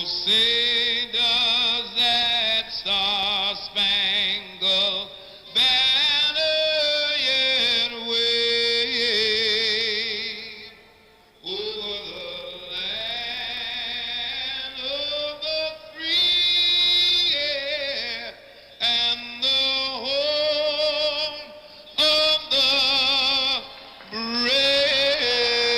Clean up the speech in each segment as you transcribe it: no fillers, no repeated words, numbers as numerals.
say does that star-spangled banner yet wave over the land of the free, yeah, and the home of the brave.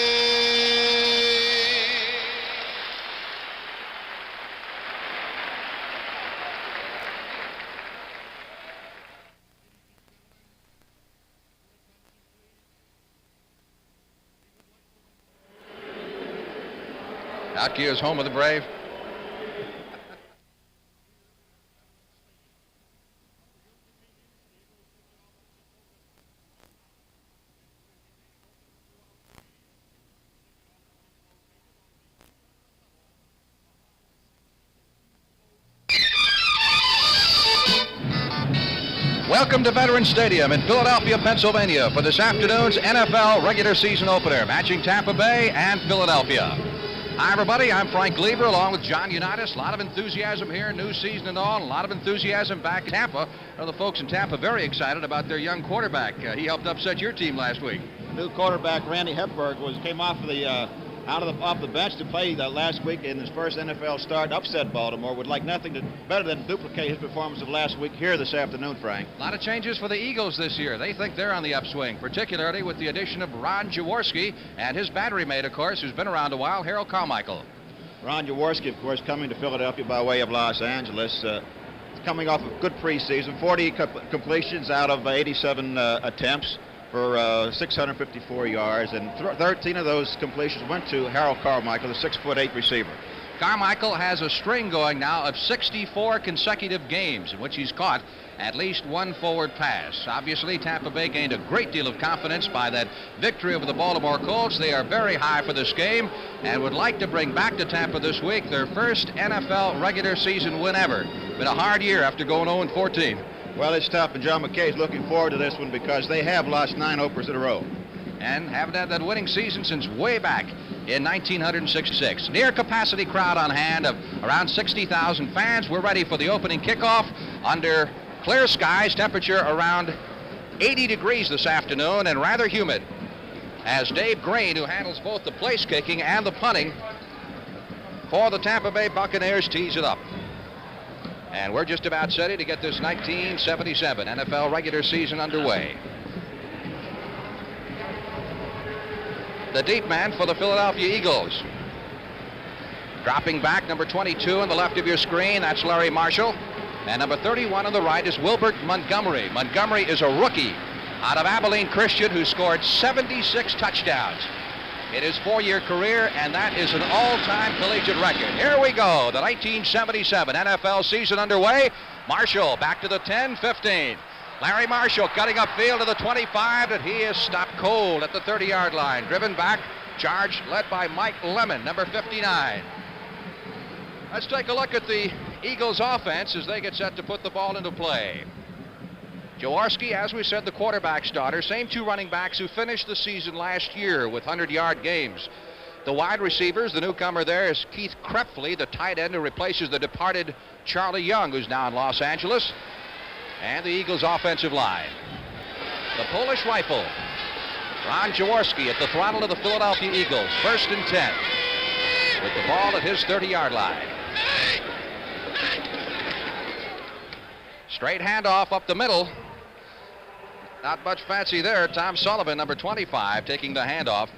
Outgear is home of the Brave. Welcome to Veterans Stadium in Philadelphia, Pennsylvania for this afternoon's NFL regular season opener, matching Tampa Bay and Philadelphia. Hi, everybody. I'm Frank Lieber, along with John Unitas. A lot of enthusiasm here, new season and all. A lot of enthusiasm back in Tampa. The folks in Tampa very excited about their young quarterback. He helped upset your team last week. New quarterback Randy Hepburg came off the bench to play last week in his first NFL start, upset Baltimore. Would like nothing better than duplicate his performance of last week here this afternoon, Frank. A lot of changes for the Eagles this year. They think they're on the upswing, particularly with the addition of Ron Jaworski and his battery mate, of course, who's been around a while, Harold Carmichael. Ron Jaworski, of course, coming to Philadelphia by way of Los Angeles. Coming off a good preseason, 40 completions out of 87 attempts for 654 yards, and 13 of those completions went to Harold Carmichael, the 6'8" receiver. Carmichael has a string going now of 64 consecutive games in which he's caught at least one forward pass. Obviously, Tampa Bay gained a great deal of confidence by that victory over the Baltimore Colts. They are very high for this game and would like to bring back to Tampa this week their first NFL regular season win ever. Been a hard year after going 0-14. Well, it's tough, and John McKay's looking forward to this one because they have lost 9 openers in a row. And haven't had that winning season since way back in 1966. Near capacity crowd on hand of around 60,000 fans. We're ready for the opening kickoff under clear skies, temperature around 80 degrees this afternoon and rather humid. As Dave Green, who handles both the place kicking and the punting for the Tampa Bay Buccaneers, tees it up. And we're just about ready to get this 1977 NFL regular season underway. The deep man for the Philadelphia Eagles. Dropping back, number 22 on the left of your screen, that's Larry Marshall. And number 31 on the right is Wilbert Montgomery. Montgomery is a rookie out of Abilene Christian who scored 76 touchdowns in his 4-year career, and that is an all-time collegiate record. Here we go, the 1977 NFL season underway. Marshall back to the 10, 15. Larry Marshall cutting upfield to the 25, and he is stopped cold at the 30-yard line. Driven back, charge led by Mike Lemon, number 59. Let's take a look at the Eagles offense as they get set to put the ball into play. Jaworski, as we said, the quarterback starter. Same two running backs who finished the season last year with 100-yard games. The wide receivers, the newcomer there is Keith Krepfle, the tight end who replaces the departed Charlie Young, who's now in Los Angeles. And the Eagles' offensive line. The Polish rifle, Ron Jaworski at the throttle of the Philadelphia Eagles. 1st and 10 with the ball at his 30-yard line. Straight handoff up the middle. Not much fancy there. Tom Sullivan, number 25, taking the handoff.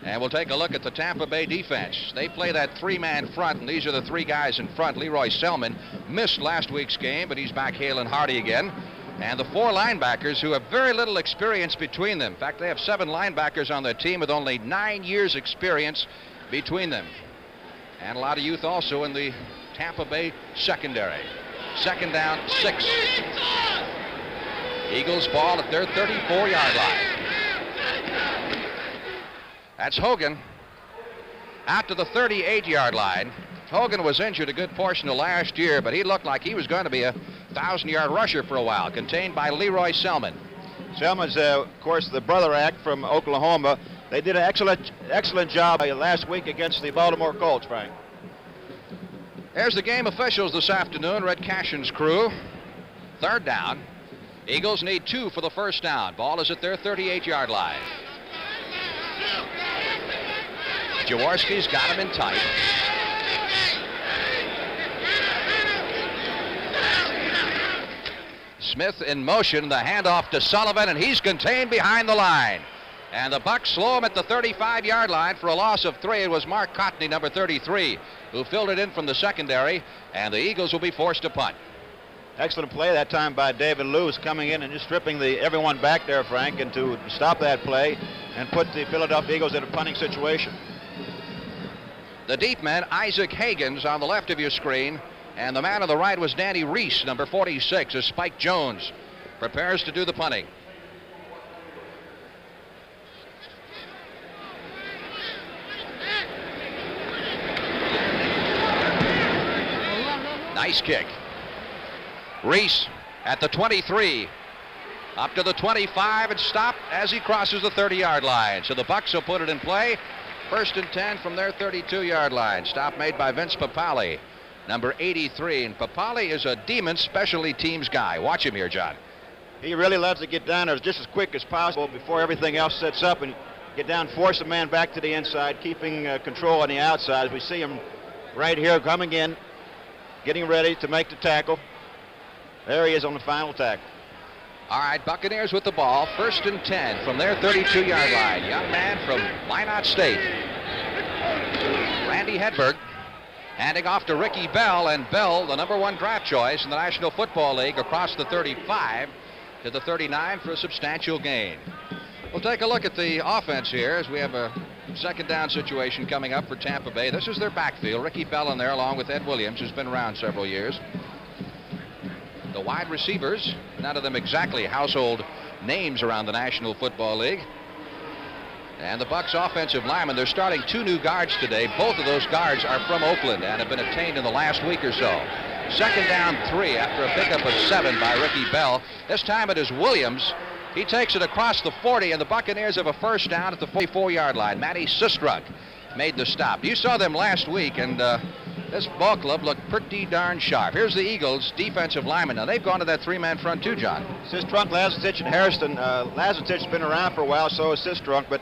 And we'll take a look at the Tampa Bay defense. They play that 3-man front, and these are the 3 guys in front. Leroy Selman missed last week's game, but he's back hale and hearty again. And the 4 linebackers who have very little experience between them. In fact, they have 7 linebackers on their team with only 9 years experience between them. And a lot of youth also in the Tampa Bay secondary. 2nd down, 6. Eagles ball at their 34-yard line. That's Hogan out to the 38-yard line. Hogan was injured a good portion of last year, but he looked like he was going to be a 1,000-yard rusher for a while, contained by Leroy Selman. Selman's, of course, the brother act from Oklahoma. They did an excellent job last week against the Baltimore Colts, Frank. There's the game officials this afternoon, Red Cashin's crew. Third down. Eagles need 2 for the first down. Ball is at their 38-yard line. Jaworski's got him in tight. Smith in motion, the handoff to Sullivan, and he's contained behind the line. And the Bucs slow him at the 35-yard line for a loss of 3. It was Mark Cotney, number 33, who filled it in from the secondary, and the Eagles will be forced to punt. Excellent play that time by David Lewis, coming in and just stripping everyone back there, Frank, and to stop that play and put the Philadelphia Eagles in a punting situation. The deep man, Isaac Hagens, on the left of your screen, and the man on the right was Danny Reese, number 46, as Spike Jones prepares to do the punting. Nice kick. Reese at the 23, up to the 25, and stopped as he crosses the 30-yard line. So the Bucs will put it in play. 1st and 10 from their 32-yard line. Stop made by Vince Papale, number 83. And Papale is a demon specialty teams guy. Watch him here, John. He really loves to get down there just as quick as possible before everything else sets up and get down, force a man back to the inside, keeping control on the outside. As we see him right here coming in, getting ready to make the tackle. There he is on the final tackle. All right, Buccaneers with the ball. 1st and 10 from their 32-yard line. Young man from Minot State, Randy Hedberg, handing off to Ricky Bell, and Bell, the number 1 draft choice in the National Football League, across the 35 to the 39 for a substantial gain. We'll take a look at the offense here as we have a second down situation coming up for Tampa Bay. This is their backfield. Ricky Bell in there along with Ed Williams, who's been around several years. The wide receivers, none of them exactly household names around the National Football League. And the Bucs offensive linemen, they're starting 2 new guards today. Both of those guards are from Oakland and have been obtained in the last week or so. Second down 3 after a pickup of 7 by Ricky Bell. This time it is Williams. He takes it across the 40, and the Buccaneers have a first down at the 44-yard line. Matty Sistrunk made the stop. You saw them last week, and this ball club looked pretty darn sharp. Here's the Eagles defensive linemen. Now, they've gone to that 3-man front too, John. Sistrunk, Lazartich, and Harrison. Lazartich's been around for a while, so has Sistrunk, but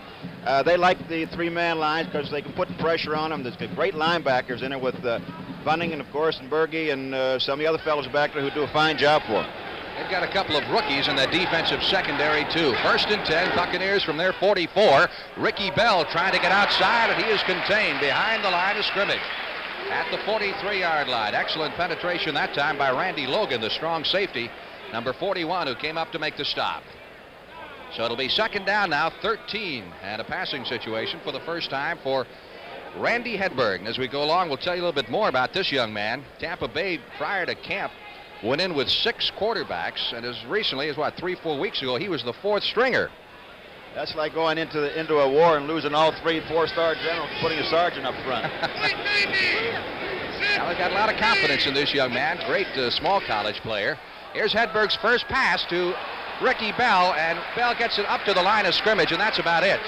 they like the 3-man lines because they can put pressure on them. There's great linebackers in it with Bunning and, of course, and Berge and some of the other fellows back there who do a fine job for them. They've got a couple of rookies in that defensive secondary, too. 1st and 10, Buccaneers from their 44. Ricky Bell trying to get outside, and he is contained behind the line of scrimmage at the 43-yard line. Excellent penetration that time by Randy Logan, the strong safety, number 41, who came up to make the stop. So it'll be second down now, 13, and a passing situation for the first time for Randy Hedberg. And as we go along, we'll tell you a little bit more about this young man. Tampa Bay, prior to camp, went in with 6 quarterbacks, and as recently as, 3-4 weeks ago, he was the 4th stringer. That's like going into a war and losing all 3 4-star generals, putting a sergeant up front. Well, they've got a lot of confidence in this young man. Great small college player. Here's Hedberg's first pass to Ricky Bell, and Bell gets it up to the line of scrimmage, and that's about it.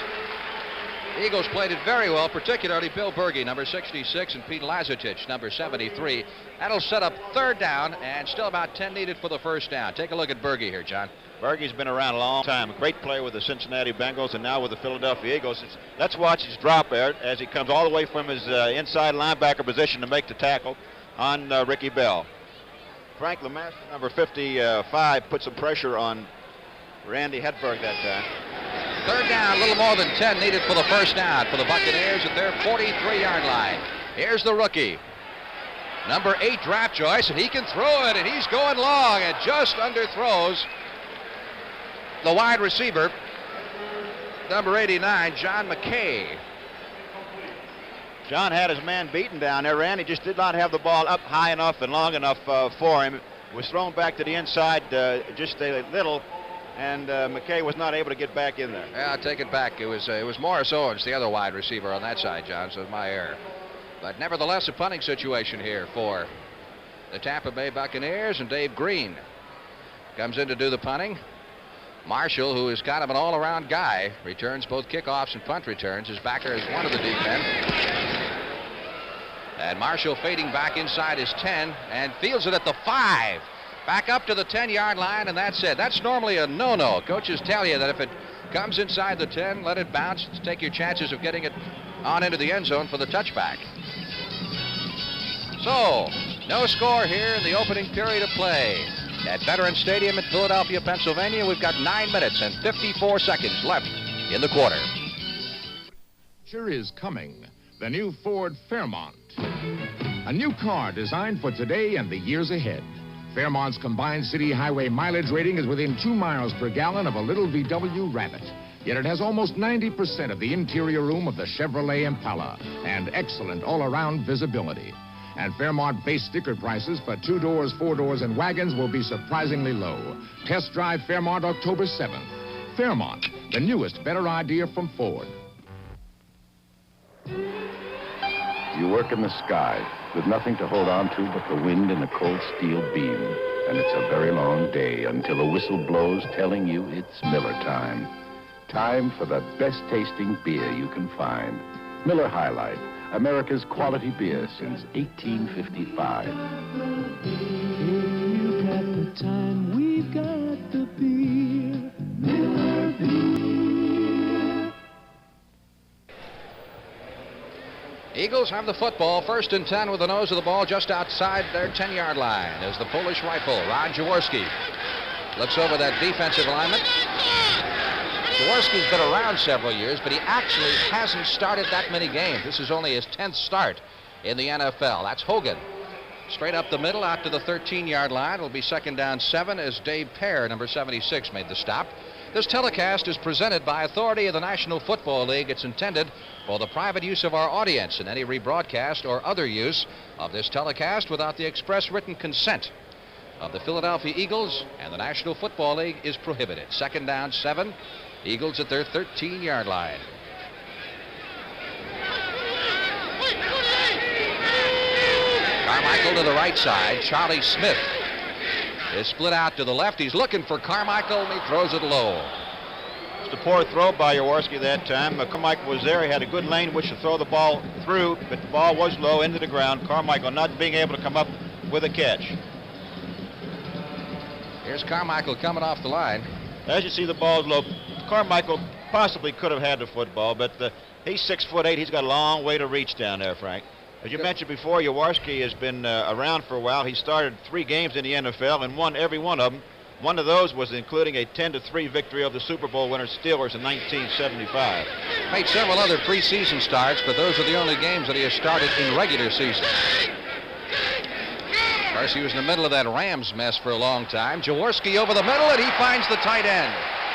The Eagles played it very well, particularly Bill Berge, number 66, and Pete Lazartich, number 73. That'll set up third down, and still about 10 needed for the first down. Take a look at Berge here, John. Berge's been around a long time. A great player with the Cincinnati Bengals and now with the Philadelphia Eagles. Let's watch his drop there as he comes all the way from his inside linebacker position to make the tackle on Ricky Bell. Frank Lemaster, number 55, put some pressure on Randy Hedberg that time. Third down, a little more than 10 needed for the first down for the Buccaneers at their 43-yard line. Here's the rookie, number 8 draft choice, and he can throw it, and he's going long and just underthrows the wide receiver, number 89, John McKay. John had his man beaten down there. Randy just did not have the ball up high enough and long enough for him. It was thrown back to the inside just a little, and McKay was not able to get back in there. Yeah, I'll take it back. It was Morris Owens, the other wide receiver on that side, John, so it's my error. But nevertheless, a punting situation here for the Tampa Bay Buccaneers, and Dave Green comes in to do the punting. Marshall, who is kind of an all-around guy, returns both kickoffs and punt returns. His backer is one of the deep men. And Marshall fading back inside his 10 and fields it at the 5. Back up to the 10-yard line, and that's it. That's normally a no-no. Coaches tell you that if it comes inside the 10, let it bounce. Take your chances of getting it on into the end zone for the touchback. So, no score here in the opening period of play. At Veterans Stadium in Philadelphia, Pennsylvania, we've got 9 minutes and 54 seconds left in the quarter. Sure is coming. The new Ford Fairmont. A new car designed for today and the years ahead. Fairmont's combined city highway mileage rating is within 2 miles per gallon of a little VW Rabbit. Yet it has almost 90% of the interior room of the Chevrolet Impala and excellent all-around visibility. And Fairmont base sticker prices for 2 doors, 4 doors, and wagons will be surprisingly low. Test drive Fairmont October 7th. Fairmont, the newest, better idea from Ford. You work in the sky with nothing to hold on to but the wind and the cold steel beam. And it's a very long day until a whistle blows telling you it's Miller time. Time for the best tasting beer you can find. Miller High Life, America's quality beer since 1855. You've got the time, we've got the beer. Miller beer. Eagles have the football, 1st and 10 with the nose of the ball just outside their 10-yard line as the Polish rifle, Ron Jaworski, looks over that defensive alignment. Jaworski's been around several years, but he actually hasn't started that many games. This is only his 10th start in the NFL. That's Hogan. Straight up the middle out to the 13-yard line. It'll be 2nd down 7 as Dave Pear, number 76, made the stop. This telecast is presented by authority of the National Football League. It's intended for the private use of our audience, and any rebroadcast or other use of this telecast without the express written consent of the Philadelphia Eagles and the National Football League is prohibited. 2nd down 7, Eagles at their 13-yard line. Carmichael to the right side. Charlie Smith is split out to the left. He's looking for Carmichael, and he throws it low. Just a poor throw by Jaworski that time. Carmichael was there. He had a good lane in which to throw the ball through, but the ball was low into the ground. Carmichael not being able to come up with a catch. Here's Carmichael coming off the line. As you see, the ball's low. Carmichael possibly could have had the football, but he's 6'8". He's got a long way to reach down there, Frank. As you mentioned before, Jaworski has been around for a while. He started 3 games in the NFL and won every one of them. One of those was including a 10-3 victory of the Super Bowl winners Steelers in 1975. Made several other preseason starts, but those are the only games that he has started in regular season. Of course, he was in the middle of that Rams mess for a long time. Jaworski over the middle, and he finds the tight end.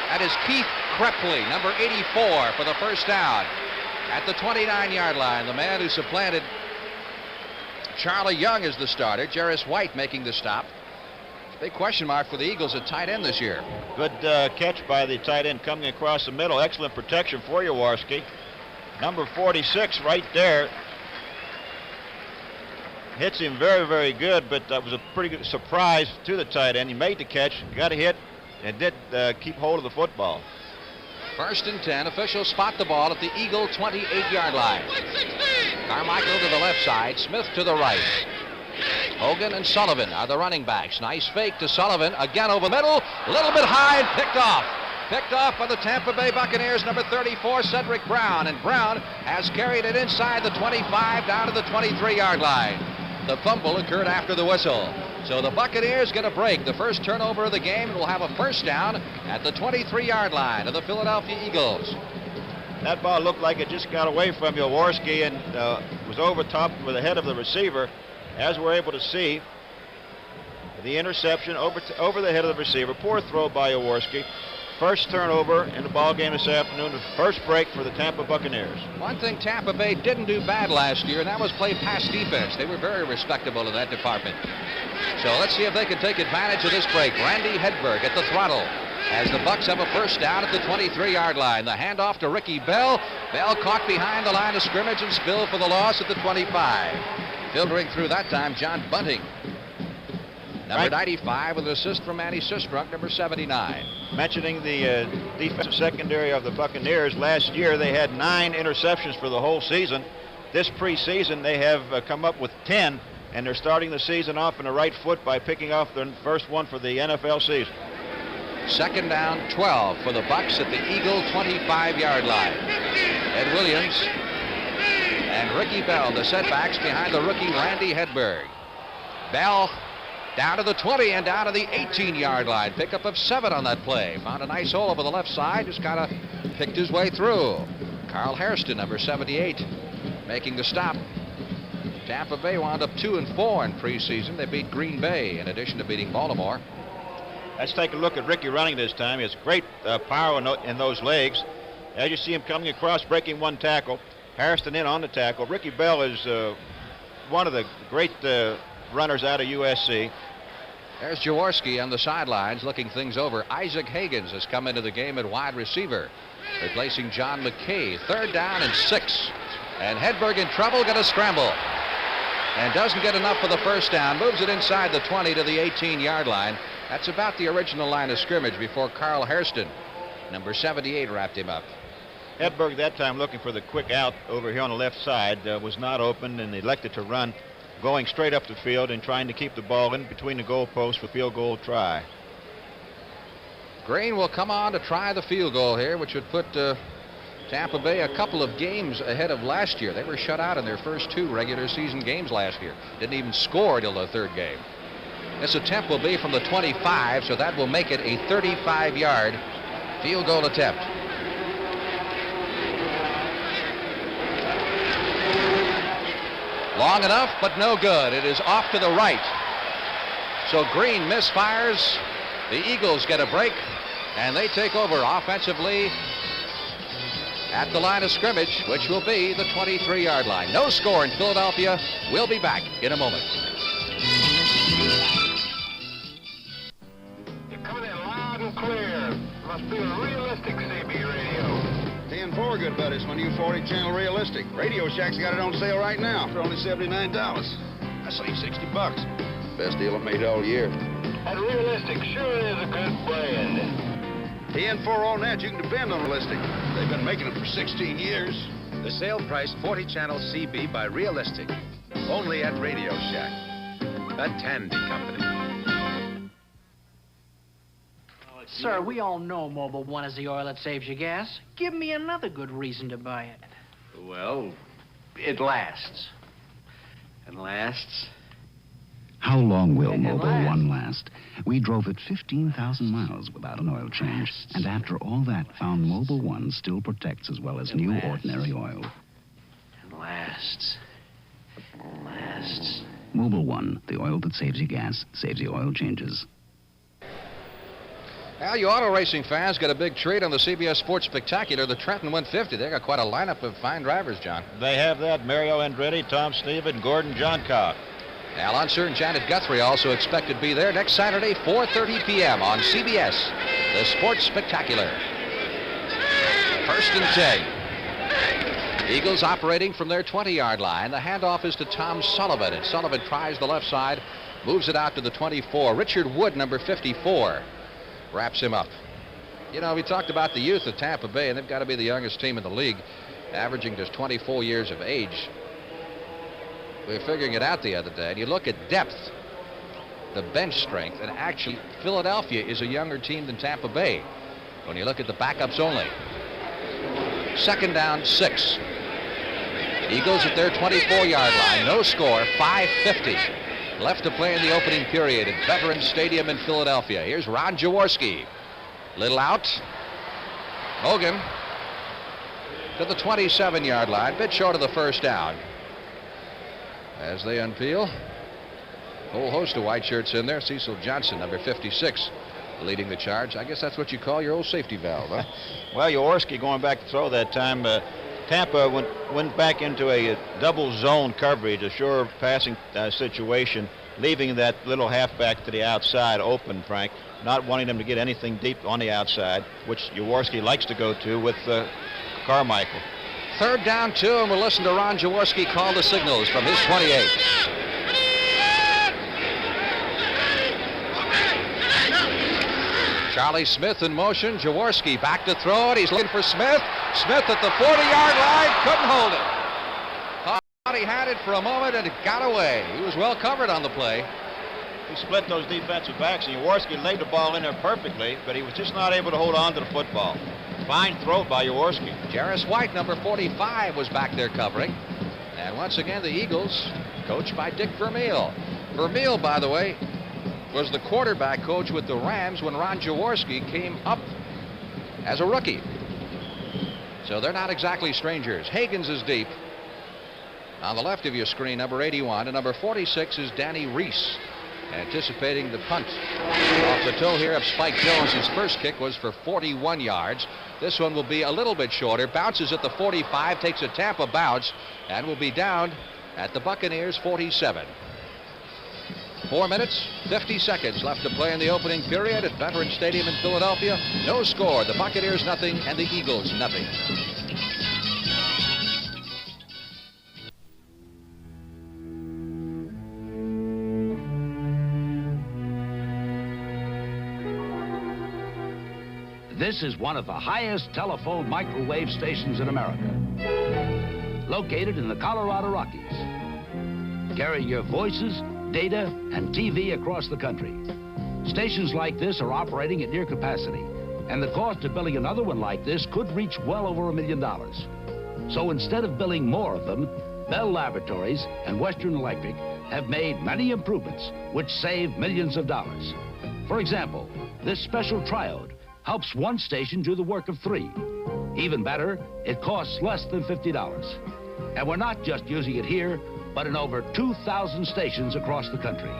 That is Keith Krepley, number 84, for the 1st down. At the 29-yard line, the man who supplanted Charlie Young is the starter. Jarris White making the stop. Big question mark for the Eagles at tight end this year. Good catch by the tight end coming across the middle. Excellent protection for Jaworski. Number 46 right there. Hits him very, very good, but that was a pretty good surprise to the tight end. He made the catch, got a hit, and did keep hold of the football. 1st and 10. Officials spot the ball at the Eagle 28-yard line. Carmichael to the left side, Smith to the right. Hogan and Sullivan are the running backs. Nice fake to Sullivan, again over the middle, a little bit high and picked off. Picked off by the Tampa Bay Buccaneers, number 34, Cedric Brown. And Brown has carried it inside the 25 down to the 23-yard line. The fumble occurred after the whistle. So the Buccaneers get a break. The first turnover of the game will have a 1st down at the 23-yard line of the Philadelphia Eagles. That ball looked like it just got away from Jaworski and was over top with the head of the receiver. As we're able to see, the interception over the head of the receiver. Poor throw by Jaworski. First turnover in the ball game this afternoon. The first break for the Tampa Buccaneers. One thing Tampa Bay didn't do bad last year, and that was play pass defense. They were very respectable in that department. So let's see if they can take advantage of this break. Randy Hedberg at the throttle as the Bucs have a 1st down at the 23-yard line. The handoff to Ricky Bell. Bell caught behind the line of scrimmage and spilled for the loss at the 25. Filtering through that time, John Bunting. Number 95 with an assist from Manny Sistrunk, number 79. Mentioning the defensive secondary of the Buccaneers, last year they had 9 interceptions for the whole season. this preseason they have come up with 10, and they're starting the season off in the right foot by picking off their first one for the NFL season. Second down, 12 for the Bucs at the Eagle 25-yard line. Ed Williams and Ricky Bell, the setbacks behind the rookie Randy Hedberg. Bell down to the 20 and down to the 18-yard line. Pickup of 7 on that play. Found a nice hole over the left side. Just kind of picked his way through. Carl Hairston, number 78, making the stop. Tampa Bay wound up 2-4 in preseason. They beat Green Bay in addition to beating Baltimore. Let's take a look at Ricky running this time. He has great power in those legs. As you see him coming across, breaking one tackle. Hairston in on the tackle. Ricky Bell is one of the great runners out of USC. There's Jaworski on the sidelines looking things over. Isaac Higgins has come into the game at wide receiver, replacing John McKay. Third down and 6. And Hedberg in trouble, going to scramble. And doesn't get enough for the first down. Moves it inside the 20 to the 18-yard line. That's about the original line of scrimmage before Carl Hairston, number 78, wrapped him up. Hedberg that time looking for the quick out over here on the left side. Was not open and elected to run, going straight up the field and trying to keep the ball in between the goalposts for field goal try. Green will come on to try the field goal here, which would put Tampa Bay a couple of games ahead of last year. They were shut out in their first 2 regular season games last year. Didn't even score till the third game. This attempt will be from the 25, so that will make it a 35-yard field goal attempt. Long enough, but no good. It is off to the right. So Green misfires. The Eagles get a break, and they take over offensively at the line of scrimmage, which will be the 23-yard line. No score in Philadelphia. We'll be back in a moment. You're coming in loud and clear. Must be a realistic CB radio. 10-4, good buddies. My new 40-channel realistic. Radio Shack's got it on sale right now for only $79. I save $60. Best deal I've made all year. And realistic sure is a good brand. 10-4 on that, you can depend on realistic. They've been making them for 16 years. The sale price 40-channel CB by Realistic. Only at Radio Shack. The Tandy Company. Sir, we all know Mobil 1 is the oil that saves you gas. Give me another good reason to buy it. Well, it lasts. And lasts. How long will Mobil 1 last? We drove it 15,000 miles without an oil change. And after all that, found Mobil 1 still protects as well as new ordinary oil. And lasts. Lasts. Mobil 1, the oil that saves you gas, saves you oil changes. Well, you auto racing fans got a big treat on the CBS Sports Spectacular, the Trenton 150. They got quite a lineup of fine drivers, John. They have that. Mario Andretti, Tom Steven, Gordon Johncock. Al Unser and Janet Guthrie also expected to be there next Saturday, 4:30 p.m. on CBS, the Sports Spectacular. First and 10. Eagles operating from their 20-yard line. The handoff is to Tom Sullivan, and Sullivan tries the left side, moves it out to the 24. Richard Wood, number 54, wraps him up. You know, we talked about the youth of Tampa Bay, and they've got to be the youngest team in the league, averaging just 24 years of age. We were figuring it out the other day, and you look at depth, the bench strength, and actually Philadelphia is a younger team than Tampa Bay when you look at the backups only. Second down, 6. Eagles at their 24-yard line. No score, 5:50 left to play in the opening period at Veterans Stadium in Philadelphia. Here's Ron Jaworski. Little out. Hogan to the 27-yard line, bit short of the first down. As they unpeel, a whole host of white shirts in there. Cecil Johnson, number 56, leading the charge. I guess that's what you call your old safety valve, huh? Well, Jaworski going back to throw that time. Tampa went back into a double zone coverage, a sure passing situation, leaving that little halfback to the outside open, Frank, not wanting them to get anything deep on the outside, which Jaworski likes to go to with Carmichael. Third down, 2, and we'll listen to Ron Jaworski call the signals from his 28. Charlie Smith in motion. Jaworski back to throw it. He's looking for Smith. Smith at the 40-yard line. Couldn't hold it. for a moment, and it got away. He was well covered on the play. He split those defensive backs, and Jaworski laid the ball in there perfectly, but he was just not able to hold on to the football. Fine throw by Jaworski. Jarris White, number 45, was back there covering. And once again, the Eagles, coached by Dick Vermeil. Vermeil, by the way, was the quarterback coach with the Rams when Ron Jaworski came up as a rookie. So they're not exactly strangers. Higgins is deep. On the left of your screen, number 81, and number 46 is Danny Reese, anticipating the punt. Off the toe here of Spike Jones. His first kick was for 41 yards. This one will be a little bit shorter. Bounces at the 45, takes a Tampa bounce, and will be down at the Buccaneers 47. 4 minutes, 50 seconds left to play in the opening period at Veterans Stadium in Philadelphia. No score. The Buccaneers nothing and the Eagles nothing. This is one of the highest telephone microwave stations in America, located in the Colorado Rockies, carrying your voices, data, and TV across the country. Stations like this are operating at near capacity, and the cost of building another one like this could reach well over $1 million. So instead of building more of them, Bell Laboratories and Western Electric have made many improvements which save millions of dollars. For example, this special triode helps one station do the work of 3. Even better, it costs less than $50. And we're not just using it here, but in over 2,000 stations across the country.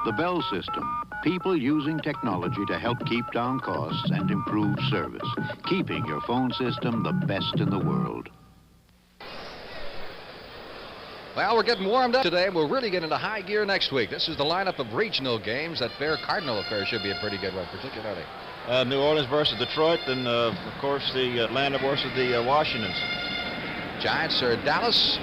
The Bell system, people using technology to help keep down costs and improve service, keeping your phone system the best in the world. Well, we're getting warmed up today. We'll really get into high gear next week. This is the lineup of regional games. That Bear Cardinal affair should be a pretty good one, particularly. New Orleans versus Detroit, and of course the Atlanta versus the Washingtons. Giants are at Dallas,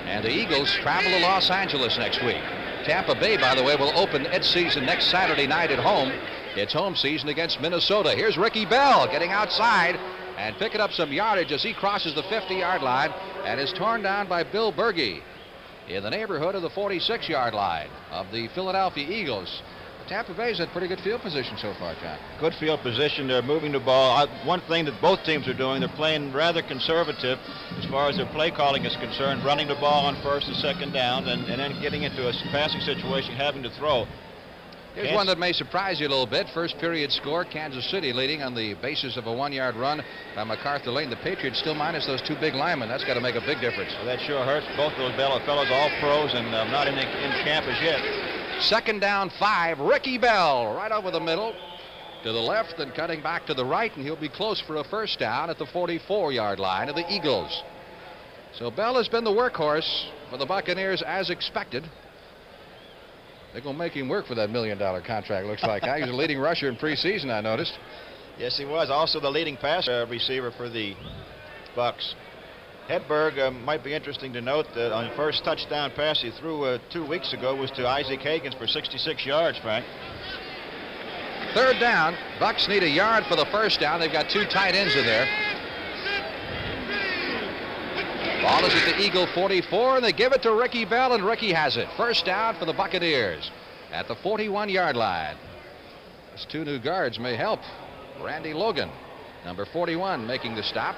and the Eagles travel to Los Angeles next week. Tampa Bay, by the way, will open its season next Saturday night at home. It's home season against Minnesota. Here's Ricky Bell getting outside and picking up some yardage as he crosses the 50-yard line and is torn down by Bill Berge in the neighborhood of the 46-yard line of the Philadelphia Eagles. Tampa Bay's had pretty good field position so far, John. Good field position. They're moving the ball. One thing that both teams are doing, they're playing rather conservative as far as their play calling is concerned, running the ball on first and second down, and then getting into a passing situation, having to throw. Here's one that may surprise you a little bit. First period score, Kansas City leading on the basis of a 1-yard run by MacArthur Lane. The Patriots still minus those 2 big linemen. That's got to make a big difference. Well, that sure hurts. Both those fellows, all pros, and not in camp as yet. Second down 5. Ricky Bell right over the middle to the left and cutting back to the right, and he'll be close for a first down at the 44-yard line of the Eagles. So Bell has been the workhorse for the Buccaneers as expected. They're going to make him work for that $1 million contract, looks like. He was a leading rusher in preseason, I noticed. Yes, he was. Also the leading pass receiver for the Bucs. Hedberg might be interesting to note that on the first touchdown pass he threw 2 weeks ago was to Isaac Higgins for 66 yards, Frank. Third down. Bucs need a yard for the first down. They've got 2 tight ends in there. Ball is at the Eagle 44, and they give it to Ricky Bell, and Ricky has it. First down for the Buccaneers at the 41-yard line. Those 2 new guards may help. Randy Logan, number 41, making the stop.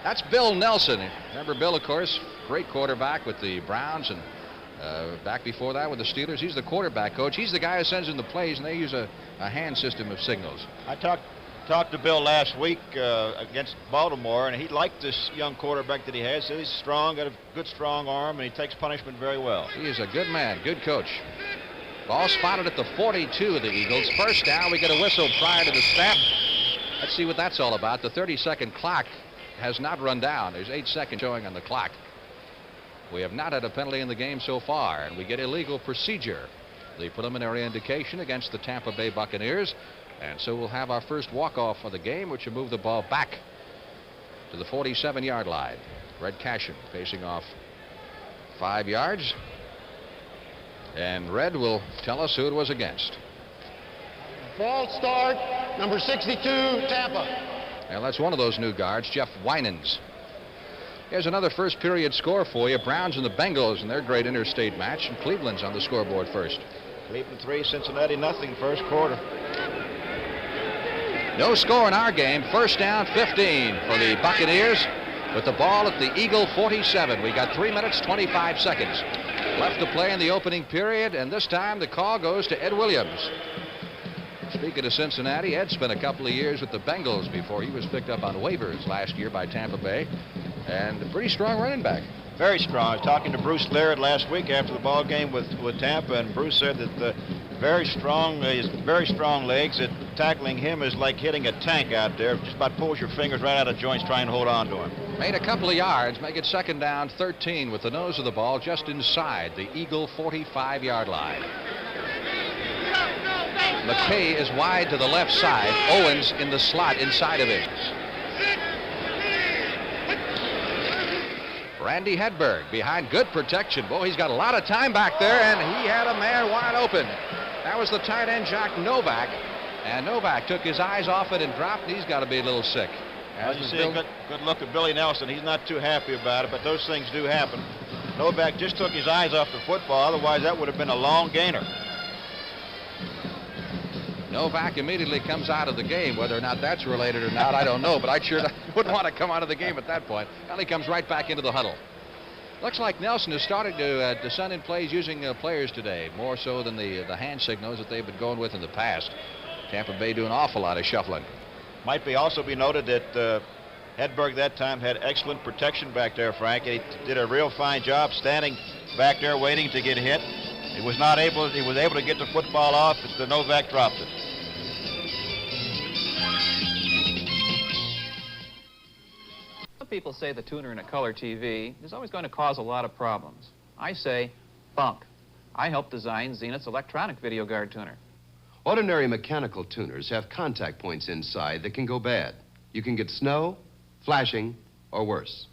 That's Bill Nelson. Remember Bill, of course, great quarterback with the Browns, and back before that with the Steelers. He's the quarterback coach. He's the guy who sends in the plays, and they use a hand system of signals. I talked to Bill last week against Baltimore, and he liked this young quarterback that he has. He's strong, got a good strong arm, and he takes punishment very well. He is a good man, good coach. Ball spotted at the 42 of the Eagles. First down, we get a whistle prior to the snap. Let's see what that's all about. The 30-second clock has not run down. There's 8 seconds showing on the clock. We have not had a penalty in the game so far, and we get illegal procedure. The preliminary indication against the Tampa Bay Buccaneers. And so we'll have our first walk-off of the game, which will move the ball back to the 47-yard line. Red Cashin facing off 5 yards. And Red will tell us who it was against. False start, number 62, Tampa. Well, that's one of those new guards, Jeff Winans. Here's another first period score for you. Browns and the Bengals in their great interstate match, and Cleveland's on the scoreboard first. Cleveland 3, Cincinnati nothing, first quarter. No score in our game. First down, 15 for the Buccaneers with the ball at the Eagle 47. We got 3 minutes, 25 seconds left to play in the opening period, and this time the call goes to Ed Williams. Speaking of Cincinnati, Ed spent a couple of years with the Bengals before he was picked up on waivers last year by Tampa Bay, and a pretty strong running back. Very strong. I was talking to Bruce Laird last week after the ball game with Tampa, and Bruce said that very strong, his very strong legs, that tackling him is like hitting a tank out there. Just about pulls your fingers right out of joints trying to hold on to him. Made a couple of yards, make it second down, 13 with the nose of the ball just inside the Eagle 45-yard line. McKay is wide to the left side. Owens in the slot inside of him. Randy Hedberg behind good protection. Boy, he's got a lot of time back there, and he had a man wide open. That was the tight end, Jack Novak. And Novak took his eyes off it and dropped, and he's got to be a little sick. As you see a good look at Billy Nelson. He's not too happy about it, but those things do happen. Novak just took his eyes off the football. Otherwise, that would have been a long gainer. Novak immediately comes out of the game. Whether or not that's related or not, I don't know, but I sure wouldn't want to come out of the game at that point. Well, he comes right back into the huddle. Looks like Nelson is starting to send in plays using players today, more so than the hand signals that they've been going with in the past. Tampa Bay do an awful lot of shuffling. Might be also be noted that Hedberg that time had excellent protection back there, Frank. He did a real fine job standing back there waiting to get hit. He was able to get the football off as the Novak dropped it. Some people say the tuner in a color TV is always going to cause a lot of problems. I say bunk. I helped design Zenith's electronic video guard tuner. Ordinary mechanical tuners have contact points inside that can go bad. You can get snow, flashing, or worse.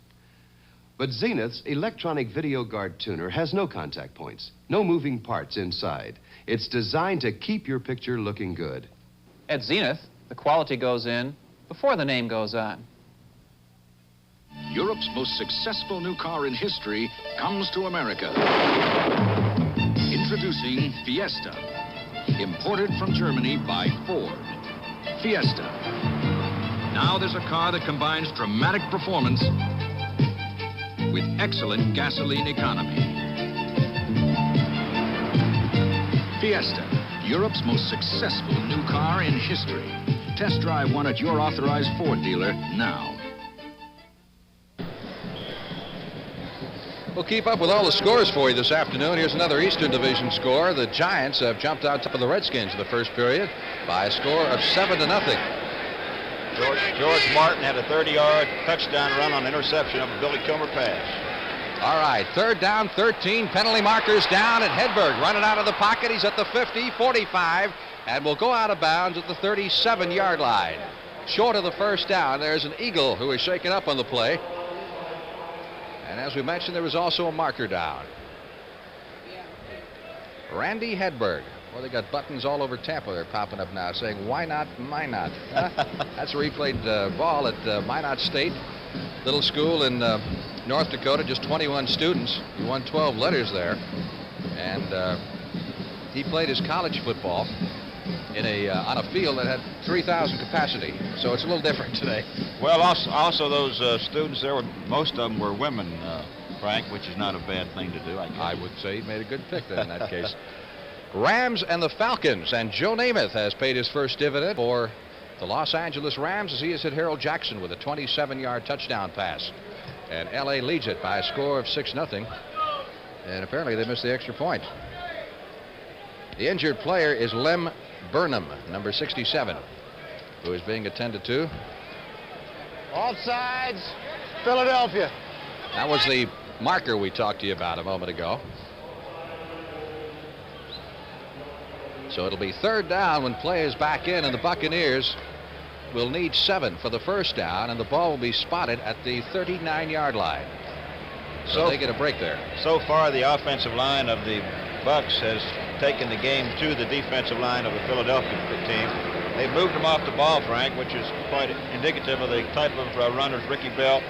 But Zenith's electronic video guard tuner has no contact points, no moving parts inside. It's designed to keep your picture looking good. At Zenith, the quality goes in before the name goes on. Europe's most successful new car in history comes to America. Introducing Fiesta, imported from Germany by Ford. Fiesta. Now there's a car that combines dramatic performance with excellent gasoline economy. Fiesta, Europe's most successful new car in history. Test drive one at your authorized Ford dealer now. We'll keep up with all the scores for you this afternoon. Here's another Eastern Division score. The Giants have jumped out top of the Redskins in the first period by a score of 7-0. George Martin had a 30-yard touchdown run on interception of a Billy Kilmer pass. All right, third down, 13. Penalty markers down, and Hedberg running out of the pocket. He's at the 50, 45, and will go out of bounds at the 37-yard line. Short of the first down, there's an Eagle who is shaken up on the play. And as we mentioned, there was also a marker down. Randy Hedberg. Well, they got buttons all over Tampa. They're popping up now saying, why not Minot? That's where he played ball at Minot State, little school in North Dakota, just 21 students. He won 12 letters there. And he played his college football in on a field that had 3,000 capacity. So it's a little different today. Well, also those students there, most of them were women, Frank, which is not a bad thing to do, I guess. I would say he made a good pick then in that case. Rams and the Falcons, and Joe Namath has paid his first dividend for the Los Angeles Rams as he has hit Harold Jackson with a 27-yard touchdown pass. And L.A. leads it by a score of 6-0. And apparently they missed the extra point. The injured player is Lem Burnham, number 67, who is being attended to. Offsides, Philadelphia. That was the marker we talked to you about a moment ago. So it'll be third down when play is back in, and the Buccaneers will need 7 for the first down, and the ball will be spotted at the 39-yard line. So they get a break there. So far, the offensive line of the Bucs has taken the game to the defensive line of the Philadelphia team. They've moved them off the ball, Frank, which is quite indicative of the type of runners Ricky Bell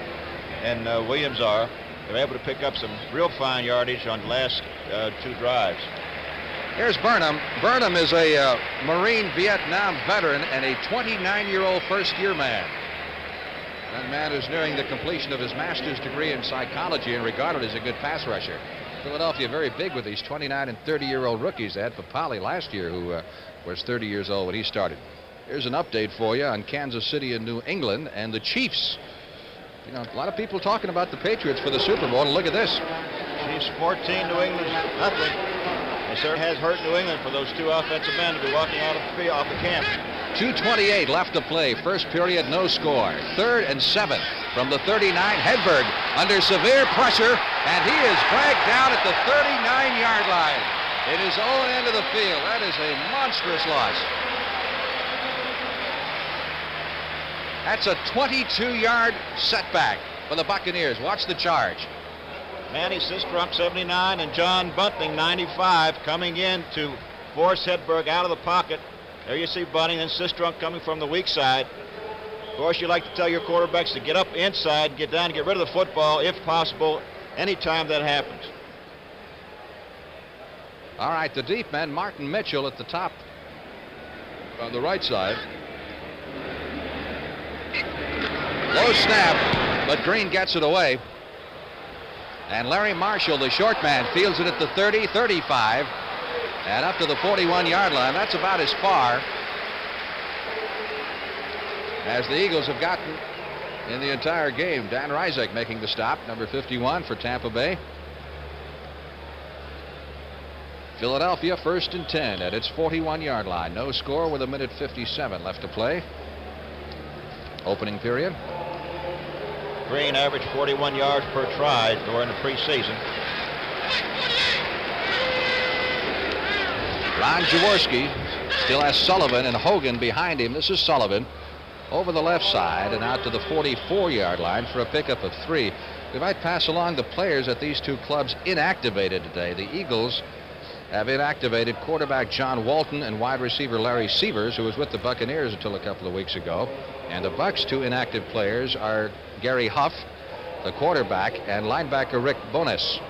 and Williams are. They're able to pick up some real fine yardage on the last 2 drives. Here's Burnham. Burnham is a Marine Vietnam veteran and a 29-year-old first-year man. That man is nearing the completion of his master's degree in psychology and regarded as a good pass rusher. Philadelphia very big with these 29 and 30-year-old rookies. They had Papali last year, who was 30 years old when he started. Here's an update for you on Kansas City and New England and the Chiefs. You know, a lot of people talking about the Patriots for the Super Bowl, and look at this. Chiefs 14, New England nothing. It sure has hurt New England for those 2 offensive men to be walking out of the field, off the camp. 2:28 left to play. First period, no score. 3rd and 7 from the 39. Hedberg under severe pressure, and he is dragged down at the 39-yard line in his own end of the field. That is a monstrous loss. That's a 22-yard setback for the Buccaneers. Watch the charge. Manny Sistrunk, 79, and John Bunting, 95, coming in to force Hedberg out of the pocket. There you see Bunting and Sistrunk coming from the weak side. Of course, you like to tell your quarterbacks to get up inside, get down, and get rid of the football, if possible, anytime that happens. All right, the deep man, Martin Mitchell at the top on the right side. Low snap, but Green gets it away. And Larry Marshall, the short man, fields it at the 30, 35, and up to the 41-yard line. That's about as far as the Eagles have gotten in the entire game. Dan Ryzek making the stop, number 51 for Tampa Bay. Philadelphia 1st and 10 at its 41-yard line. No score with 1:57 left to play. Opening period. Green averaged 41 yards per try during the preseason. Ron Jaworski still has Sullivan and Hogan behind him. This is Sullivan over the left side and out to the 44-yard line for a pickup of 3. We might pass along the players that these 2 clubs inactivated today. The Eagles have inactivated quarterback John Walton and wide receiver Larry Sievers, who was with the Buccaneers until a couple of weeks ago. And the Bucs' 2 inactive players are Gary Huff, the quarterback, and linebacker Rick Bonas.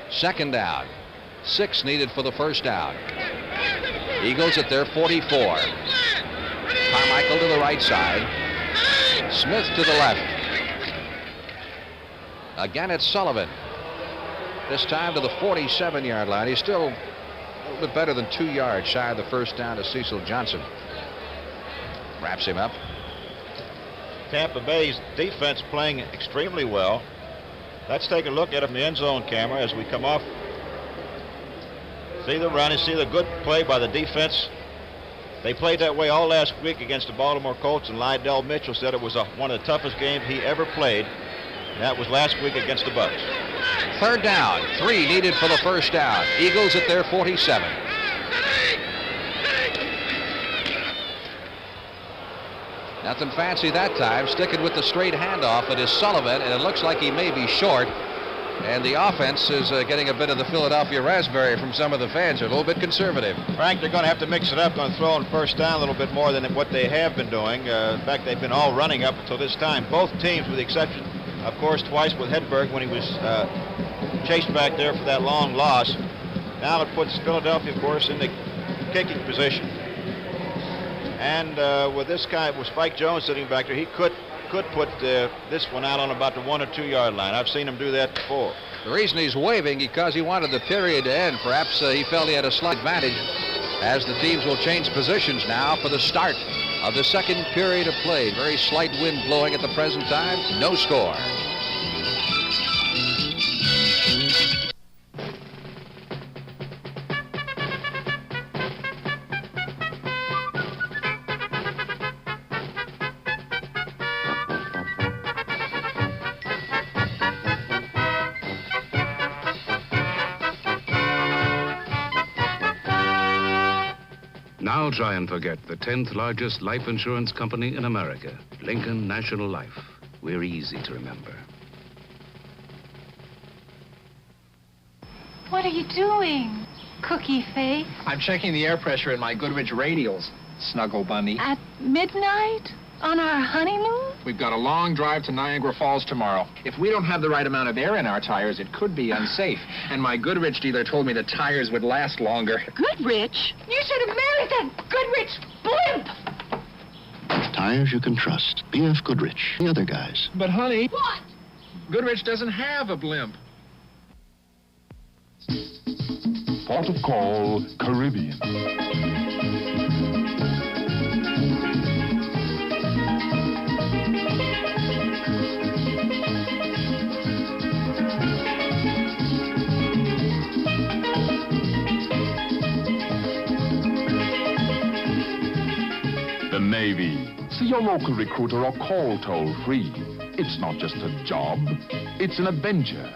Second down. 6 needed for the first down. Eagles at their 44. Carmichael to the right side. Smith to the left. Again, it's Sullivan. This time to the 47-yard line. He's still a little bit better than 2 yards shy of the first down to Cecil Johnson. Wraps him up. Tampa Bay's defense playing extremely well. Let's take a look at it from the end zone camera as we come off. See the run and see the good play by the defense. They played that way all last week against the Baltimore Colts, and Lydell Mitchell said it was one of the toughest games he ever played. That was last week against the Bucs. Third down. 3 needed for the first down. Eagles at their 47. Nothing fancy that time. Sticking with the straight handoff. It is Sullivan, and it looks like he may be short. And the offense is getting a bit of the Philadelphia raspberry from some of the fans. They're a little bit conservative. Frank, they're going to have to mix it up on throwing first down a little bit more than what they have been doing. In fact, they've been all running up until this time. Both teams, with the exception, of course, twice with Hedberg when he was chased back there for that long loss. Now it puts Philadelphia, of course, in the kicking position. And with this guy, with Spike Jones sitting back there, he could put this one out on about the 1 or 2 yard line. I've seen him do that before. The reason he's waving because he wanted the period to end. Perhaps he felt he had a slight advantage as the teams will change positions now for the start of the second period of play. Very slight wind blowing at the present time. No score. Now try and forget the 10th largest life insurance company in America, Lincoln National Life. We're easy to remember. What are you doing, cookie face? I'm checking the air pressure in my Goodrich radials, Snuggle Bunny. At midnight? On our honeymoon? We've got a long drive to Niagara Falls tomorrow. If we don't have the right amount of air in our tires, it could be unsafe. And my Goodrich dealer told me the tires would last longer. Goodrich? You should have married that Goodrich blimp! Tires you can trust. BF Goodrich. The other guys. But, honey... What? Goodrich doesn't have a blimp. Port of call, Caribbean. The Navy. See your local recruiter or call toll-free. It's not just a job, it's an adventure.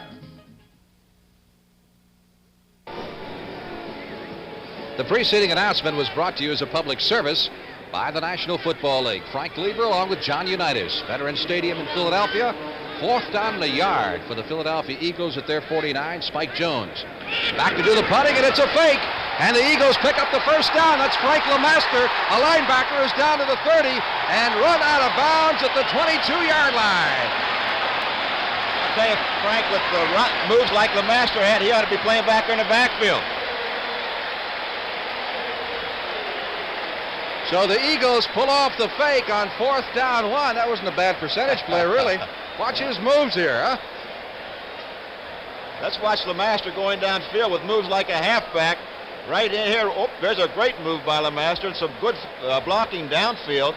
The preceding announcement was brought to you as a public service by the National Football League. Frank Lieber along with John Unitas. Veterans Stadium in Philadelphia. 4th down and a yard for the Philadelphia Eagles at their 49. Spike Jones back to do the punting, and it's a fake. And the Eagles pick up the first down. That's Frank LeMaster, a linebacker, is down to the 30 and run out of bounds at the 22-yard line. I'll tell you, Frank, with the moves like LeMaster had, he ought to be playing back in the backfield. So the Eagles pull off the fake on 4th down 1. That wasn't a bad percentage play, really. Watch his moves here, huh? Let's watch LeMaster going downfield with moves like a halfback. Right in here. Oh, there's a great move by LeMaster and some good blocking downfield.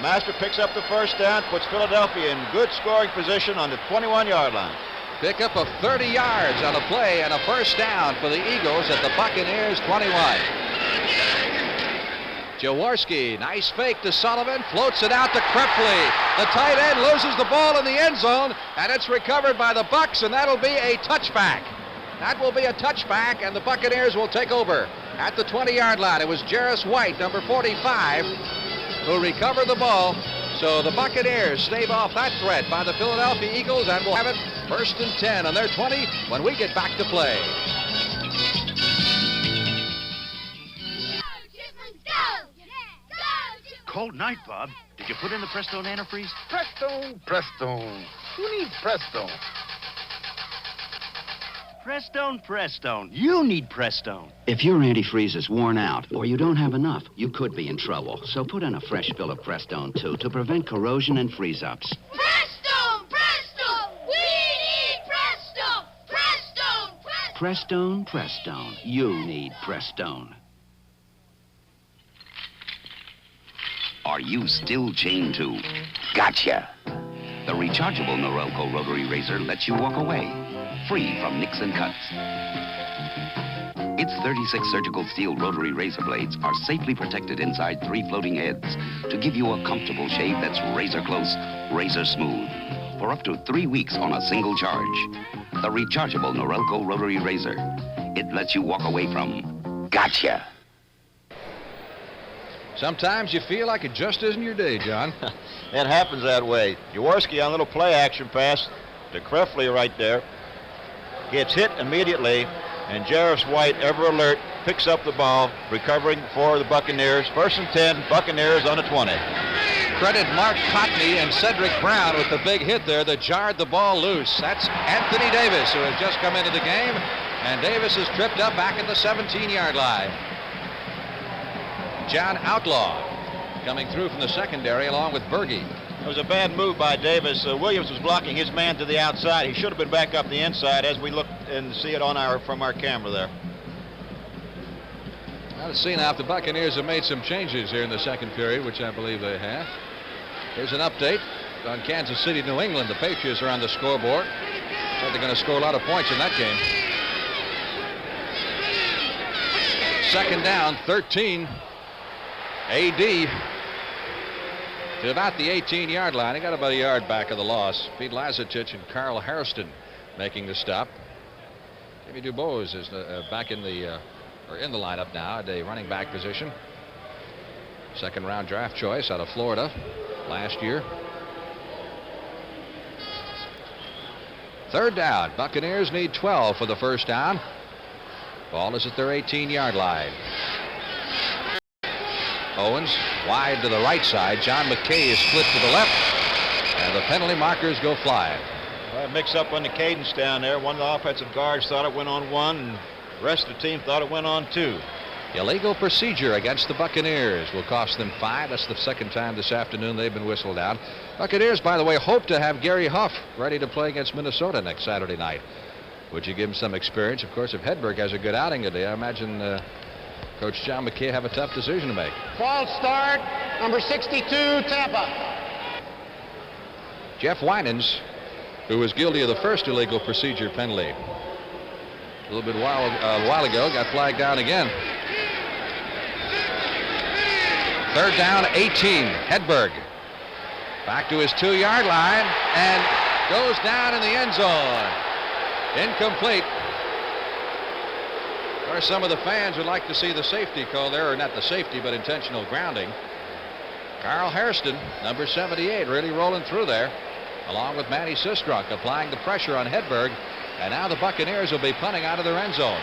Master picks up the first down, puts Philadelphia in good scoring position on the 21-yard line. Pick up of 30 yards on a play and a first down for the Eagles at the Buccaneers 21. Jaworski, nice fake to Sullivan, floats it out to Krepfle. The tight end loses the ball in the end zone, and it's recovered by the Bucs, and that'll be a touchback. That will be a touchback, and the Buccaneers will take over at the 20-yard line. It was Jarris White, number 45, who recovered the ball. So the Buccaneers stave off that threat by the Philadelphia Eagles, and will have it 1st and 10 on their 20 when we get back to play. Cold night, Bob. Did you put in the Prestone antifreeze? Prestone. Who needs Prestone? Prestone. You need Prestone. If your antifreeze is worn out or you don't have enough, you could be in trouble. So put in a fresh fill of Prestone, too, to prevent corrosion and freeze-ups. Prestone! We need Prestone! Prestone. You need Prestone. Are you still chained to? Gotcha! The rechargeable Norelco rotary razor lets you walk away, free from nicks and cuts. Its 36 surgical steel rotary razor blades are safely protected inside 3 floating heads to give you a comfortable shave that's razor close, razor smooth, for up to 3 weeks on a single charge. The rechargeable Norelco rotary razor. It lets you walk away from gotcha. Sometimes you feel like it just isn't your day, John. It happens that way. Jaworski on a little play action pass to Krepfle right there. Gets hit immediately, and Jarris White, ever alert, picks up the ball, recovering for the Buccaneers. 1st and 10, Buccaneers on the 20. Credit Mark Cotney and Cedric Brown with the big hit there that jarred the ball loose. That's Anthony Davis, who has just come into the game, and Davis is tripped up back at the 17-yard line. John Outlaw coming through from the secondary along with Berge. It was a bad move by Davis. Williams was blocking his man to the outside. He should have been back up the inside as we look and see it on from our camera there. Now to see now if the Buccaneers have made some changes here in the second period, which I believe they have. Here's an update on Kansas City, New England. The Patriots are on the scoreboard. So they're going to score a lot of points in that game. 2nd down, 13. AD to about the 18-yard line. He got about a yard back of the loss. Pete Lazatich and Carl Hairston making the stop. Jimmy Dubose is back in the lineup now at a running back position. 2nd round draft choice out of Florida last year. 3rd down. Buccaneers need 12 for the first down. Ball is at their 18-yard line. Owens wide to the right side. John McKay is split to the left. And the penalty markers go flying. Well, mix up on the cadence down there. One of the offensive guards thought it went on one, and the rest of the team thought it went on two. Illegal procedure against the Buccaneers will cost them 5. That's the second time this afternoon they've been whistled out. Buccaneers, by the way, hope to have Gary Huff ready to play against Minnesota next Saturday night. Would you give him some experience? Of course, if Hedberg has a good outing today, I imagine Coach John McKay have a tough decision to make. False start, number 62, Tampa. Jeff Winans, who was guilty of the first illegal procedure penalty a little bit while ago, got flagged down again. Third down, 18. Hedberg back to his 2-yard line and goes down in the end zone. Incomplete. Of course, some of the fans would like to see the safety call there, or not the safety, but intentional grounding. Carl Hairston, number 78, really rolling through there, along with Manny Sistrunk, applying the pressure on Hedberg. And now the Buccaneers will be punting out of their end zone.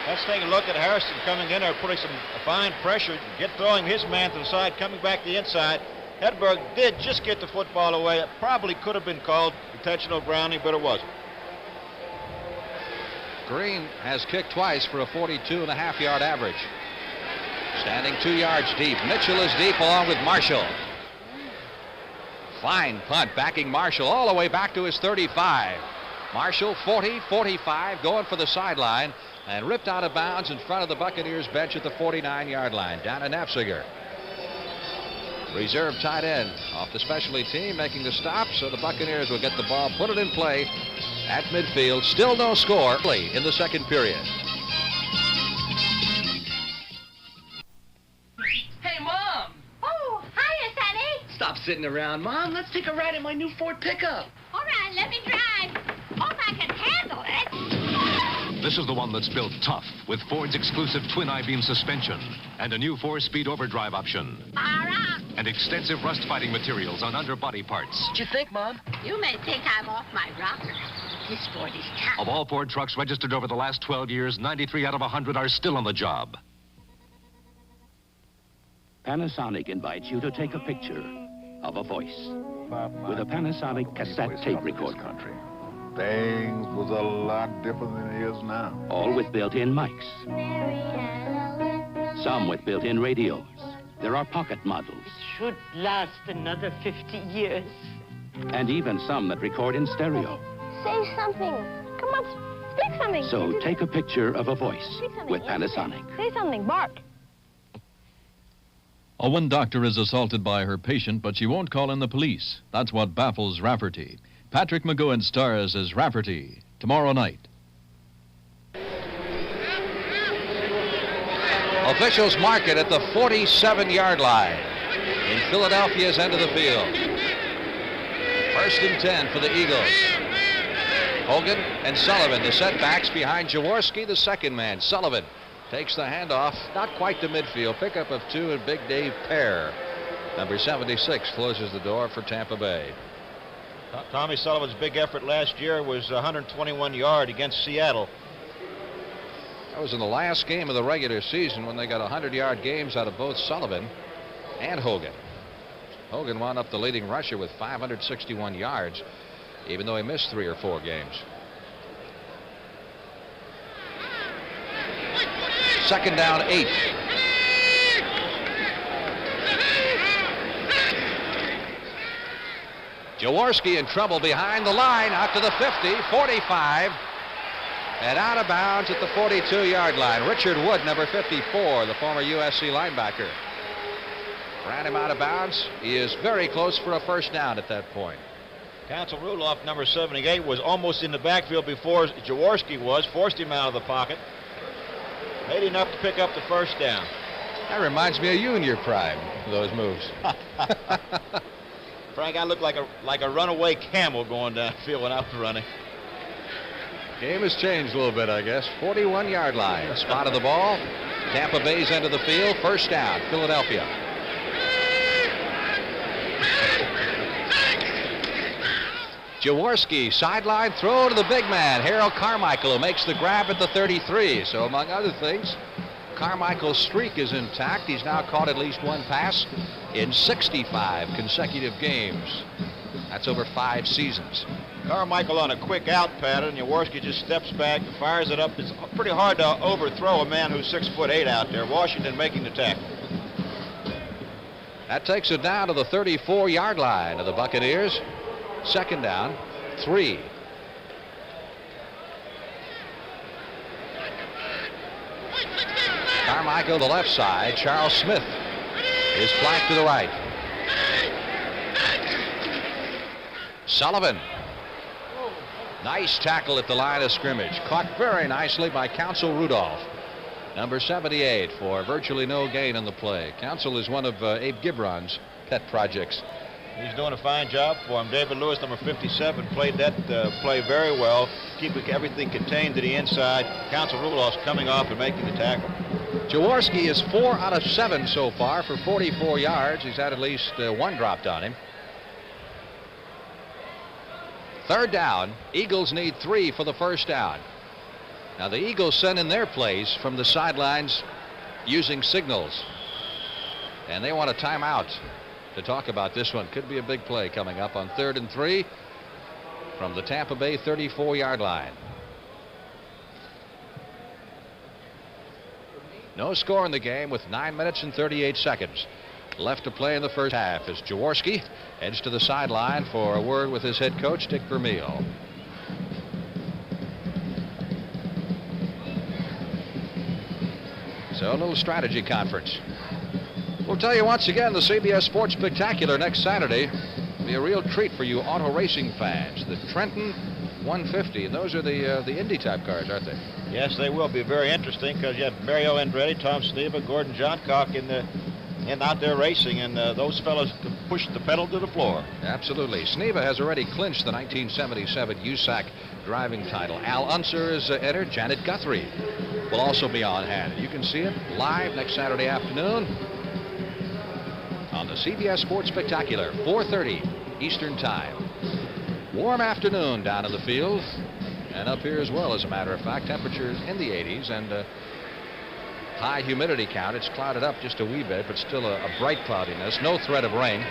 Let's take a look at Harrison coming in there, putting some fine pressure, throwing his man to the side, coming back to the inside. Hedberg did just get the football away. It probably could have been called intentional grounding, but it wasn't. Green has kicked twice for a 42.5-yard average. Standing 2 yards deep. Mitchell is deep along with Marshall. Fine punt, backing Marshall all the way back to his 35. Marshall 40, 45, going for the sideline, and ripped out of bounds in front of the Buccaneers bench at the 49-yard line. Down to Nafziger. Reserve tight end off the specialty team, making the stop, so the Buccaneers will get the ball, put it in play at midfield. Still no score in the second period. Hey, Mom! Oh, hiya, Sonny. Stop sitting around, Mom. Let's take a ride in my new Ford pickup. All right, let me drive. Oh, I can handle it. This is the one that's built tough with Ford's exclusive twin I-beam suspension and a new 4-speed overdrive option. And extensive rust-fighting materials on underbody parts. What'd you think, Mom? You may think I'm off my rocker. This Ford is tough. Of all Ford trucks registered over the last 12 years, 93 out of 100 are still on the job. Panasonic invites you to take a picture of a voice with a Panasonic cassette tape recorder. Things was a lot different than it is now. All with built-in mics. Some with built-in radios. There are pocket models. Should last another 50 years. And even some that record in stereo. Say something. Come on, speak something. So take a picture of a voice with Panasonic. Say something, bark. A one doctor is assaulted by her patient, but she won't call in the police. That's what baffles Rafferty. Patrick McGowan stars as Rafferty tomorrow night. Officials mark it at the 47-yard line in Philadelphia's end of the field. 1st and 10 for the Eagles. Hogan and Sullivan, the setbacks behind Jaworski, the second man. Sullivan takes the handoff, not quite to midfield. Pickup of 2 and Big Dave Pear. Number 76 closes the door for Tampa Bay. Tommy Sullivan's big effort last year was 121 yards against Seattle. That was in the last game of the regular season when they got 100-yard games out of both Sullivan and Hogan. Hogan wound up the leading rusher with 561 yards, even though he missed 3 or 4 games. 2nd down, 8. Jaworski in trouble behind the line, out to the 50, 45, and out of bounds at the 42-yard line. Richard Wood, number 54, the former USC linebacker, ran him out of bounds. He is very close for a first down at that point. Council Ruloff, number 78, was almost in the backfield before Jaworski was, forced him out of the pocket. Made enough to pick up the first down. That reminds me of you in your prime, those moves. Frank, I look like a runaway camel going downfield without running. Game has changed a little bit, I guess. 41-yard line. Spot of the ball. Tampa Bay's end of the field. First down, Philadelphia. Jaworski, sideline throw to the big man, Harold Carmichael, who makes the grab at the 33. So among other things, Carmichael's streak is intact. He's now caught at least one pass in 65 consecutive games. That's over 5 seasons. Carmichael on a quick out pattern. Jaworski just steps back and fires it up. It's pretty hard to overthrow a man who's 6'8" out there. Washington making the tackle. That takes it down to the 34-yard line of the Buccaneers. Second down, 3. Carmichael, the left side. Charles Smith is flanked to the right. Sullivan. Nice tackle at the line of scrimmage. Caught very nicely by Council Rudolph. Number 78 for virtually no gain on the play. Council is one of Abe Gibron's pet projects. He's doing a fine job for him. David Lewis, number 57, played that play very well, keeping everything contained to the inside. Council Rudolph's coming off and making the tackle. Jaworski is 4 out of 7 so far for 44 yards. He's had at least one dropped on him. Third down. Eagles need 3 for the first down. Now the Eagles send in their plays from the sidelines using signals. And they want a timeout to talk about this one. Could be a big play coming up on 3rd and 3 from the Tampa Bay 34-yard line. No score in the game with 9 minutes and 38 seconds left to play in the first half as Jaworski heads to the sideline for a word with his head coach, Dick Vermeil. So a little strategy conference. We'll tell you once again, the CBS Sports Spectacular next Saturday will be a real treat for you auto racing fans. The Trenton 150, those are the Indy type cars, aren't they? Yes, they will be very interesting because you have Mario Andretti, Tom Sneva, Gordon Johncock out there racing, and those fellows push the pedal to the floor. Absolutely. Sneva has already clinched the 1977 USAC driving title. Al Unser is entered. Janet Guthrie will also be on hand. You can see it live next Saturday afternoon on the CBS Sports Spectacular, 4:30 Eastern Time. Warm afternoon down in the field and up here as well, as a matter of fact. Temperatures in the 80s and high humidity count. It's clouded up just a wee bit, but still a bright cloudiness. No threat of rain.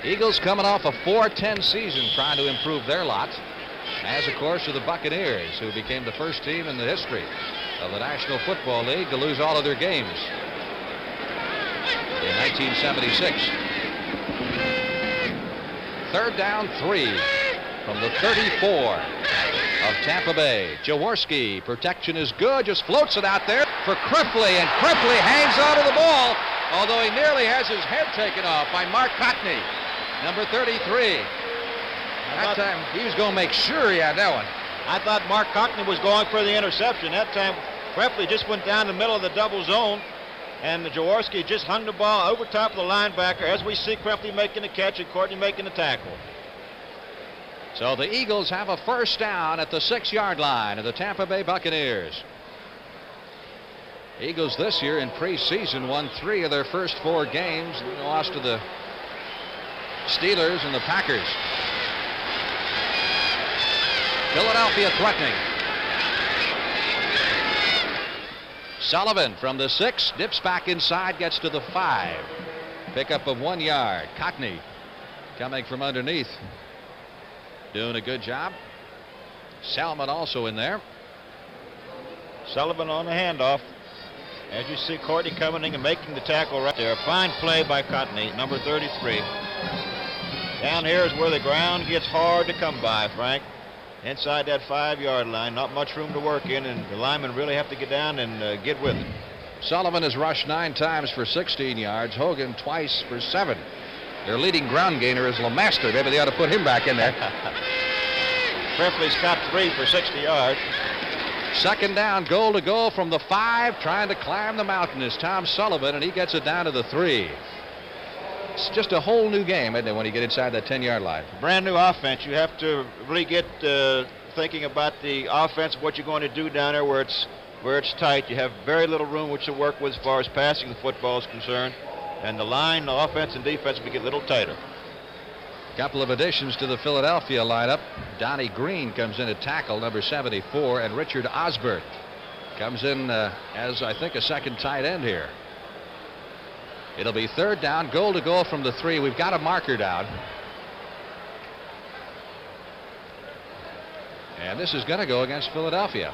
Eagles coming off a 4-10 season trying to improve their lot, as of course are the Buccaneers, who became the first team in the history of the National Football League to lose all of their games in 1976. Third down, 3 from the 34 of Tampa Bay. Jaworski, protection is good, just floats it out there for Cripley, and Cripley hangs onto the ball, although he nearly has his head taken off by Mark Cottney, number 33. That time he was going to make sure he had that one. I thought Mark Cottney was going for the interception. That time Cripley just went down the middle of the double zone, and Jaworski just hung the ball over top of the linebacker as we see Cripley making the catch and Courtney making the tackle. So the Eagles have a first down at the 6-yard line of the Tampa Bay Buccaneers. Eagles this year in preseason won 3 of their first 4 games. They lost to the Steelers and the Packers. Philadelphia threatening. Sullivan from the 6 dips back inside, gets to the 5. Pickup of 1 yard. Cottney coming from underneath, doing a good job. Salmon also in there. Sullivan on the handoff. As you see Courtney coming in and making the tackle right there. Fine play by Cottney, number 33. Down here is where the ground gets hard to come by, Frank. Inside that 5-yard line, not much room to work in, and the linemen really have to get down and get with it. Sullivan has rushed 9 times for 16 yards. Hogan twice for 7. Their leading ground gainer is LeMaster. Maybe they ought to put him back in there. Cripley's got 3 for 60 yards. Second down, goal to go from the 5. Trying to climb the mountain is Tom Sullivan, and he gets it down to the 3. It's just a whole new game, isn't it, when you get inside that 10-yard line? Brand new offense. You have to really get thinking about the offense, what you're going to do down there where it's tight. You have very little room which to work with as far as passing the football is concerned. And the line, the offense and defense will get a little tighter. Couple of additions to the Philadelphia lineup. Donnie Green comes in at tackle, number 74, and Richard Osbert comes in as, I think, a second tight end here. It'll be third down, goal to goal from the 3. We've got a marker down. And this is going to go against Philadelphia.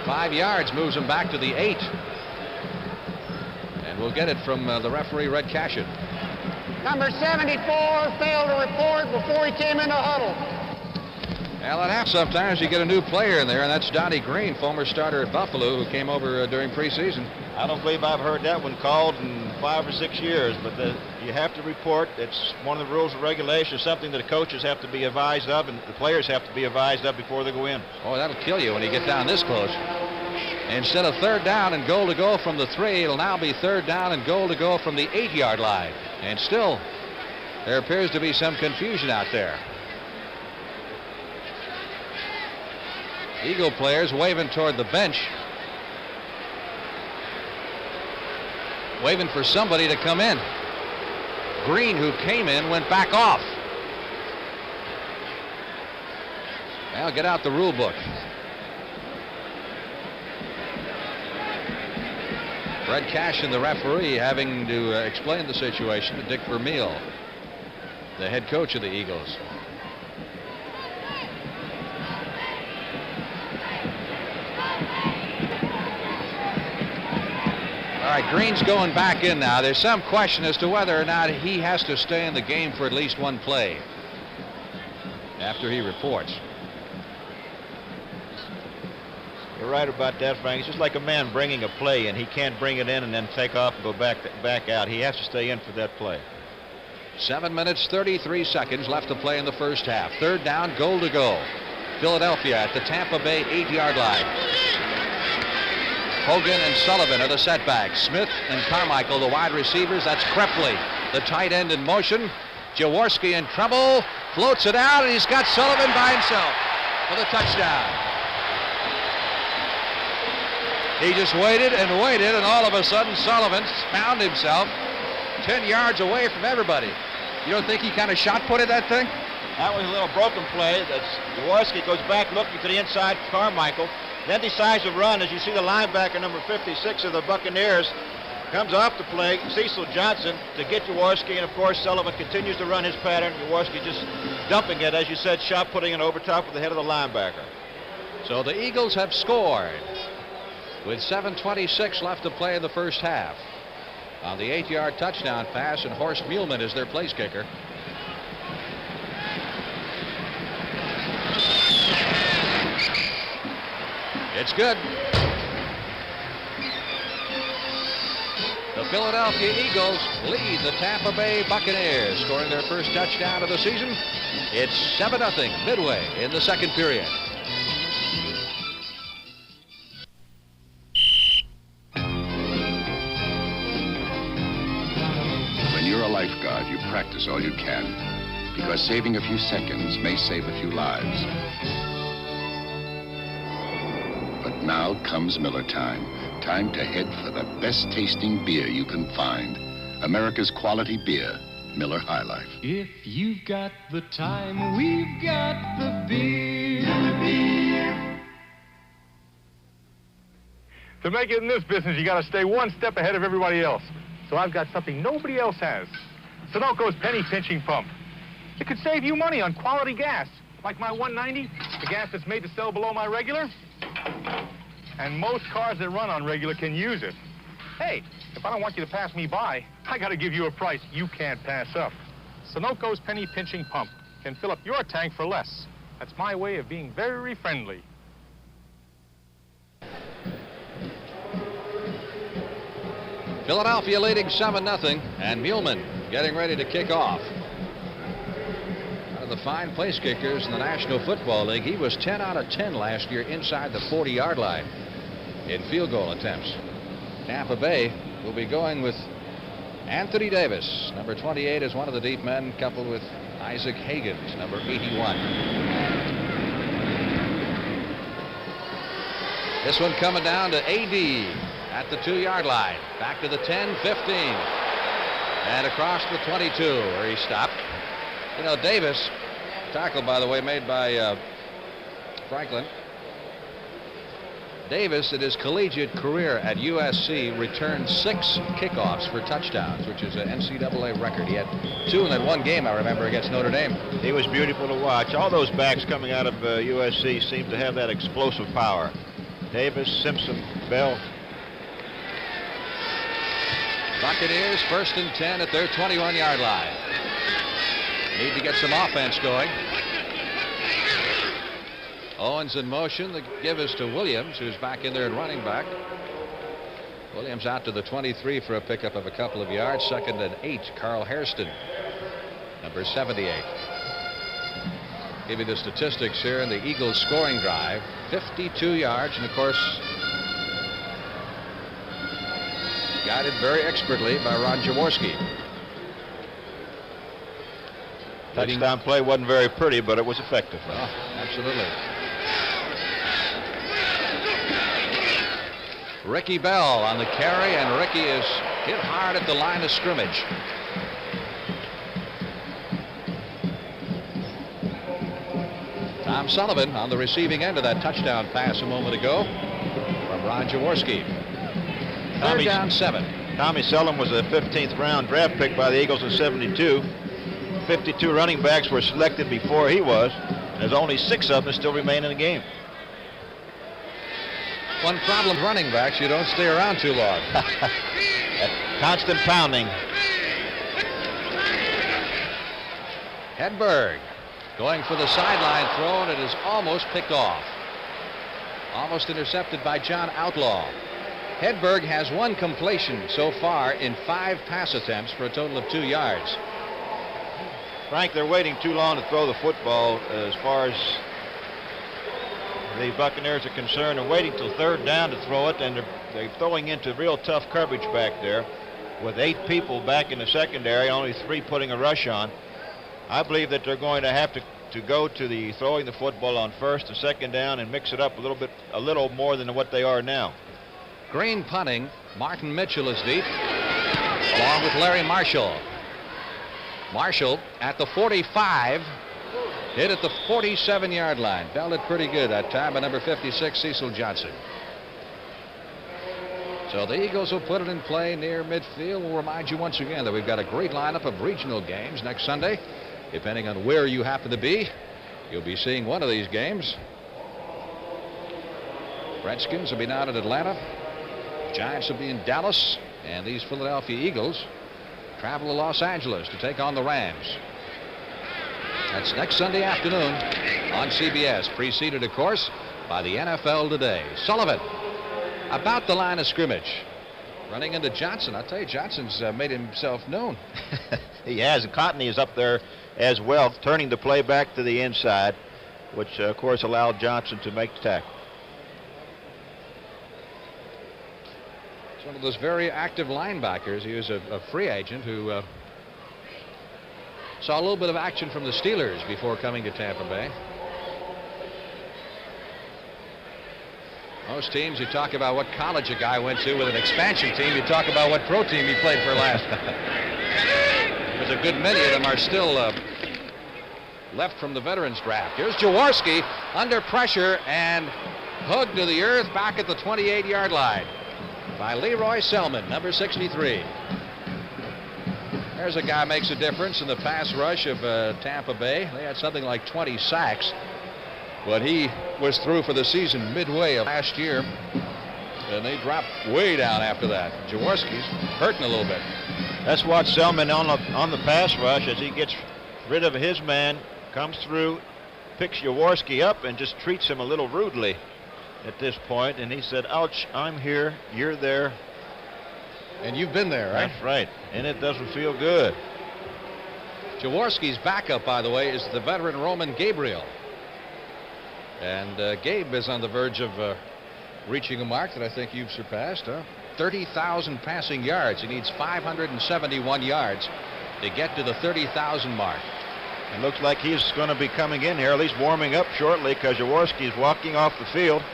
5 yards moves him back to the 8. And we'll get it from the referee, Red Cashin. Number 74 failed to report before he came in the huddle. Well, it happens sometimes. You get a new player in there, and that's Donnie Green, former starter at Buffalo, who came over during preseason. I don't believe I've heard that one called in 5 or 6 years, but you have to report. It's one of the rules and regulations, something that the coaches have to be advised of, and the players have to be advised of before they go in. Oh, that'll kill you when you get down this close. Instead of third down and goal to go from the 3, it'll now be third down and goal to go from the 8-yard line. And still, there appears to be some confusion out there. Eagle players waving toward the bench, waving for somebody to come in. Green, who came in, went back off. Well, get out the rule book. Fred Cashin, the referee, having to explain the situation to Dick Vermeil, the head coach of the Eagles. All right, Green's going back in now. There's some question as to whether or not he has to stay in the game for at least one play after he reports. You're right about that, Frank. It's just like a man bringing a play, and he can't bring it in and then take off and go back out. He has to stay in for that play. 7 minutes, 33 seconds left to play in the first half. Third down, goal to go. Philadelphia at the Tampa Bay 8-yard line. Hogan and Sullivan are the setbacks. Smith and Carmichael, the wide receivers. That's Krepley, the tight end, in motion. Jaworski in trouble, floats it out, and he's got Sullivan by himself for the touchdown. He just waited and waited, and all of a sudden Sullivan found himself 10 yards away from everybody. You don't think he kind of shot-putted that thing? That was a little broken play. Jaworski goes back looking to the inside, Carmichael, then decides to run. As you see, the linebacker, number 56 of the Buccaneers, comes off the play, Cecil Johnson, to get Jaworski, and of course Sullivan continues to run his pattern. Jaworski just dumping it, as you said, shot-putting it over top of the head of the linebacker. So the Eagles have scored with 7:26 left to play in the first half on the 8-yard touchdown pass, and Horst Muhlman is their place kicker. It's good. The Philadelphia Eagles lead the Tampa Bay Buccaneers, scoring their first touchdown of the season. It's 7-0 midway in the second period. When you're a lifeguard, you practice all you can, because saving a few seconds may save a few lives. But now comes Miller time. Time to head for the best tasting beer you can find. America's quality beer, Miller High Life. If you've got the time, we've got the beer. Miller beer. To make it in this business, you got to stay one step ahead of everybody else. So I've got something nobody else has. Sunoco's penny pinching pump. It could save you money on quality gas, like my 190, the gas that's made to sell below my regular. And most cars that run on regular can use it. Hey, if I don't want you to pass me by, I got to give you a price you can't pass up. Sunoco's penny pinching pump can fill up your tank for less. That's my way of being very friendly. Philadelphia leading 7-0, and Muhlman getting ready to kick off. One of the fine place kickers in the National Football League. He was 10 out of 10 last year inside the 40-yard line in field goal attempts. Tampa Bay will be going with Anthony Davis. Number 28 is one of the deep men, coupled with Isaac Higgins, number 81. This one coming down to A.D. at the 2-yard line. Back to the 10, 15. And across the 22 where he stopped. You know, Davis, tackle, by the way, made by Franklin. Davis, in his collegiate career at USC, returned 6 kickoffs for touchdowns, which is an NCAA record. He had 2 in that one game, I remember, against Notre Dame. He was beautiful to watch. All those backs coming out of USC seem to have that explosive power. Davis, Simpson, Bell. Buccaneers 1st and 10 at their 21-yard line. Need to get some offense going. Owens in motion. The give is to Williams, who's back in there at running back. Williams out to the 23 for a pickup of a couple of yards. 2nd and 8. Carl Hairston, number 78. Give you the statistics here in the Eagles scoring drive. 52 yards, and of course guided very expertly by Ron Jaworski. Touchdown play wasn't very pretty, but it was effective. Oh, absolutely. Ricky Bell on the carry, and Ricky is hit hard at the line of scrimmage. Tom Sullivan on the receiving end of that touchdown pass a moment ago from Ron Jaworski. 3rd down 7. Tommy Sullivan was a 15th round draft pick by the Eagles in '72. 52 running backs were selected before he was. There's only 6 of them still remain in the game. One problem with running backs, you don't stay around too long. Constant pounding. Hedberg going for the sideline throw, and it is almost picked off. Almost intercepted by John Outlaw. Hedberg has 1 completion so far in 5 pass attempts for a total of 2 yards. Frank, they're waiting too long to throw the football as far as the Buccaneers are concerned. They're waiting till 3rd down to throw it, and they're throwing into real tough coverage back there with 8 people back in the secondary, only 3 putting a rush on. I believe that they're going to have to go to the throwing the football on 1st and 2nd down and mix it up a little more than what they are now. Green punting. Martin Mitchell is deep, along with Larry Marshall. Marshall at the 45, hit at the 47-yard line. Belted pretty good that time by number 56, Cecil Johnson. So the Eagles will put it in play near midfield. We'll remind you once again that we've got a great lineup of regional games next Sunday. Depending on where you happen to be, you'll be seeing one of these games. Redskins will be down in Atlanta. Giants will be in Dallas. And these Philadelphia Eagles travel to Los Angeles to take on the Rams. That's next Sunday afternoon on CBS, preceded, of course, by the NFL Today. Sullivan about the line of scrimmage, running into Johnson. I'll tell you, Johnson's made himself known. He has, and Cotney is up there as well, turning the play back to the inside, which, of course, allowed Johnson to make the tackle. He's one of those very active linebackers. He was a free agent who saw a little bit of action from the Steelers before coming to Tampa Bay. Most teams, you talk about what college a guy went to. With an expansion team, you talk about what pro team he played for last. There's a good many of them are still left from the veterans draft. Here's Jaworski under pressure and hugged to the earth back at the 28-yard line by Leroy Selman, number 63. There's a guy who makes a difference in the pass rush of Tampa Bay. They had something like 20 sacks. But he was through for the season midway of last year, and they dropped way down after that. Jaworski's hurting a little bit. Let's watch Selman on the pass rush as he gets rid of his man, comes through, picks Jaworski up, and just treats him a little rudely at this point. And he said, "Ouch, I'm here, you're there." And you've been there, right? That's right, and it doesn't feel good. Jaworski's backup, by the way, is the veteran Roman Gabriel. And Gabe is on the verge of reaching a mark that I think you've surpassed, huh? 30,000 passing yards. He needs 571 yards to get to the 30,000 mark. It looks like he's going to be coming in here, at least warming up shortly, because Jaworski's walking off the field.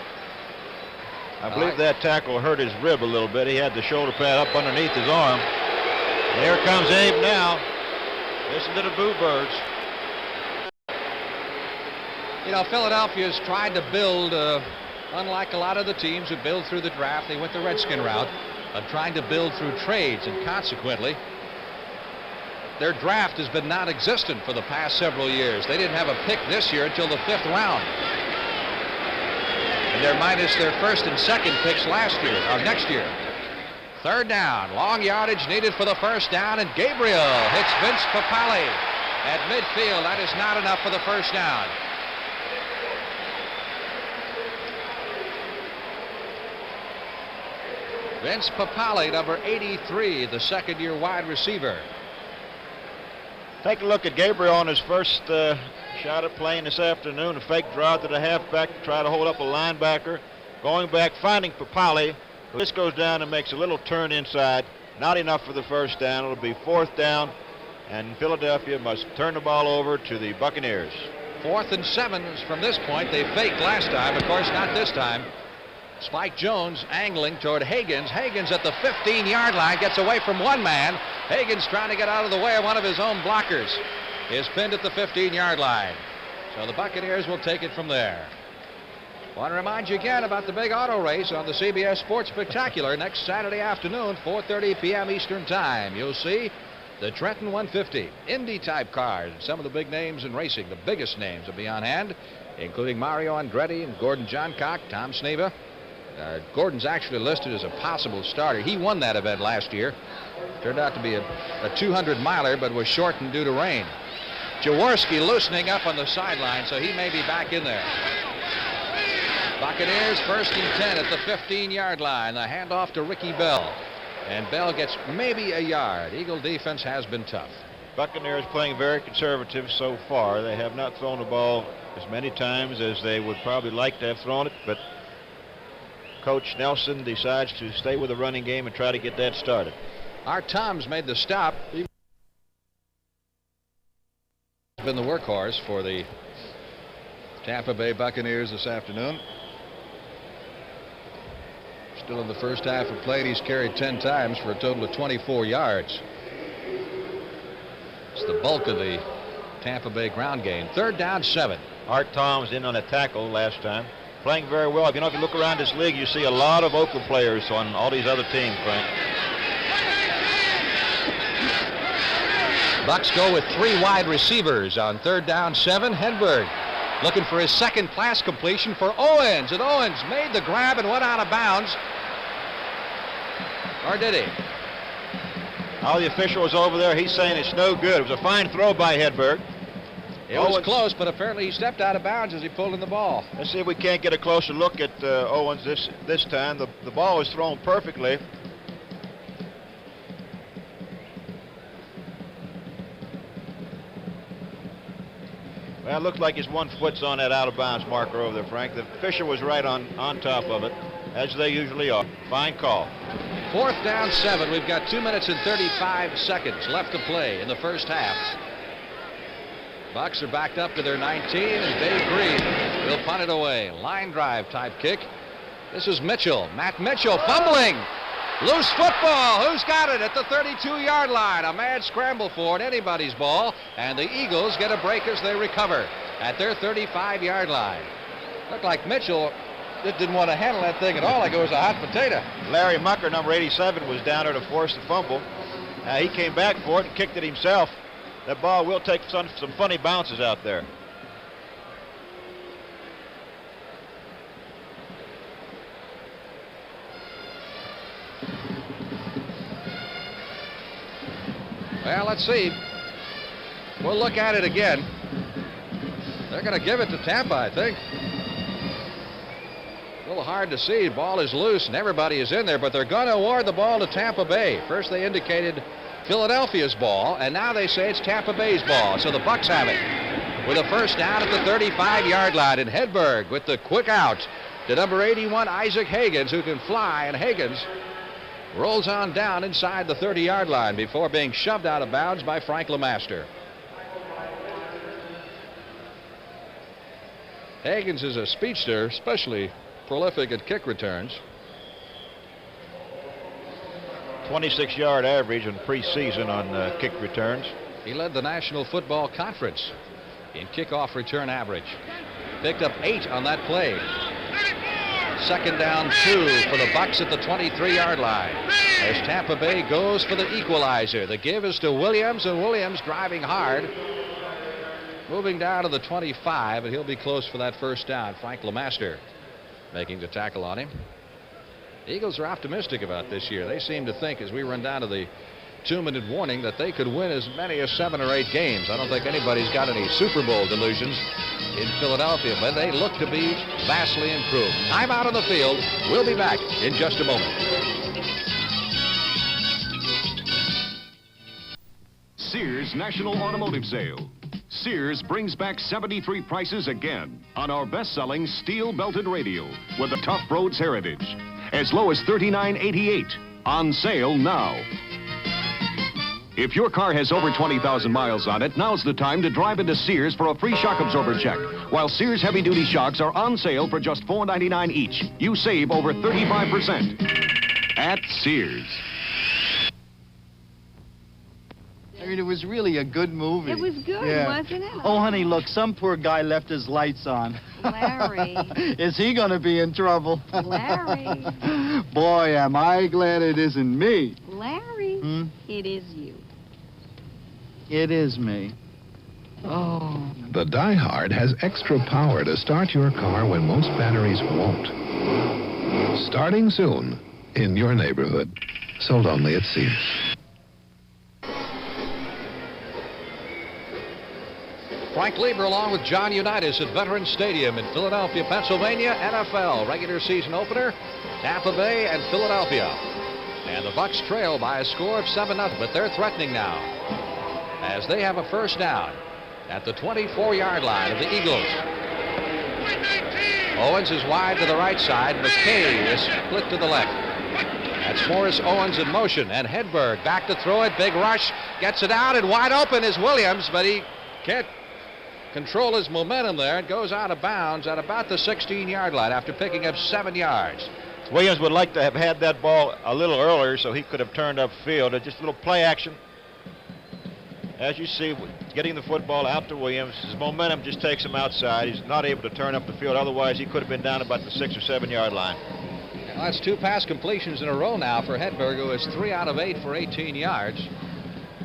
I believe that tackle hurt his rib a little bit. He had the shoulder pad up underneath his arm. Here comes Abe now. Listen to the Boo Birds. You know, Philadelphia's tried to build, unlike a lot of the teams who build through the draft, they went the Redskin route of trying to build through trades, and consequently, their draft has been non-existent for the past several years. They didn't have a pick this year until the 5th round. And they're minus their first and second picks last year, or next year. Third down, long yardage needed for the first down, and Gabriel hits Vince Papale at midfield. That is not enough for the first down. Vince Papale, number 83, the second-year wide receiver. Take a look at Gabriel on his first shot at playing this afternoon. A fake draw to the halfback to try to hold up a linebacker. Going back, finding Papale. This goes down and makes a little turn inside. Not enough for the first down. It'll be 4th down, and Philadelphia must turn the ball over to the Buccaneers. 4th and 7 from this point. They faked last time. Of course, not this time. Spike Jones angling toward Higgins. Higgins at the 15-yard line gets away from one man. Higgins trying to get out of the way of one of his own blockers. Is pinned at the 15-yard line. So the Buccaneers will take it from there. Want to remind you again about the big auto race on the CBS Sports Spectacular next Saturday afternoon, 4:30 p.m. Eastern Time. You'll see the Trenton 150 Indy-type cars. Some of the big names in racing, the biggest names will be on hand, including Mario Andretti and Gordon Johncock, Tom Sneva. Gordon's actually listed as a possible starter. He won that event last year. Turned out to be a 200-miler, but was shortened due to rain. Jaworski loosening up on the sideline, so he may be back in there. Buccaneers 1st and 10 at the 15-yard line. The handoff to Ricky Bell. And Bell gets maybe a yard. Eagle defense has been tough. Buccaneers playing very conservative so far. They have not thrown the ball as many times as they would probably like to have thrown it, but Coach Nelson decides to stay with the running game and try to get that started. Art Toms made the stop. He's been the workhorse for the Tampa Bay Buccaneers this afternoon. Still in the first half of play, he's carried 10 times for a total of 24 yards. It's the bulk of the Tampa Bay ground game. 3rd down, 7. Art Toms in on a tackle last time. Playing very well. If you look around this league, you see a lot of Oakland players on all these other teams, Frank. Bucks go with 3 wide receivers on 3rd down, 7. Hedberg looking for his second pass completion for Owens, and Owens made the grab and went out of bounds. Or did he? Oh, the official was over there. He's saying it's no good. It was a fine throw by Hedberg. It was close, but apparently he stepped out of bounds as he pulled in the ball. Let's see if we can't get a closer look at Owens this time. The ball was thrown perfectly. Well, it looked like his 1 foot's on that out-of-bounds marker over there, Frank. The official was right on top of it, as they usually are. Fine call. 4th down, 7. We've got 2 minutes and 35 seconds left to play in the first half. Bucks are backed up to their 19, and Dave Green will punt it away. Line drive type kick. This is Mitchell. Matt Mitchell fumbling. Loose football. Who's got it at the 32-yard line? A mad scramble for it. Anybody's ball. And the Eagles get a break as they recover at their 35-yard line. Looked like Mitchell didn't want to handle that thing at all. Like it was a hot potato. Larry Mucker, number 87, was down there to force the fumble. He came back for it and kicked it himself. That ball will take some funny bounces out there. Well, let's see. We'll look at it again. They're going to give it to Tampa, I think. A little hard to see. Ball is loose and everybody is in there, but they're going to award the ball to Tampa Bay. First they indicated Philadelphia's ball, and now they say it's Tampa Bay's ball. So the Bucks have it with a first down at the 35-yard line. And Hedberg with the quick out to number 81, Isaac Higgins, who can fly, and Higgins rolls on down inside the 30-yard line before being shoved out of bounds by Frank LeMaster. Higgins is a speedster, especially prolific at kick returns. 26-yard average in preseason on kick returns. He led the National Football Conference in kickoff return average. Picked up 8 on that play. Second down 2 for the Bucs at the 23-yard line. As Tampa Bay goes for the equalizer. The give is to Williams, and Williams driving hard. Moving down to the 25, and he'll be close for that first down. Frank LeMaster making the tackle on him. Eagles are optimistic about this year. They seem to think, as we run down to the 2-minute warning, that they could win as many as 7 or 8 games. I don't think anybody's got any Super Bowl delusions in Philadelphia, but they look to be vastly improved. Timeout on the field. We'll be back in just a moment. Sears National Automotive Sale. Sears brings back 73 prices again on our best-selling steel-belted radio with a Tough Roads heritage. As low as $39.88. On sale now. If your car has over 20,000 miles on it, now's the time to drive into Sears for a free shock absorber check. While Sears heavy-duty shocks are on sale for just $4.99 each. You save over 35% at Sears. I mean, it was really a good movie. It was good, wasn't it? Oh, honey, look, some poor guy left his lights on. Larry. Is he going to be in trouble? Larry. Boy, am I glad it isn't me. Larry, it is you. It is me. Oh. The Die Hard has extra power to start your car when most batteries won't. Starting soon in your neighborhood. Sold only at Sears. Frank Lieber along with John Unitas at Veterans Stadium in Philadelphia, Pennsylvania. NFL regular season opener, Tampa Bay and Philadelphia. And the Bucs trail by a score of 7-0, but they're threatening now as they have a first down at the 24-yard line of the Eagles. Owens is wide to the right side. McKay is split to the left. That's Morris Owens in motion, and Hedberg back to throw it. Big rush, gets it out, and wide open is Williams, but he can't control his momentum there. It goes out of bounds at about the 16-yard line after picking up 7 yards. Williams would like to have had that ball a little earlier so he could have turned upfield. Just a little play action. As you see, getting the football out to Williams, his momentum just takes him outside. He's not able to turn up the field. Otherwise, he could have been down about the 6 or 7 yard line. Well, that's 2 pass completions in a row now for Hedberg, who is 3 out of 8 for 18 yards.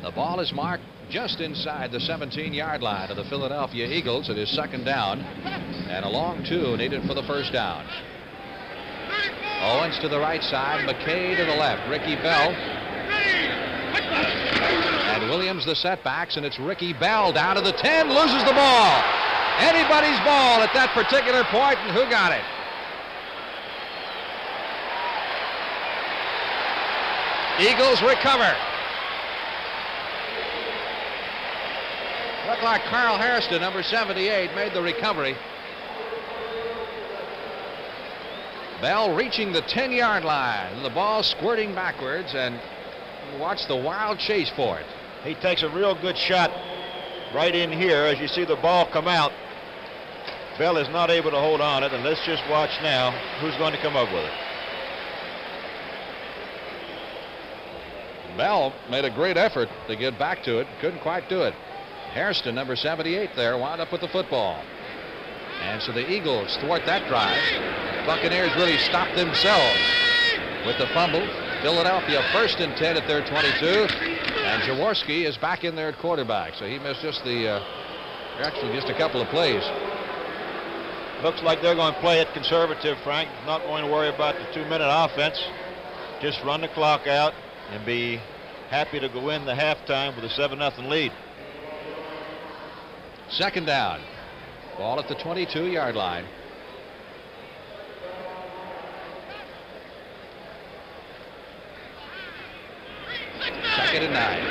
The ball is marked just inside the 17-yard line of the Philadelphia Eagles. It is second down, and a long 2 needed for the first down. Owens to the right side, McKay to the left, Ricky Bell. And Williams the setbacks, and it's Ricky Bell down to the 10, loses the ball. Anybody's ball at that particular point, and who got it? Eagles recover. Looked like Carl Hairston, number 78, made the recovery. Bell reaching the 10-yard line. The ball squirting backwards, and watch the wild chase for it. He takes a real good shot right in here as you see the ball come out. Bell is not able to hold on it, and let's just watch now who's going to come up with it. Bell made a great effort to get back to it. Couldn't quite do it. Hairston, number 78 there, wound up with the football. And so the Eagles thwart that drive. Buccaneers really stopped themselves with the fumble. Philadelphia first and 10 at their 22. And Jaworski is back in there at quarterback. So he missed just actually just a couple of plays. Looks like they're going to play it conservative, Frank. Not going to worry about the 2-minute offense. Just run the clock out and be happy to go in the halftime with a 7-0 lead. Second down. Ball at the 22-yard line. Second and 9.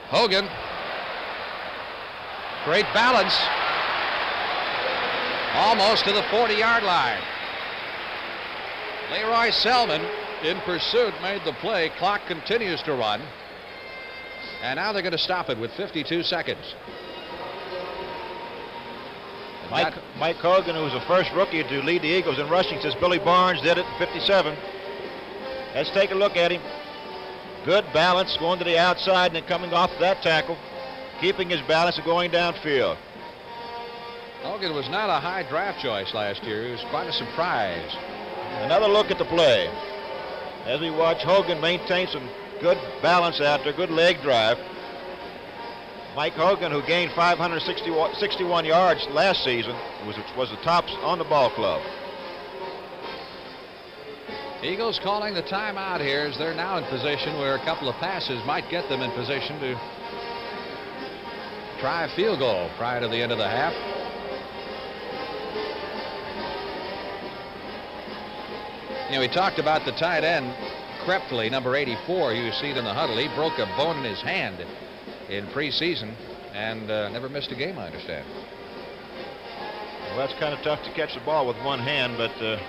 Hogan. Great balance. Almost to the 40-yard line. Leroy Selman in pursuit made the play. Clock continues to run. And now they're going to stop it with 52 seconds. Mike Hogan, who was the first rookie to lead the Eagles in rushing since Billy Barnes did it in '57. Let's take a look at him. Good balance, going to the outside and then coming off that tackle, keeping his balance and going downfield. Hogan was not a high draft choice last year. He was quite a surprise. Another look at the play. As we watch Hogan maintain some good balance out there, good leg drive. Mike Hogan, who gained 561 yards last season, was the tops on the ball club. Eagles calling the timeout here as they're now in position where a couple of passes might get them in position to try a field goal prior to the end of the half. You know, we talked about the tight end, Krepley, number 84. You see it in the huddle. He broke a bone in his hand in preseason and never missed a game, I understand. Well, that's kind of tough to catch the ball with one hand, but if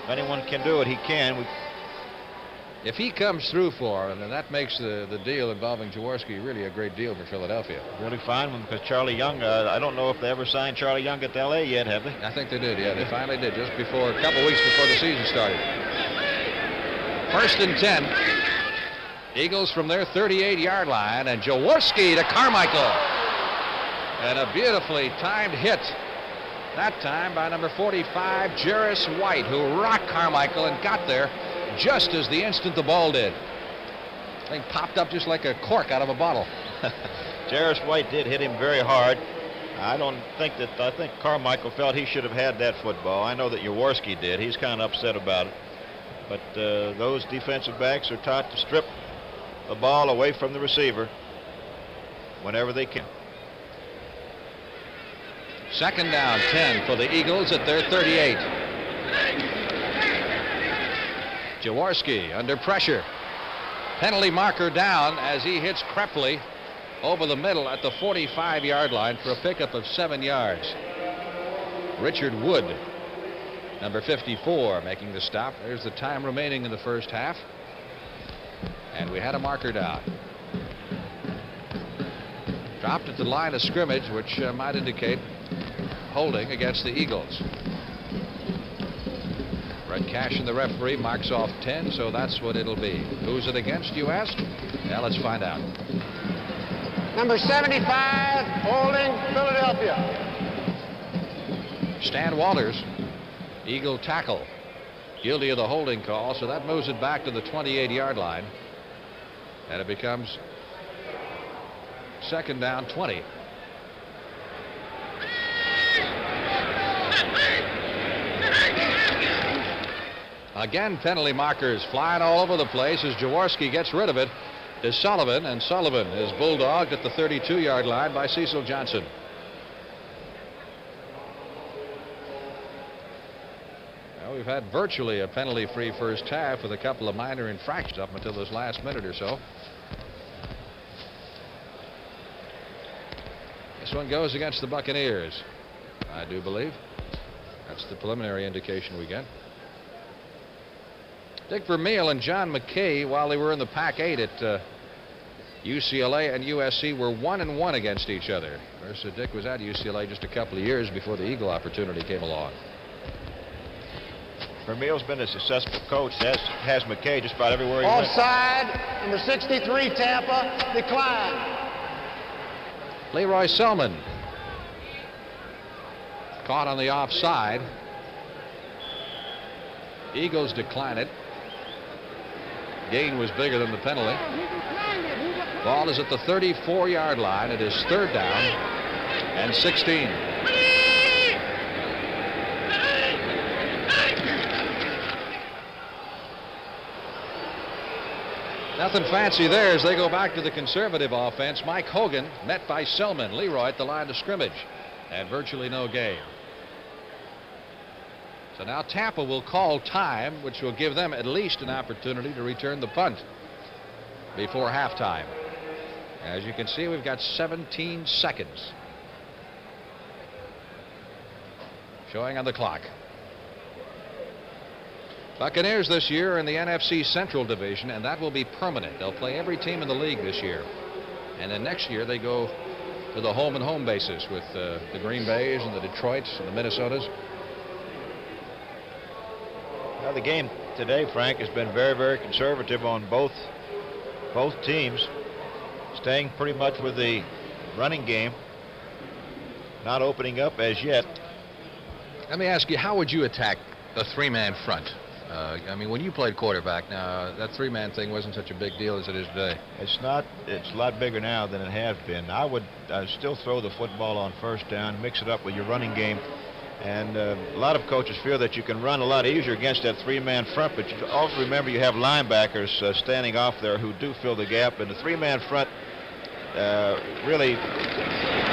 anyone can do it, he can. If he comes through for him, then that makes the deal involving Jaworski really a great deal for Philadelphia. Really fine one because Charlie Young, I don't know if they ever signed Charlie Young at L.A. yet, have they? I think they did, yeah. They finally did just before, a couple weeks before the season started. 1st and 10. Eagles from their 38-yard line, and Jaworski to Carmichael. And a beautifully timed hit, that time by number 45, Jarris White, who rocked Carmichael and got there just as the instant the ball did. Thing popped up just like a cork out of a bottle. Jarris White did hit him very hard. I think Carmichael felt he should have had that football. I know that Jaworski did. He's kind of upset about it. But those defensive backs are taught to strip the ball away from the receiver whenever they can. 2nd down, 10 for the Eagles at their 38. Jaworski under pressure. Penalty marker down as he hits Krepley over the middle at the 45-yard line for a pickup of 7 yards. Richard Wood, number 54, making the stop. There's the time remaining in the first half. And we had a marker down. Dropped at the line of scrimmage, which might indicate holding against the Eagles. Red Cash and the referee marks off 10, so that's what it'll be. Who's it against, you ask? Yeah, let's find out. Number 75, holding Philadelphia. Stan Walters, Eagle tackle, guilty of the holding call, so that moves it back to the 28-yard line. And it becomes 2nd down, 20. Again, penalty markers flying all over the place as Jaworski gets rid of it to Sullivan, and Sullivan is bulldogged at the 32-yard line by Cecil Johnson. Well, we've had virtually a penalty-free first half with a couple of minor infractions up until this last minute or so. This one goes against the Buccaneers, I do believe. That's the preliminary indication we get. Dick Vermeil and John McKay, while they were in the Pac-8 at UCLA and USC, were 1-1 against each other. Of course, Dick was at UCLA just a couple of years before the Eagle opportunity came along. Vermeil's been a successful coach, has McKay just about everywhere he went. Offside, number 63, Tampa, decline. Leroy Selman caught on the offside. Eagles decline it. Gain was bigger than the penalty. Ball is at the 34-yard line. It is 3rd down and 16. Nothing fancy there as they go back to the conservative offense. Mike Hogan met by Selman. Leroy at the line of scrimmage, and virtually no gain. So now Tampa will call time, which will give them at least an opportunity to return the punt before halftime. As you can see, we've got 17 seconds showing on the clock. Buccaneers this year are in the NFC Central Division, and that will be permanent. They'll play every team in the league this year. And then next year they go to the home and home basis with the Green Bays and the Detroits and the Minnesotas. Well, the game today, Frank, has been very, very conservative on both teams, staying pretty much with the running game, not opening up as yet. Let me ask you, how would you attack a three-man front? I mean, when you played quarterback, now that three-man thing wasn't such a big deal as it is today. It's not. It's a lot bigger now than it has been. I would still throw the football on first down, mix it up with your running game. And a lot of coaches feel that you can run a lot easier against that three-man front, but you also remember you have linebackers standing off there who do fill the gap, and the three-man front really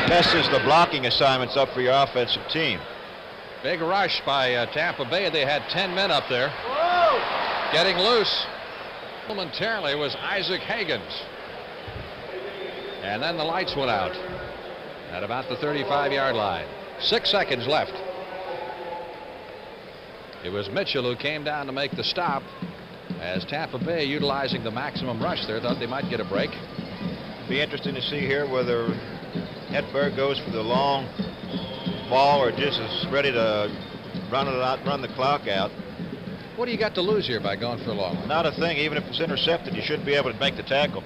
messes the blocking assignments up for your offensive team. Big rush by Tampa Bay. They had 10 men up there. Whoa! Getting loose momentarily was Isaac Higgins. And then the lights went out at about the 35-yard line. 6 seconds left. It was Mitchell who came down to make the stop, as Tampa Bay, utilizing the maximum rush there, thought they might get a break. Be interesting to see here whether Hedberg goes for the long ball or just is ready to run the clock out. What do you got to lose here by going for a long one? Not a thing. Even if it's intercepted, you should be able to make the tackle.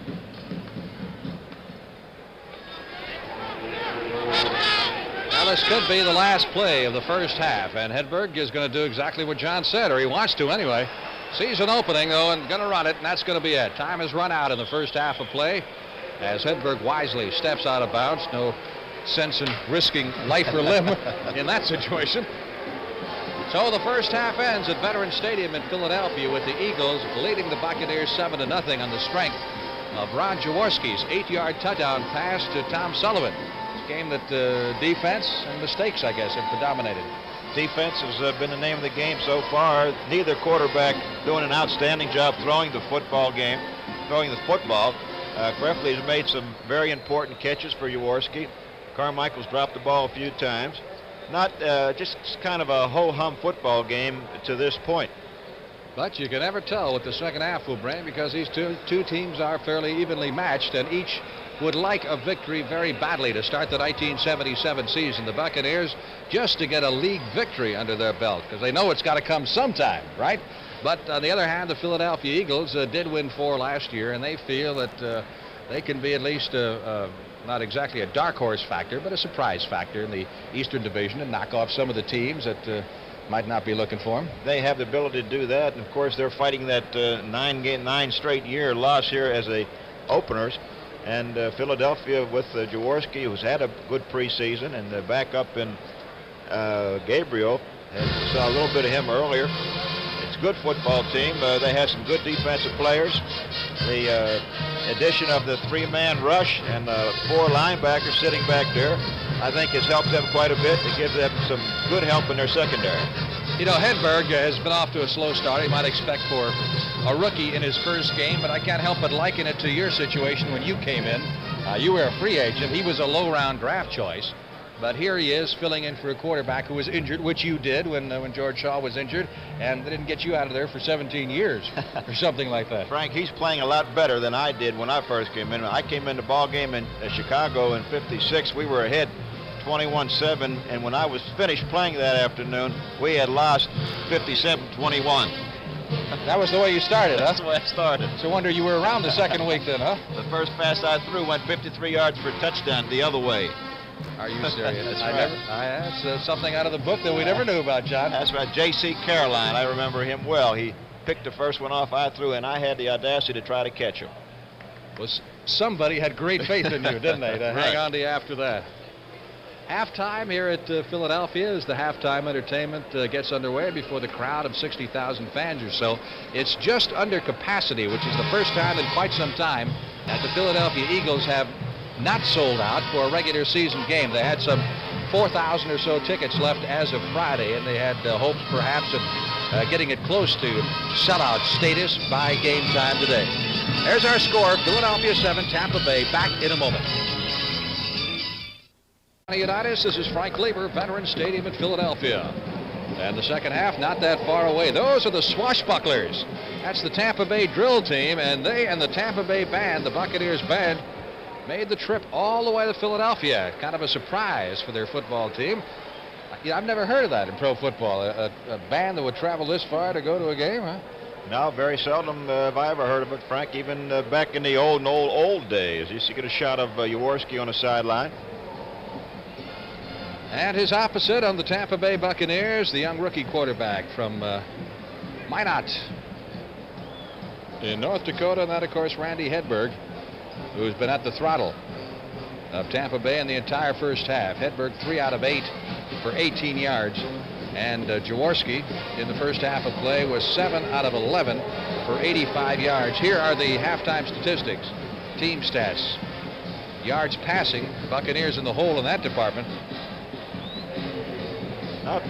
Now, this could be the last play of the first half, and Hedberg is going to do exactly what John said, or he wants to anyway. Sees an opening, though, and going to run it, and that's going to be it. Time has run out in the first half of play as Hedberg wisely steps out of bounds. No sense in risking life or limb in that situation. So the first half ends at Veterans Stadium in Philadelphia with the Eagles leading the Buccaneers 7-0 on the strength of Ron Jaworski's 8-yard touchdown pass to Tom Sullivan. It's a game that defense and mistakes, I guess, have predominated. Defense has been the name of the game so far. Neither quarterback doing an outstanding job throwing the football. Greffley has made some very important catches for Jaworski. Carmichael's dropped the ball a few times. Not just kind of a ho-hum football game to this point. But you can never tell what the second half will bring, because these two teams are fairly evenly matched, and each would like a victory very badly to start the 1977 season. The Buccaneers just to get a league victory under their belt, because they know it's got to come sometime, right? But on the other hand, the Philadelphia Eagles did win 4 last year, and they feel that they can be at least not exactly a dark horse factor, but a surprise factor in the Eastern Division and knock off some of the teams that might not be looking for them. They have the ability to do that, and of course they're fighting that 9 straight year loss here as a openers. And Philadelphia with Jaworski, who's had a good preseason, and the backup in Gabriel, and saw a little bit of him earlier. It's a good football team. They have some good defensive players. The addition of the 3-man rush and 4 linebackers sitting back there, I think has helped them quite a bit. It gives them some good help in their secondary. You know, Hedberg has been off to a slow start. He might expect for a rookie in his first game, but I can't help but liken it to your situation when you came in. You were a free agent. He was a low-round draft choice. But here he is filling in for a quarterback who was injured, which you did when George Shaw was injured, and they didn't get you out of there for 17 years or something like that. Frank, he's playing a lot better than I did when I first came in. I came in the ball game in Chicago in '56. We were ahead 21-7, and when I was finished playing that afternoon, we had lost 57-21. That was the way you started, huh? That's the way I started. So wonder you were around the second week then, huh? The first pass I threw went 53 yards for a touchdown the other way. Are you serious? That's right. That's something out of the book that we never knew about, John. That's right. J.C. Caroline, I remember him well. He picked the first one off I threw, and I had the audacity to try to catch him. Well, somebody had great faith in you, didn't they, to hang on to you after that. Halftime here at Philadelphia as the halftime entertainment gets underway before the crowd of 60,000 fans or so. It's just under capacity, which is the first time in quite some time that the Philadelphia Eagles have not sold out for a regular season game. They had some 4,000 or so tickets left as of Friday, and they had hopes perhaps of getting it close to sellout status by game time today. There's our score. Philadelphia 7, Tampa Bay. Back in a moment. Unitas, this is Frank Lieber, Veterans Stadium in Philadelphia. And the second half not that far away. Those are the Swashbucklers. That's the Tampa Bay drill team, and they and the Tampa Bay band, the Buccaneers band, made the trip all the way to Philadelphia. Kind of a surprise for their football team. I've never heard of that in pro football. A band that would travel this far to go to a game, huh? No, very seldom have I ever heard of it, Frank. Even back in the old days, you used to get a shot of Jaworski on the sideline. And his opposite on the Tampa Bay Buccaneers, the young rookie quarterback from Minot in North Dakota, and that, of course, Randy Hedberg, who's been at the throttle of Tampa Bay in the entire first half. Hedberg 3 out of 8 for 18 yards, and Jaworski in the first half of play was 7 out of 11 for 85 yards. Here are the halftime statistics, team stats. Yards passing, Buccaneers in the hole in that department. Not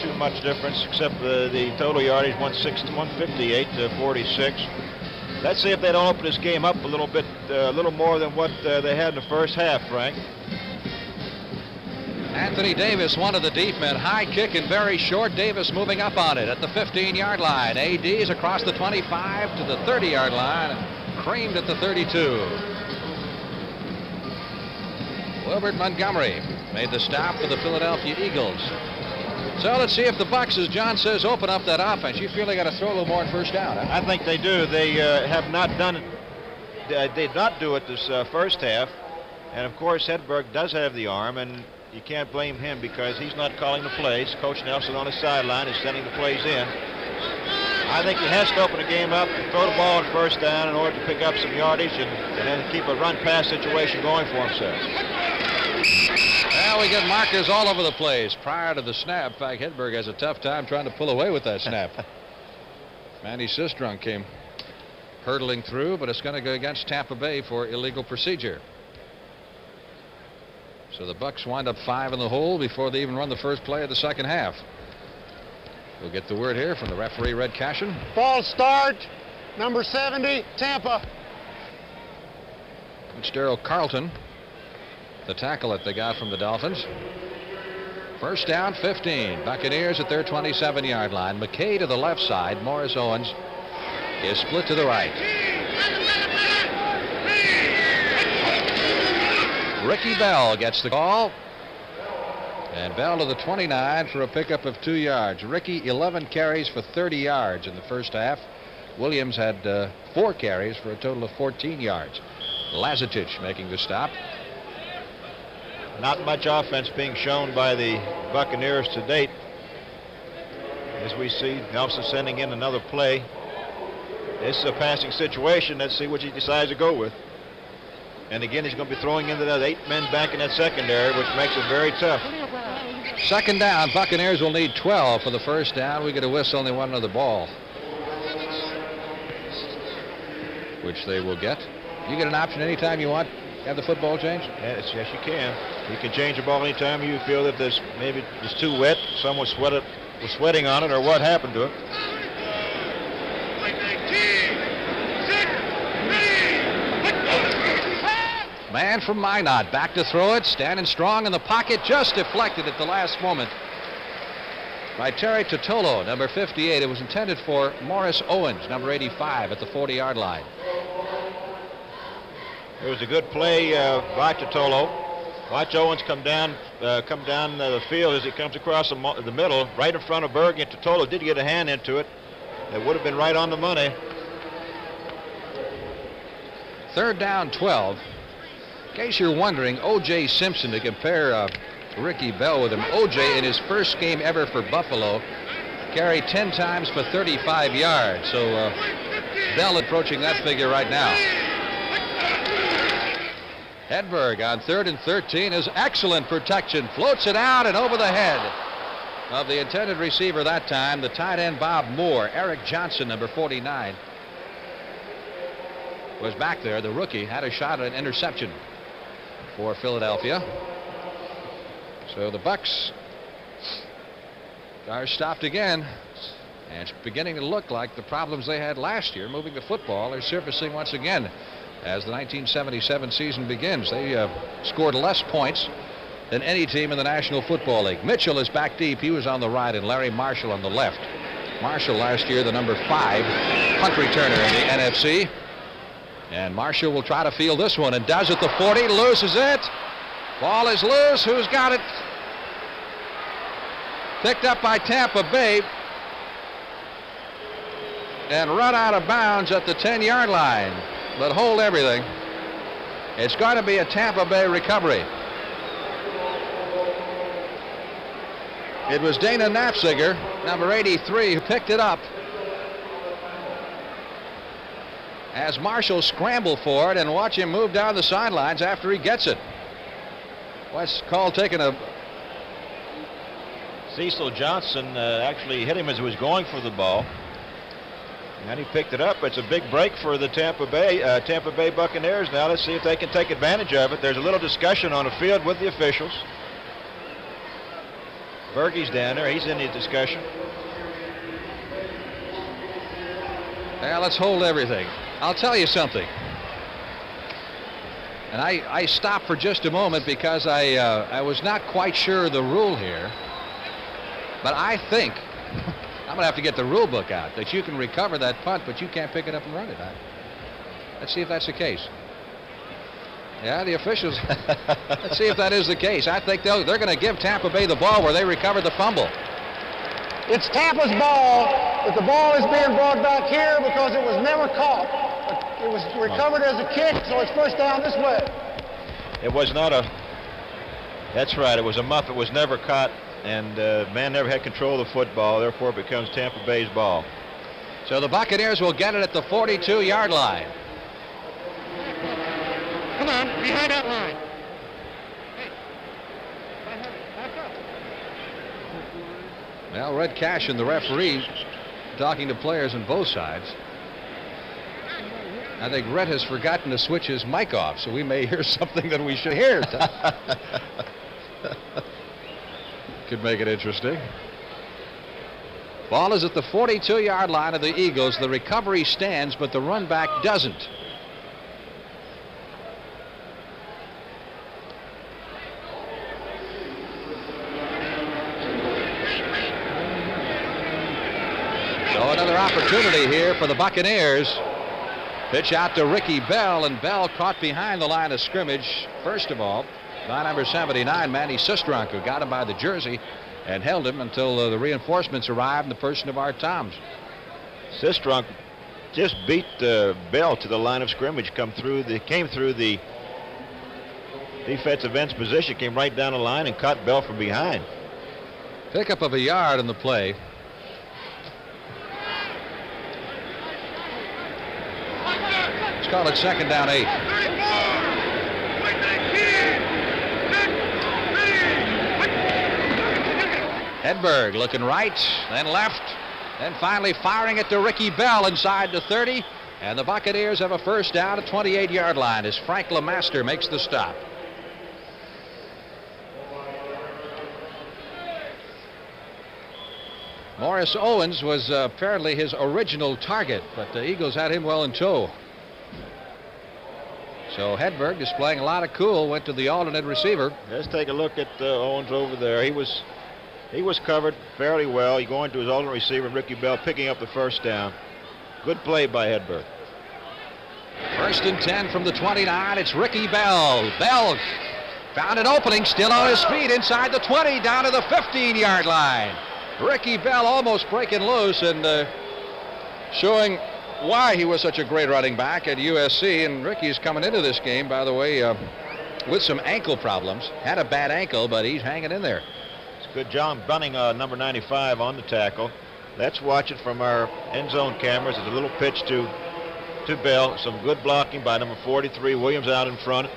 too much difference, except the total yardage, 158 to 46. Let's see if they don't open this game up a little bit, a little more than what they had in the first half, Frank. Anthony Davis, one of the deep men. High kick and very short. Davis moving up on it at the 15-yard line. AD's across the 25 to the 30-yard line. Creamed at the 32. Wilbert Montgomery made the stop for the Philadelphia Eagles. So let's see if the Bucs, as John says, open up that offense. You feel they got to throw a little more in first down, huh? I think they do. They have not done it. They did not do it this first half. And, of course, Hedberg does have the arm, and you can't blame him because he's not calling the plays. Coach Nelson on the sideline is sending the plays in. I think he has to open the game up and throw the ball on first down in order to pick up some yardage and then keep a run-pass situation going for himself. Well, we get markers all over the place prior to the snap. In fact, Hedberg has a tough time trying to pull away with that snap. Manny Sistrunk came hurtling through, but it's going to go against Tampa Bay for illegal procedure. So the Bucs wind up 5 in the hole before they even run the first play of the second half. We'll get the word here from the referee, Red Cashin. False start, number 70, Tampa. It's Darryl Carlton, the tackle that they got from the Dolphins. First down, 15. Buccaneers at their 27-yard line. McKay to the left side. Morris Owens is split to the right. Ricky Bell gets the call. And Bell to the 29 for a pickup of 2 yards. Ricky, 11 carries for 30 yards in the first half. Williams had 4 carries for a total of 14 yards. Lazatich making the stop. Not much offense being shown by the Buccaneers to date. As we see, Nelson sending in another play. It's a passing situation. Let's see what he decides to go with. And again, he's going to be throwing into that 8 men back in that secondary, which makes it very tough. Second down. Buccaneers will need 12 for the first down. We get a whistle, only one other ball, which they will get. You get an option anytime you want. Have the football changed? Yes, you can. You can change the ball anytime you feel that there's maybe it's too wet, someone was sweating on it, or what happened to it. Man from Minot back to throw it, standing strong in the pocket, just deflected at the last moment by Terry Totolo, number 58. It was intended for Morris Owens, number 85, at the 40-yard line. It was a good play by Totolo. Watch Owens come down the field as he comes across the middle, right in front of Berg, and Totolo did get a hand into it. It would have been right on the money. Third down, 12. In case you're wondering, O.J. Simpson, to compare Ricky Bell with him, O.J. in his first game ever for Buffalo carried 10 times for 35 yards. So Bell approaching that figure right now. Hedberg on 3rd and 13 is excellent protection. Floats it out and over the head of the intended receiver that time, the tight end Bob Moore. Eric Johnson, number 49, was back there. The rookie had a shot at an interception for Philadelphia. So the Bucs are stopped again. And it's beginning to look like the problems they had last year moving the football are surfacing once again as the 1977 season begins. They scored less points than any team in the National Football League. Mitchell is back deep. He was on the right, and Larry Marshall on the left. Marshall last year the number 5 punt returner in the NFC. And Marshall will try to field this one and does at the 40, loses it. Ball is loose. Who's got it? Picked up by Tampa Bay and run out of bounds at the 10-yard line. But hold everything. It's going to be a Tampa Bay recovery. It was Dana Knapziger, number 83, who picked it up. As Marshall scrambled for it, and watch him move down the sidelines after he gets it. What's called taking a... Cecil Johnson actually hit him as he was going for the ball. And he picked it up. It's a big break for the Tampa Bay Buccaneers. Now let's see if they can take advantage of it. There's a little discussion on the field with the officials. Bergey's down there. He's in the discussion. Now let's hold everything. I'll tell you something. And I stopped for just a moment because I was not quite sure of the rule here. But I think, I'm going to have to get the rule book out, that you can recover that punt, but you can't pick it up and run it. Let's see if that's the case. Yeah, the officials, let's see if that is the case. I think they're going to give Tampa Bay the ball where they recovered the fumble. It's Tampa's ball, but the ball is being brought back here because it was never caught. It was recovered as a kick, so it's first down this way. It was not a... That's right, it was a muff. It was never caught. And man never had control of the football, therefore it becomes Tampa Bay's ball. So the Buccaneers will get it at the 42-yard line. Come on, behind that line. Well, Red Cash and the referee talking to players on both sides. I think Red has forgotten to switch his mic off, so we may hear something that we should hear. Could make it interesting. Ball is at the 42-yard line of the Eagles. The recovery stands, but the run back doesn't. So another opportunity here for the Buccaneers. Pitch out to Ricky Bell, and Bell caught behind the line of scrimmage. First of all, by number 79, Manny Sistrunk, who got him by the jersey and held him until the reinforcements arrived in the person of Art Toms. Sistrunk just beat Bell to the line of scrimmage, came through the defensive end's position, came right down the line and caught Bell from behind. Pickup of a yard in the play. Let's call it second down 8. Hedberg looking right, then left, then finally firing it to Ricky Bell inside the 30. And the Buccaneers have a first down at 28-yard line as Frank LeMaster makes the stop. Morris Owens was apparently his original target, but the Eagles had him well in tow. So Hedberg, displaying a lot of cool, went to the alternate receiver. Let's take a look at Owens over there. He was covered fairly well. He going to his alternate receiver, Ricky Bell, picking up the first down. Good play by Hedberg. First and 10 from the 29. It's Ricky Bell. Bell found an opening, still on his feet inside the 20, down to the 15-yard line. Ricky Bell almost breaking loose and showing why he was such a great running back at USC. And Ricky's coming into this game, by the way, with some ankle problems. Had a bad ankle, but he's hanging in there. It's good job bunting number 95 on the tackle. Let's watch it from our end zone cameras. It's a little pitch to Bell. Some good blocking by number 43, Williams out in front.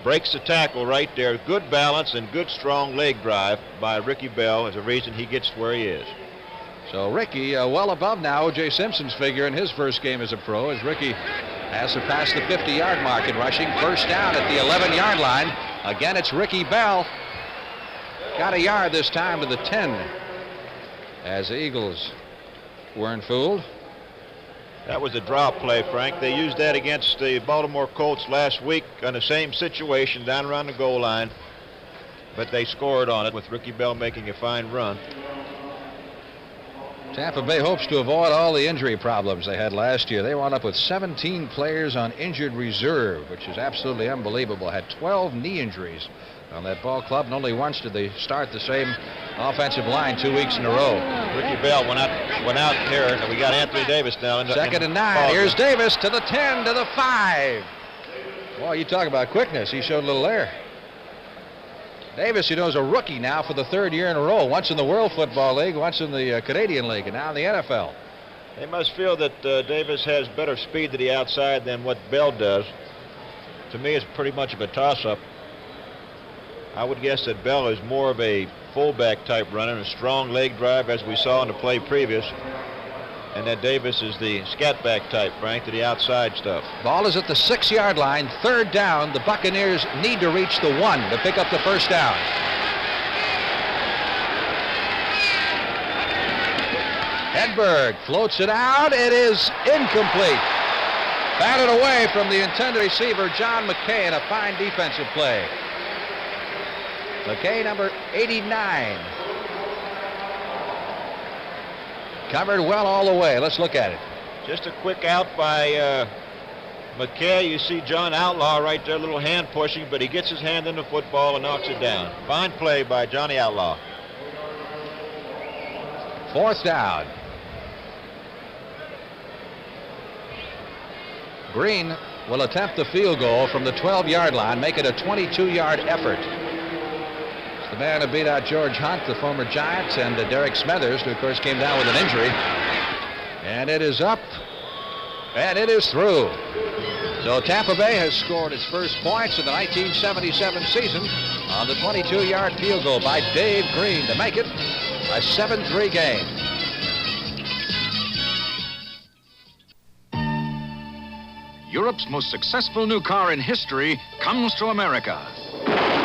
Breaks the tackle right there. Good balance and good strong leg drive by Ricky Bell is the reason he gets where he is. So Ricky well above now O.J. Simpson's figure in his first game as a pro, as Ricky has surpassed the 50-yard mark in rushing. First down at the 11-yard line. Again, it's Ricky Bell. Got a yard this time to the 10, as the Eagles weren't fooled. That was a drop play, Frank. They used that against the Baltimore Colts last week on the same situation down around the goal line, but they scored on it with Ricky Bell making a fine run. Tampa Bay hopes to avoid all the injury problems they had last year. They wound up with 17 players on injured reserve, which is absolutely unbelievable. Had 12 knee injuries on that ball club, and only once did they start the same offensive line 2 weeks in a row. Ricky Bell went out here, and we got Anthony Davis now. Second and 9. Here's Davis to the 10, to the 5. Boy, you talk about quickness. He showed a little there. Davis, you know, is a rookie now for the 3rd year in a row. Once in the World Football League, once in the Canadian League, and now in the NFL. They must feel that Davis has better speed to the outside than what Bell does. To me, it's pretty much of a toss-up. I would guess that Bell is more of a fullback type runner, a strong leg drive as we saw in the play previous. And that Davis is the scat back type, Frank, to the outside stuff. Ball is at the 6-yard line, 3rd down. The Buccaneers need to reach the 1 to pick up the first down. Hedberg floats it out. It is incomplete. Batted away from the intended receiver, John McKay, in a fine defensive play. McKay, number 89. Covered well all the way. Let's look at it. Just a quick out by McKay. You see John Outlaw right there, a little hand pushing, but he gets his hand in the football and knocks it down. Fine play by Johnny Outlaw. 4th down. Green will attempt the field goal from the 12-yard line, make it a 22-yard effort. The man who beat out George Hunt, the former Giants, and Derek Smethers, who of course came down with an injury. And it is up, and it is through. So Tampa Bay has scored its first points in the 1977 season on the 22-yard field goal by Dave Green to make it a 7-3 game. Europe's most successful new car in history comes to America.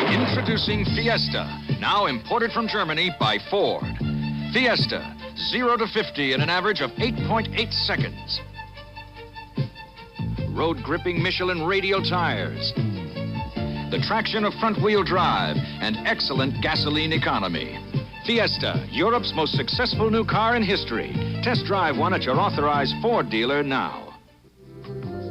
Introducing Fiesta, now imported from Germany by Ford. Fiesta, 0 to 50 in an average of 8.8 seconds. Road gripping Michelin radial tires. The traction of front-wheel drive and excellent gasoline economy. Fiesta, Europe's most successful new car in history. Test drive one at your authorized Ford dealer now.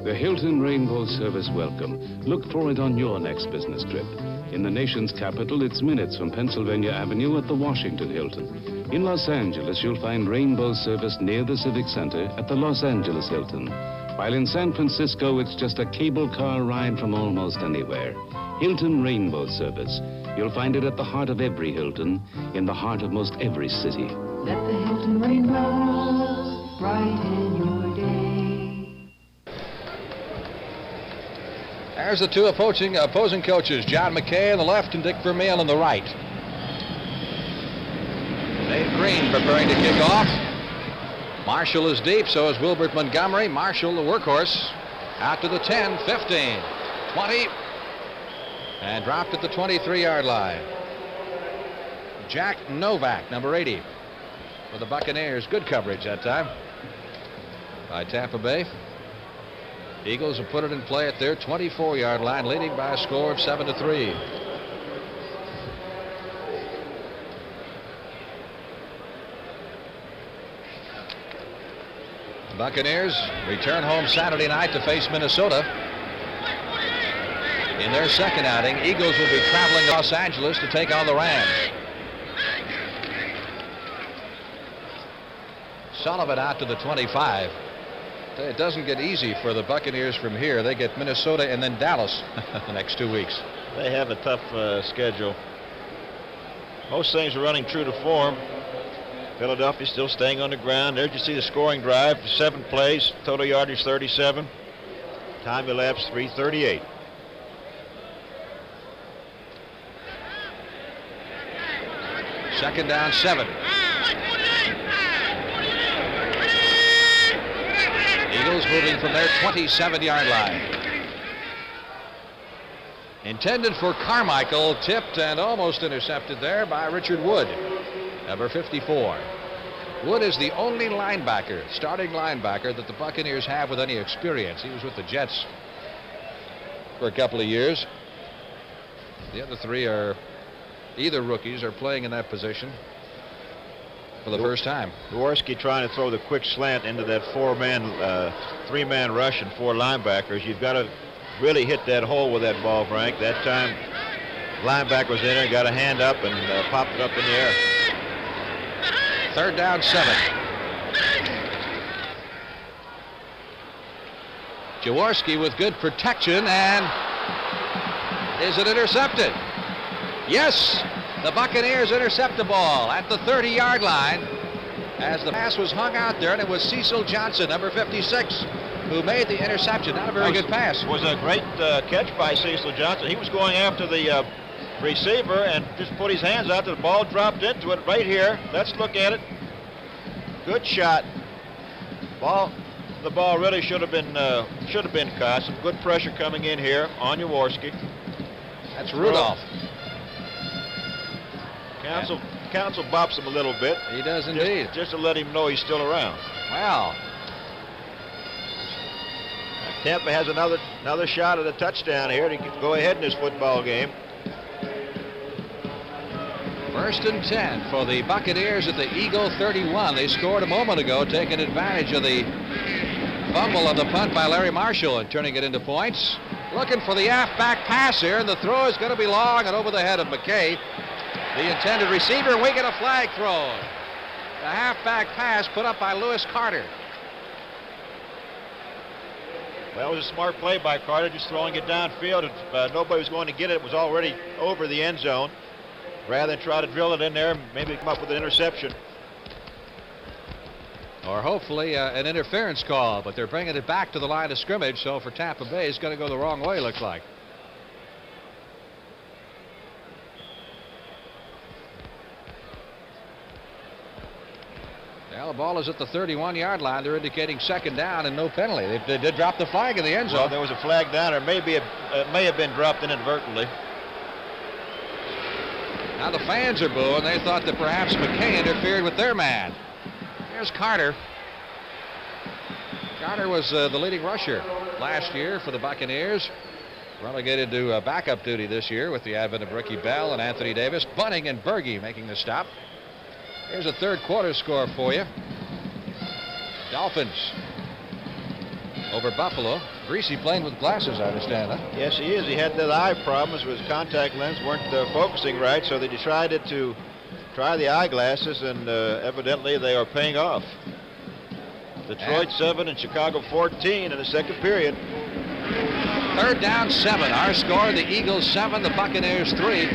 The Hilton Rainbow Service welcome. Look for it on your next business trip. In the nation's capital, it's minutes from Pennsylvania Avenue at the Washington Hilton. In Los Angeles, you'll find Rainbow Service near the Civic Center at the Los Angeles Hilton. While in San Francisco, it's just a cable car ride from almost anywhere. Hilton Rainbow Service. You'll find it at the heart of every Hilton, in the heart of most every city. Let the Hilton rainbow brighten your day. There's the two opposing coaches, John McKay on the left and Dick Vermeil on the right. Dave Green preparing to kick off. Marshall is deep, so is Wilbert Montgomery. Marshall, the workhorse, out to the 10, 15, 20, and dropped at the 23-yard line. Jack Novak, number 80, for the Buccaneers. Good coverage that time by Tampa Bay. Eagles have put it in play at their 24-yard line, leading by a score of 7-3. The Buccaneers return home Saturday night to face Minnesota. In their second outing, Eagles will be traveling to Los Angeles to take on the Rams. Sullivan out to the 25. It doesn't get easy for the Buccaneers from here. They get Minnesota and then Dallas the next 2 weeks. They have a tough schedule. Most things are running true to form. Philadelphia still staying on the ground. There you see the scoring drive, 7 plays, total yardage 37. Time elapsed 3:38. Second down, 7. Eagles moving from their 27-yard line. Intended for Carmichael, tipped and almost intercepted there by Richard Wood, number 54. Wood is the only linebacker, starting linebacker, that the Buccaneers have with any experience. He was with the Jets for a couple of years. The other 3 are either rookies or playing in that position. for the first time. Jaworski trying to throw the quick slant into that three-man rush and 4 linebackers. You've got to really hit that hole with that ball, Frank. That time, linebacker was in there, got a hand up and popped it up in the air. 3rd down, 7. Jaworski with good protection, and is it intercepted? Yes, the Buccaneers intercept the ball at the 30-yard line as the pass was hung out there, and it was Cecil Johnson, number 56, who made the interception. Not a very good pass. It was a great catch by Cecil Johnson. He was going after the receiver and just put his hands out. The ball dropped into it right here. Let's look at it. Good shot. The ball really should have been caught. Some good pressure coming in here on Jaworski. That's Rudolph. Council bops him a little bit. He does indeed. Just to let him know he's still around. Wow. Tampa has another shot at a touchdown here to go ahead in this football game. 1st and 10 for the Buccaneers at the Eagle 31. They scored a moment ago, taking advantage of the fumble of the punt by Larry Marshall and turning it into points. Looking for the halfback pass here, and the throw is going to be long and over the head of McKay, the intended receiver. We get a flag thrown. The halfback pass put up by Lewis Carter. Well, it was a smart play by Carter, just throwing it downfield. If nobody was going to get it, it was already over the end zone. Rather than try to drill it in there, maybe come up with an interception. Or hopefully an interference call, but they're bringing it back to the line of scrimmage, so for Tampa Bay, it's going to go the wrong way, looks like. Well, the ball is at the 31-yard line. They're indicating 2nd down and no penalty. They did drop the flag in the end zone. Well, there was a flag down, or maybe it may have been dropped inadvertently. Now the fans are booing. They thought that perhaps McKay interfered with their man. Here's Carter. Carter was the leading rusher last year for the Buccaneers. Relegated to backup duty this year with the advent of Ricky Bell and Anthony Davis. Bunting and Berge making the stop. Here's a 3rd quarter score for you. Dolphins over Buffalo. Greasy playing with glasses, I understand, huh? Yes, he is. He had the eye problems with his contact lens, weren't focusing right, so they decided to try the eyeglasses, and evidently they are paying off. Detroit 7 and Chicago 14 in the 2nd period. 3rd down, 7. Our score, the Eagles 7, the Buccaneers 3.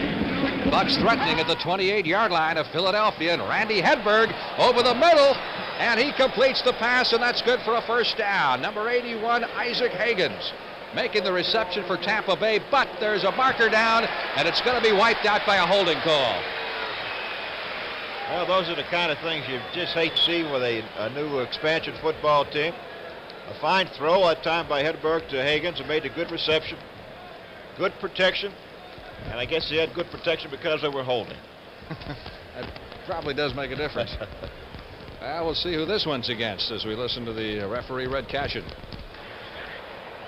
Bucks threatening at the 28-yard line of Philadelphia, and Randy Hedberg over the middle, and he completes the pass, and that's good for a 1st down. Number 81, Isaac Higgins, making the reception for Tampa Bay, but there's a marker down, and it's going to be wiped out by a holding call. Well, those are the kind of things you just hate to see with a new expansion football team. A fine throw that time by Hedberg to Higgins, who made a good reception. Good protection. And I guess he had good protection because they were holding. That probably does make a difference. Well, we'll see who this one's against as we listen to the referee, Red Cashin.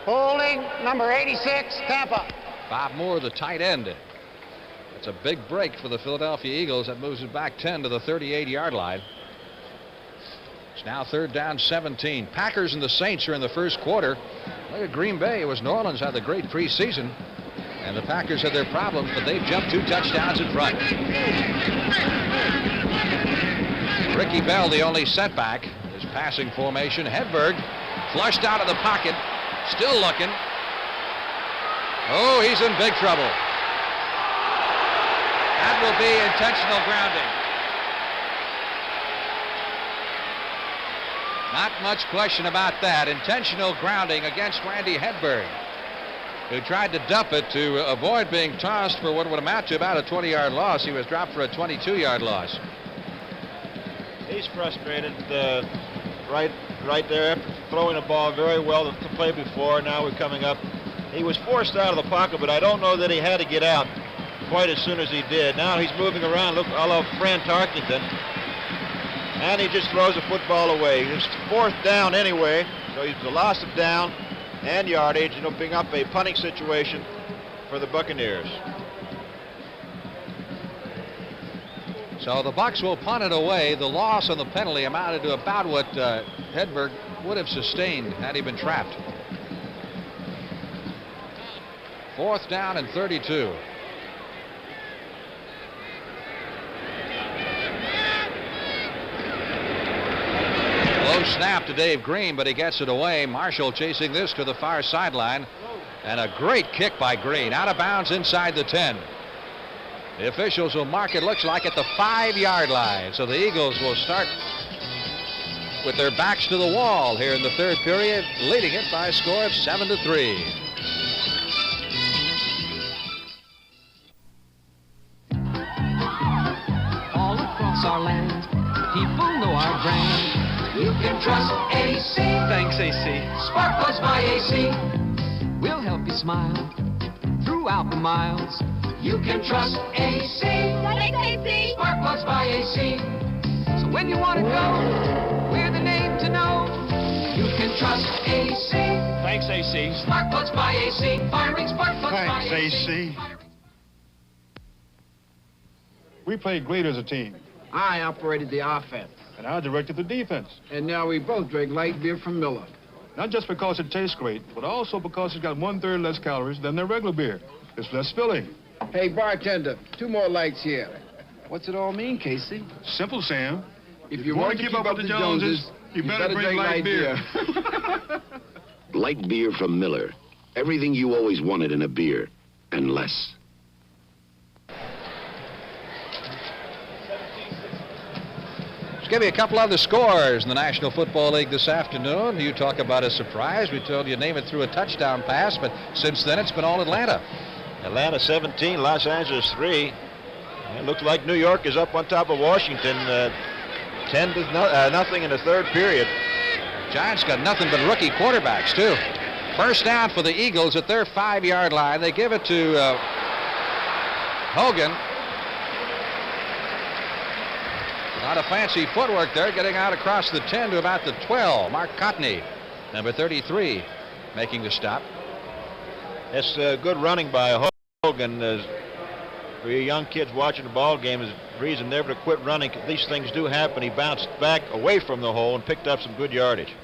Holding, number 86, Tampa. Bob Moore, the tight end. That's a big break for the Philadelphia Eagles. That moves it back 10 to the 38-yard line. It's now 3rd down, 17. Packers and the Saints are in the 1st quarter. Look at Green Bay. It was New Orleans had the great preseason. And the Packers had their problems, but they've jumped 2 touchdowns in front. Ricky Bell, the only setback. His passing formation. Hedberg flushed out of the pocket. Still looking. Oh, he's in big trouble. That will be intentional grounding. Not much question about that. Intentional grounding against Randy Hedberg, who tried to dump it to avoid being tossed for what would amount to about a 20-yard loss. He was dropped for a 22-yard loss. He's frustrated right there after throwing the ball very well the play before. Now we're coming up. He was forced out of the pocket, but I don't know that he had to get out quite as soon as he did. Now he's moving around, look, a la Fran Tarkenton. And he just throws the football away. It's 4th down anyway, so he's a loss of down and yardage, and opening up a punting situation for the Buccaneers. So the Bucs will punt it away. The loss on the penalty amounted to about what Hedberg would have sustained had he been trapped. 4th down and 32. Low snap to Dave Green, but he gets it away. Marshall chasing this to the far sideline. And a great kick by Green. Out of bounds inside the 10. The officials will mark it, looks like, at the 5-yard line. So the Eagles will start with their backs to the wall here in the 3rd period, leading it by a score of 7-3. All across our land, people know our brand. You can trust AC. Thanks, AC. Spark plugs by AC. We'll help you smile throughout the miles. You can trust AC. Thanks, AC. Spark plugs by AC. So when you want to go, we're the name to know. You can trust AC. Thanks, AC. Spark plugs by AC. Firing spark plugs by AC. We played great as a team. I operated the offense. And I directed the defense. And now we both drink light beer from Miller. Not just because it tastes great, but also because it's got 1/3 less calories than their regular beer. It's less filling. Hey, bartender, 2 more lights here. What's it all mean, Casey? Simple, Sam. If you want to keep up with the Joneses, you better drink light beer. Light beer from Miller. Everything you always wanted in a beer, and less. Give you a couple other scores in the National Football League this afternoon. You talk about a surprise. We told you name it through a touchdown pass, but since then it's been all Atlanta. Atlanta 17, Los Angeles 3. It looks like New York is up on top of Washington, 10-0 in the 3rd period. Giants got nothing but rookie quarterbacks too. 1st down for the Eagles at their 5-yard line. They give it to Hogan. Not a fancy footwork there, getting out across the 10 to about the 12. Mark Cotney, number 33, making the stop. That's good running by Hogan. For you young kids watching the ball game, is reason never to quit running. These things do happen. He bounced back away from the hole and picked up some good yardage.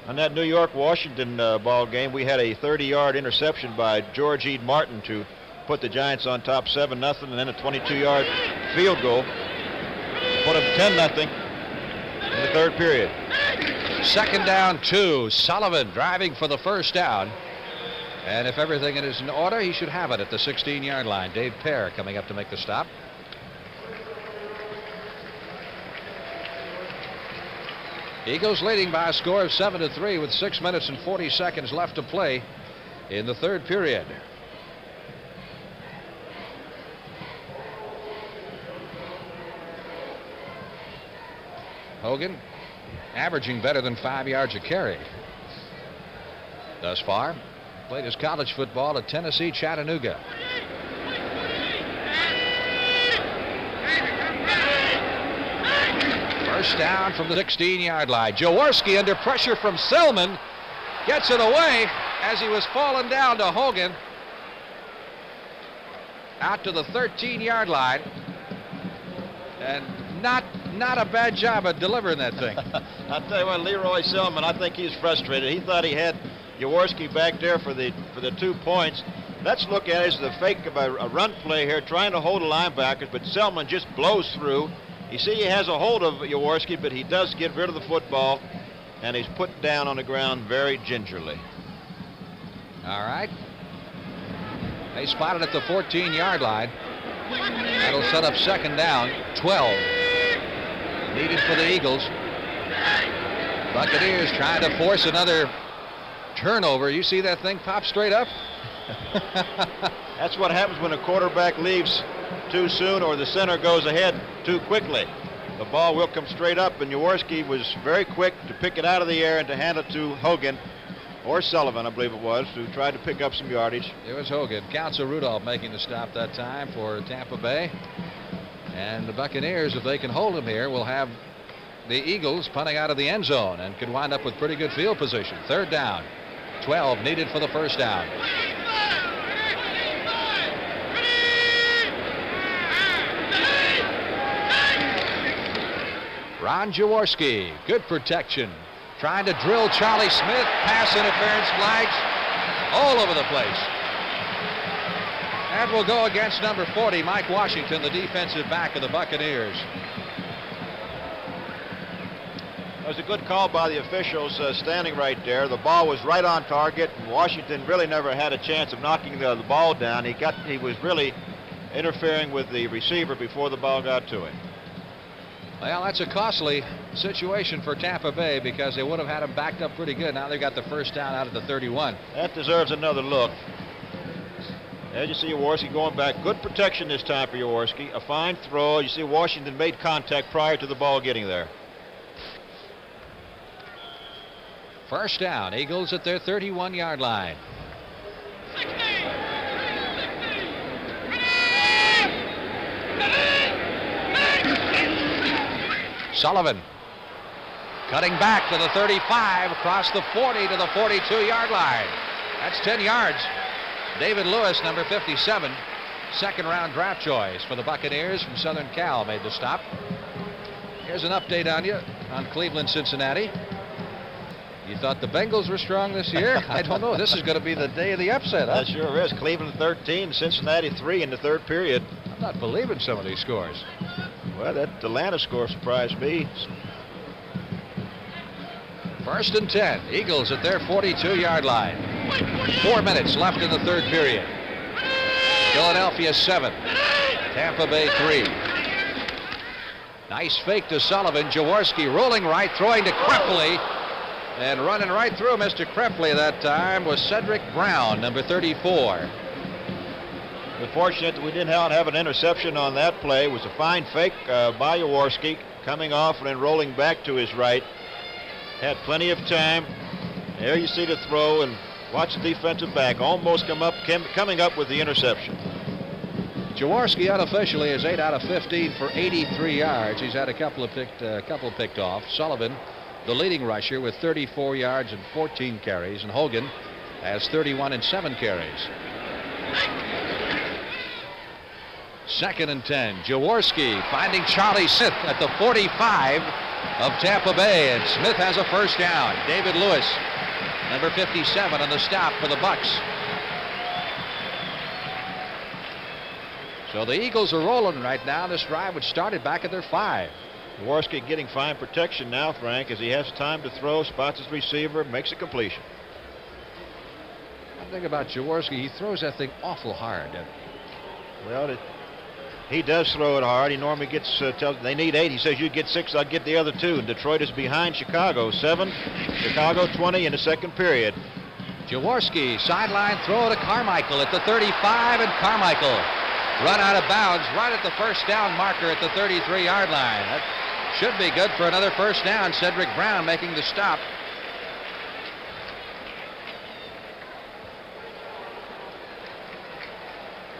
On that New York-Washington ball game, we had a 30-yard interception by George E. Martin to put the Giants on top 7-0, and then a 22-yard field goal. Put him 10-0 in the 3rd period. 2nd down, 2. Sullivan driving for the 1st down. And if everything is in order, he should have it at the 16-yard line. Dave Pear coming up to make the stop. Eagles leading by a score of 7-3 with 6 minutes and 40 seconds left to play in the 3rd period. Hogan averaging better than 5 yards a carry thus far. Played his college football at Tennessee, Chattanooga. First down from the 16-yard line. Jaworski under pressure from Selman gets it away as he was falling down to Hogan. Out to the 13-yard line. And not a bad job of delivering that thing. I'll tell you what, Leroy Selman, I think he's frustrated. He thought he had Jaworski back there for the 2 points. Let's look at it as the fake of a run play here, trying to hold the linebackers, but Selman just blows through. You see he has a hold of Jaworski, but he does get rid of the football, and he's put down on the ground very gingerly. All right. They spotted at the 14-yard line. That'll set up 2nd down, 12. Needed for the Eagles. Buccaneers trying to force another turnover. You see that thing pop straight up? That's what happens when a quarterback leaves too soon or the center goes ahead too quickly. The ball will come straight up, and Jaworski was very quick to pick it out of the air and to hand it to Hogan, or Sullivan, I believe it was, who tried to pick up some yardage. It was Hogan. Counsel Rudolph making the stop that time for Tampa Bay. And the Buccaneers, if they can hold him here, will have the Eagles punting out of the end zone and could wind up with pretty good field position. 3rd down, 12 needed for the 1st down. Ron Jaworski, good protection. Trying to drill Charlie Smith. Pass interference flags all over the place. That will go against number 40, Mike Washington, the defensive back of the Buccaneers. It was a good call by the officials standing right there. The ball was right on target, and Washington really never had a chance of knocking the ball down. He was really interfering with the receiver before the ball got to him. Well, that's a costly situation for Tampa Bay because they would have had him backed up pretty good. Now they've got the first down out of the 31. That deserves another look. As you see Jaworski going back. Good protection this time for Jaworski. A fine throw. You see Washington made contact prior to the ball getting there. First down. Eagles at their 31-yard line. Sullivan cutting back to the 35, across the 40 to the 42-yard line. That's 10 yards. David Lewis, number 57, second-round draft choice for the Buccaneers from Southern Cal, made the stop. Here's an update on you on Cleveland-Cincinnati. You thought the Bengals were strong this year? I don't know. This is going to be the day of the upset, huh? That sure is. Cleveland 13, Cincinnati 3 in the third period. I'm not believing some of these scores. Well, that Atlanta score surprised me. First and 10. Eagles at their 42-yard line. 4 minutes left in the third period. Philadelphia 7. Tampa Bay 3. Nice fake to Sullivan. Jaworski rolling right, throwing to Krepfle. And running right through Mr. Krepfle that time was Cedric Brown, number 34. We're fortunate that we didn't have an interception on that play. It was a fine fake by Jaworski, coming off and then rolling back to his right. Had plenty of time. There you see the throw, and watch the defensive back almost coming up with the interception. Jaworski unofficially is 8 out of 15 for 83 yards. He's had a couple picked off. Sullivan, the leading rusher, with 34 yards and 14 carries, and Hogan has 31 and 7 carries. Second and 10. Jaworski finding Charlie Smith at the 45 of Tampa Bay, and Smith has a first down. David Lewis, number 57, on the stop for the Bucs. So the Eagles are rolling right now. This drive, which started back at their 5. Jaworski getting fine protection now, Frank, as he has time to throw, spots his receiver, makes a completion. One thing about Jaworski, he throws that thing awful hard. Well, he does throw it hard. He normally gets, tells they need 8. He says, you get 6, I'll get the other 2. Detroit is behind Chicago, 7. Chicago 20 in the second period. Jaworski, sideline throw to Carmichael at the 35, and Carmichael run out of bounds right at the first down marker at the 33-yard line. That should be good for another first down. Cedric Brown making the stop.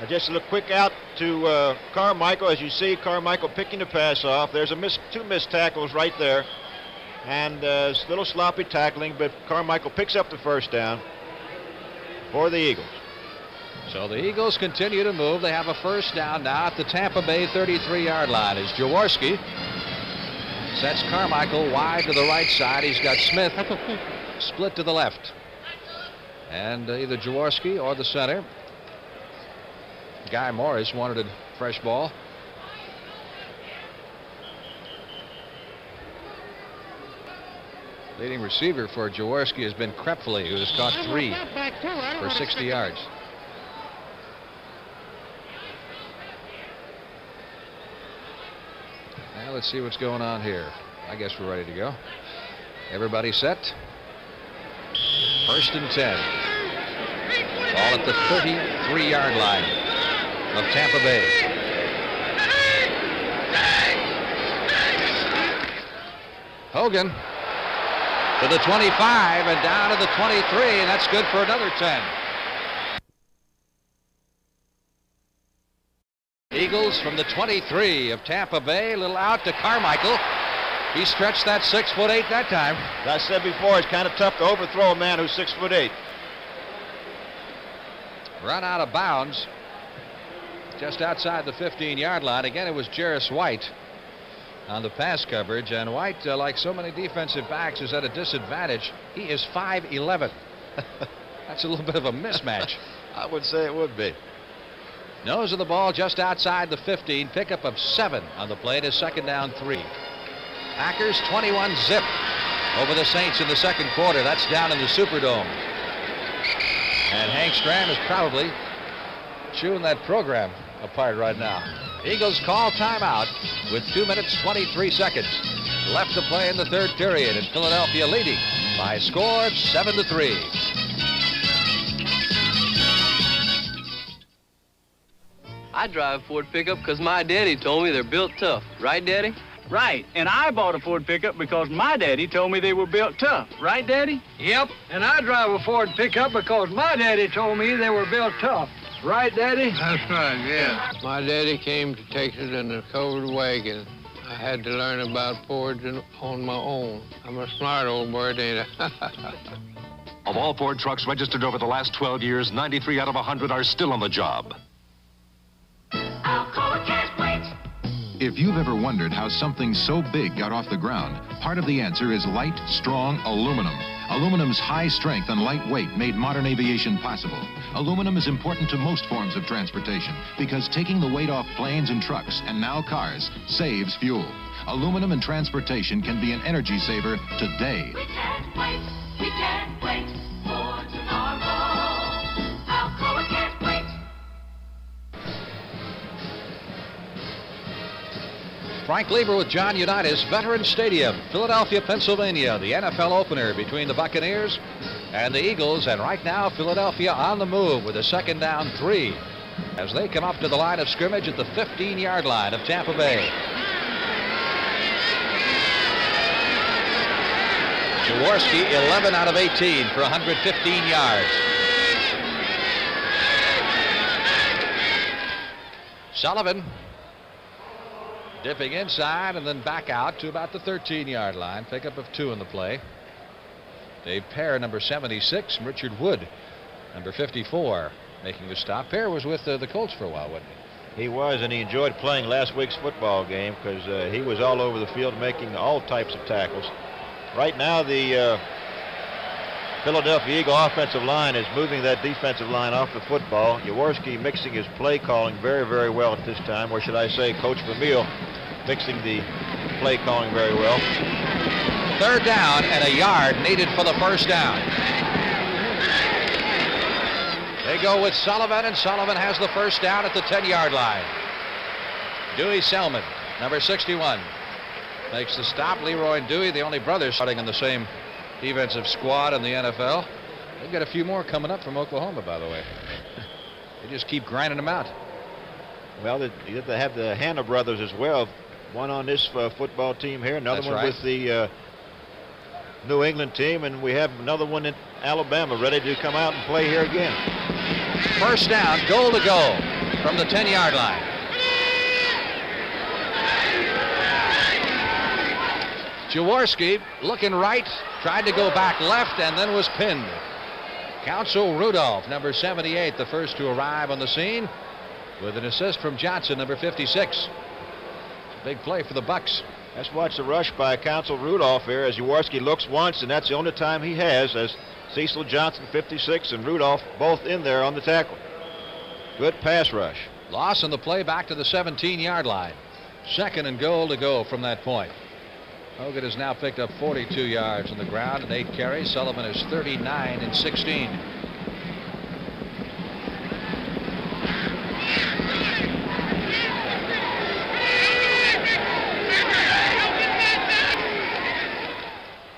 Just a little quick out to Carmichael. As you see, Carmichael picking the pass off. There's two missed tackles right there. And a little sloppy tackling, but Carmichael picks up the first down for the Eagles. So the Eagles continue to move. They have a first down now at the Tampa Bay 33-yard line as Jaworski sets Carmichael wide to the right side. He's got Smith split to the left. And either Jaworski or the center, Guy Morris, wanted a fresh ball. Leading receiver for Jaworski has been Krepfle, who has caught 3 for 60 yards. Now let's see what's going on here. I guess we're ready to go. Everybody set. First and 10. Ball at the 33-yard line of Tampa Bay. Hogan to the 25 and down to the 23, and that's good for another 10. Eagles from the 23 of Tampa Bay, a little out to Carmichael. He stretched that 6'8" that time. As I said before, it's kind of tough to overthrow a man who's 6'8". Run out of bounds just outside the 15-yard line. Again, it was Jarris White on the pass coverage, and White, like so many defensive backs, is at a disadvantage. He is 5'11". That's a little bit of a mismatch. I would say it would be. Nose of the ball just outside the 15. Pickup of 7 on the play. It is 2nd down 3. Packers 21-zip over the Saints in the second quarter. That's down in the Superdome. And Hank Stram is probably chewing that program apart right now. Eagles call timeout with 2 minutes 23 seconds left to play in the third period, and Philadelphia leading by a score of 7-3. I drive a Ford pickup because my daddy told me they're built tough. Right, Daddy? Right, and I bought a Ford pickup because my daddy told me they were built tough. Right, Daddy? Yep, and I drive a Ford pickup because my daddy told me they were built tough. Right, Daddy? That's right, yeah. My daddy came to Texas in a covered wagon. I had to learn about Fords on my own. I'm a smart old bird, ain't I? Of all Ford trucks registered over the last 12 years, 93 out of 100 are still on the job. Alcoa can't wait. If you've ever wondered how something so big got off the ground, part of the answer is light, strong aluminum. Aluminum's high strength and light weight made modern aviation possible. Aluminum is important to most forms of transportation because taking the weight off planes and trucks, and now cars, saves fuel. Aluminum in transportation can be an energy saver today. We can't wait for tomorrow. Alcoa can't wait. Frank Lieber with John Unitas, Veterans Stadium, Philadelphia, Pennsylvania, the NFL opener between the Buccaneers and the Eagles. And right now, Philadelphia on the move with a 2nd down 3 as they come up to the line of scrimmage at the 15-yard line of Tampa Bay. Jaworski, 11 out of 18 for 115 yards. Sullivan dipping inside and then back out to about the 13-yard line. Pickup of 2 in the play. Dave Pear, number 76, and Richard Wood, number 54, making the stop. Pear was with the Colts for a while, wasn't he? He was, and he enjoyed playing last week's football game because he was all over the field making all types of tackles. Right now, the Philadelphia Eagle offensive line is moving that defensive line off the football. Jaworski mixing his play calling very, very well at this time, or should I say Coach Vermeil mixing the play calling very well. 3rd down and a yard needed for the 1st down. They go with Sullivan, and Sullivan has the 1st down at the 10-yard line. Dewey Selman, number 61, makes the stop. Leroy and Dewey, the only brothers starting in the same defensive squad in the NFL. They've got a few more coming up from Oklahoma, by the way. They just keep grinding them out. Well, they have the Hanna brothers as well. One on this football team here, another one with the New England team, and we have another one in Alabama ready to come out and play here again. 1st down, goal to go from the 10-yard line. Jaworski looking right, tried to go back left, and then was pinned. Council Rudolph, number 78, the first to arrive on the scene, with an assist from Johnson, number 56. Big play for the Bucs. Let's watch the rush by Council Rudolph here as Jaworski looks once, and that's the only time he has, as Cecil Johnson, 56, and Rudolph both in there on the tackle. Good pass rush. Loss on the play back to the 17-yard line. 2nd and goal to go from that point. Hogan has now picked up 42 yards on the ground and 8 carries. Sullivan is 39 and 16.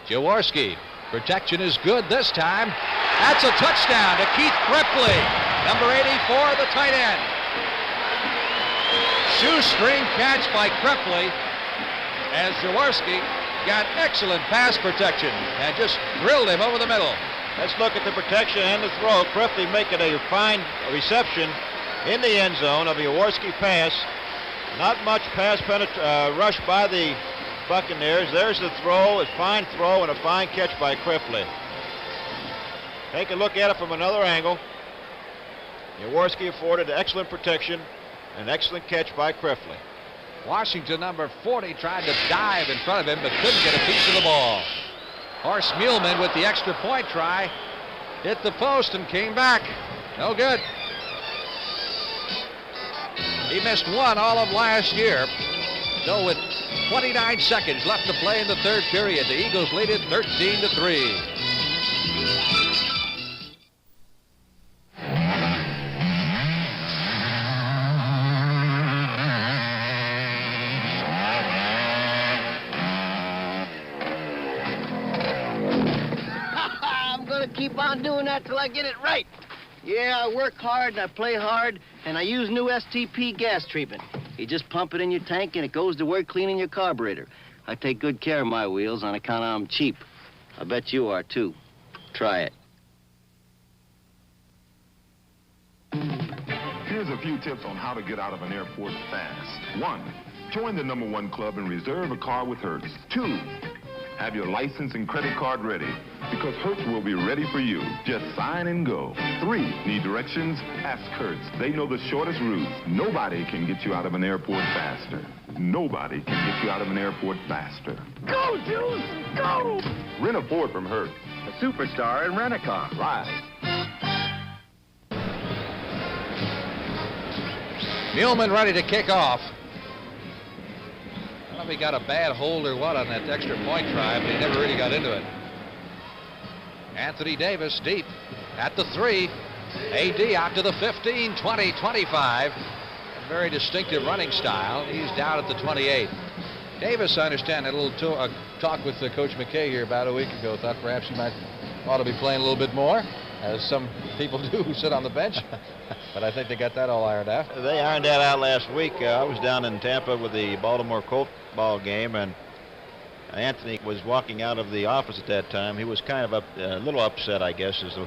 Jaworski, protection is good this time. That's a touchdown to Keith Krepley, number 84, the tight end. Shoestring catch by Krepley as Jaworski got excellent pass protection and just drilled him over the middle. Let's look at the protection and the throw. Krepley making a fine reception in the end zone of a Jaworski pass. Not much pass rush by the Buccaneers. There's the throw, a fine throw and a fine catch by Krepley. Take a look at it from another angle. Jaworski afforded excellent protection, an excellent catch by Krepley. Washington, number 40, tried to dive in front of him, but couldn't get a piece of the ball. Horst Muehlman with the extra point try hit the post and came back. No good. He missed one all of last year. So with 29 seconds left to play in the third period, the Eagles lead it 13-3. I'm gonna keep on doing that till I get it right. Yeah, I work hard and I play hard, and I use new STP gas treatment. You just pump it in your tank and it goes to work cleaning your carburetor. I take good care of my wheels on account of I'm cheap. I bet you are too. Try it. Here's a few tips on how to get out of an airport fast. 1, join the #1 club and reserve a car with Hertz. 2, have your license and credit card ready, because Hertz will be ready for you. Just sign and go. 3, need directions? Ask Hertz. They know the shortest routes. Nobody can get you out of an airport faster. Nobody can get you out of an airport faster. Go, Juice! Go! Rent a Ford from Hertz. A superstar in rent-a-car. Right. Muehlman ready to kick off. I don't know if he got a bad hold or what on that extra point try, but he never really got into it. Anthony Davis deep at the 3. AD out to the 15, 20, 25. A very distinctive running style. He's down at the 28. Davis, I understand, had a little talk with Coach McKay here about a week ago. Thought perhaps he ought to be playing a little bit more, as some people do who sit on the bench. But I think they got that all ironed out. They ironed that out last week. I was down in Tampa with the Baltimore Colt ball game, and Anthony was walking out of the office at that time. He was kind of a little upset, I guess, is the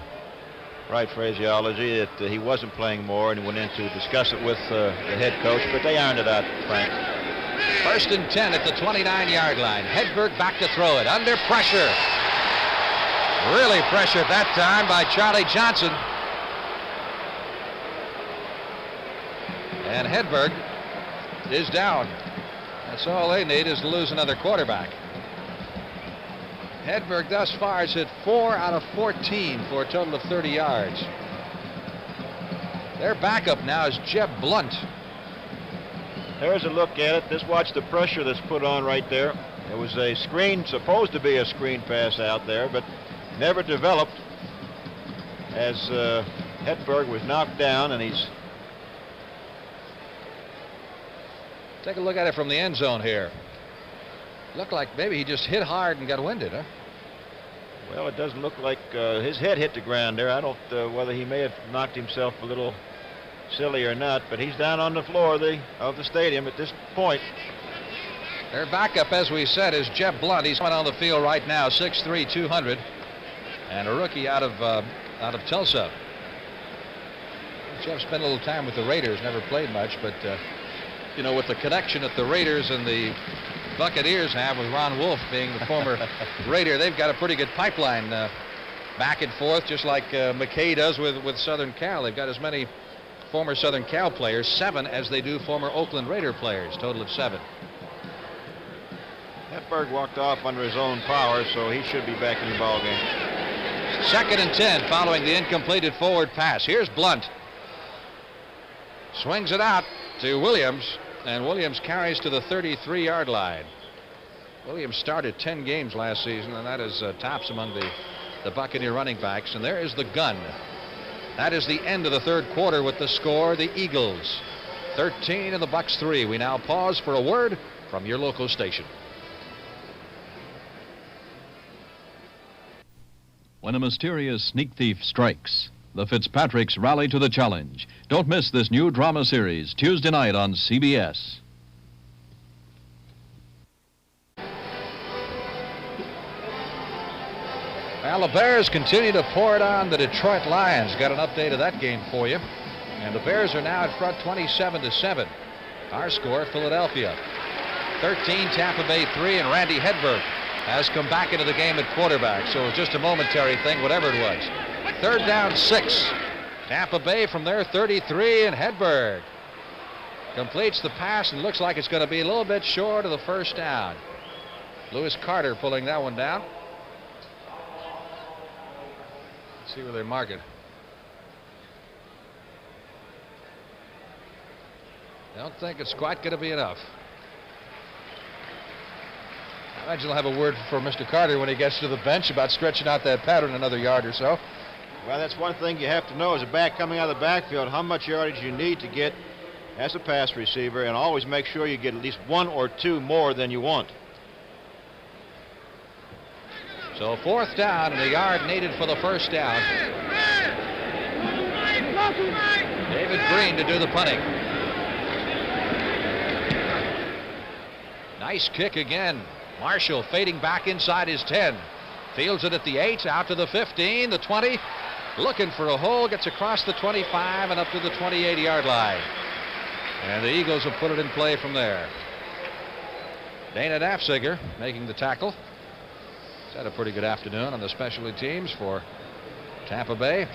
right phraseology, that he wasn't playing more, and he went in to discuss it with the head coach. But they ironed it out, Frank. 1st and 10 at the 29-yard line. Hedberg back to throw it under pressure. Really pressured that time by Charlie Johnson. And Hedberg is down. That's all they need, is to lose another quarterback. Hedberg thus far has hit 4 out of 14 for a total of 30 yards. Their backup now is Jeb Blunt. There's a look at it. Just watch the pressure that's put on right there. It was a screen, supposed to be a screen pass out there, but never developed, as Hedberg was knocked down, and he's... Take a look at it from the end zone here. Looked like maybe he just hit hard and got winded, huh? Well, it doesn't look like his head hit the ground there. I don't whether he may have knocked himself a little silly or not, but he's down on the floor of the stadium at this point. Their backup, as we said, is Jeb Blunt. He's coming on the field right now, 6'3", 200, and a rookie out of Tulsa. Jeff spent a little time with the Raiders, never played much, but you know, with the connection that the Raiders and the Buccaneers have with Ron Wolf being the former Raider, they've got a pretty good pipeline back and forth, just like McKay does with Southern Cal. They've got as many former Southern Cal players, 7, as they do former Oakland Raider players, total of 7. Hedberg walked off under his own power, so he should be back in the ball game. 2nd and 10 following the incompleted forward pass. Here's Blunt. Swings it out to Williams, and Williams carries to the 33-yard line. Williams started 10 games last season, and that is tops among the Buccaneer running backs. And there is the gun. That is the end of the third quarter with the score, the Eagles 13 and the Bucs 3. We now pause for a word from your local station. When a mysterious sneak thief strikes, the Fitzpatricks rally to the challenge. Don't miss this new drama series, Tuesday night on CBS. Well, the Bears continue to pour it on the Detroit Lions. Got an update of that game for you. And the Bears are now in front 27-7. Our score, Philadelphia 13, Tampa Bay 3, and Randy Hedberg has come back into the game at quarterback. So it was just a momentary thing, whatever it was. 3rd down 6. Tampa Bay from their 33, and Hedberg Completes the pass and looks like it's going to be a little bit short of the first down. Lewis Carter pulling that one down. Let's see where they mark it. I don't think it's quite going to be enough. I imagine I'll have a word for Mr. Carter when he gets to the bench about stretching out that pattern another yard or so. Well, that's one thing you have to know as a back coming out of the backfield, how much yardage you need to get as a pass receiver, and always make sure you get at least 1 or 2 more than you want. So 4th down and a yard needed for the first down. David Green to do the punting. Nice kick again. Marshall fading back inside his 10. Fields it at the 8, out to the 15, the 20. Looking for a hole, gets across the 25 and up to the 28-yard line. And the Eagles will put it in play from there. Dana Nafziger making the tackle. He's had a pretty good afternoon on the specialty teams for Tampa Bay.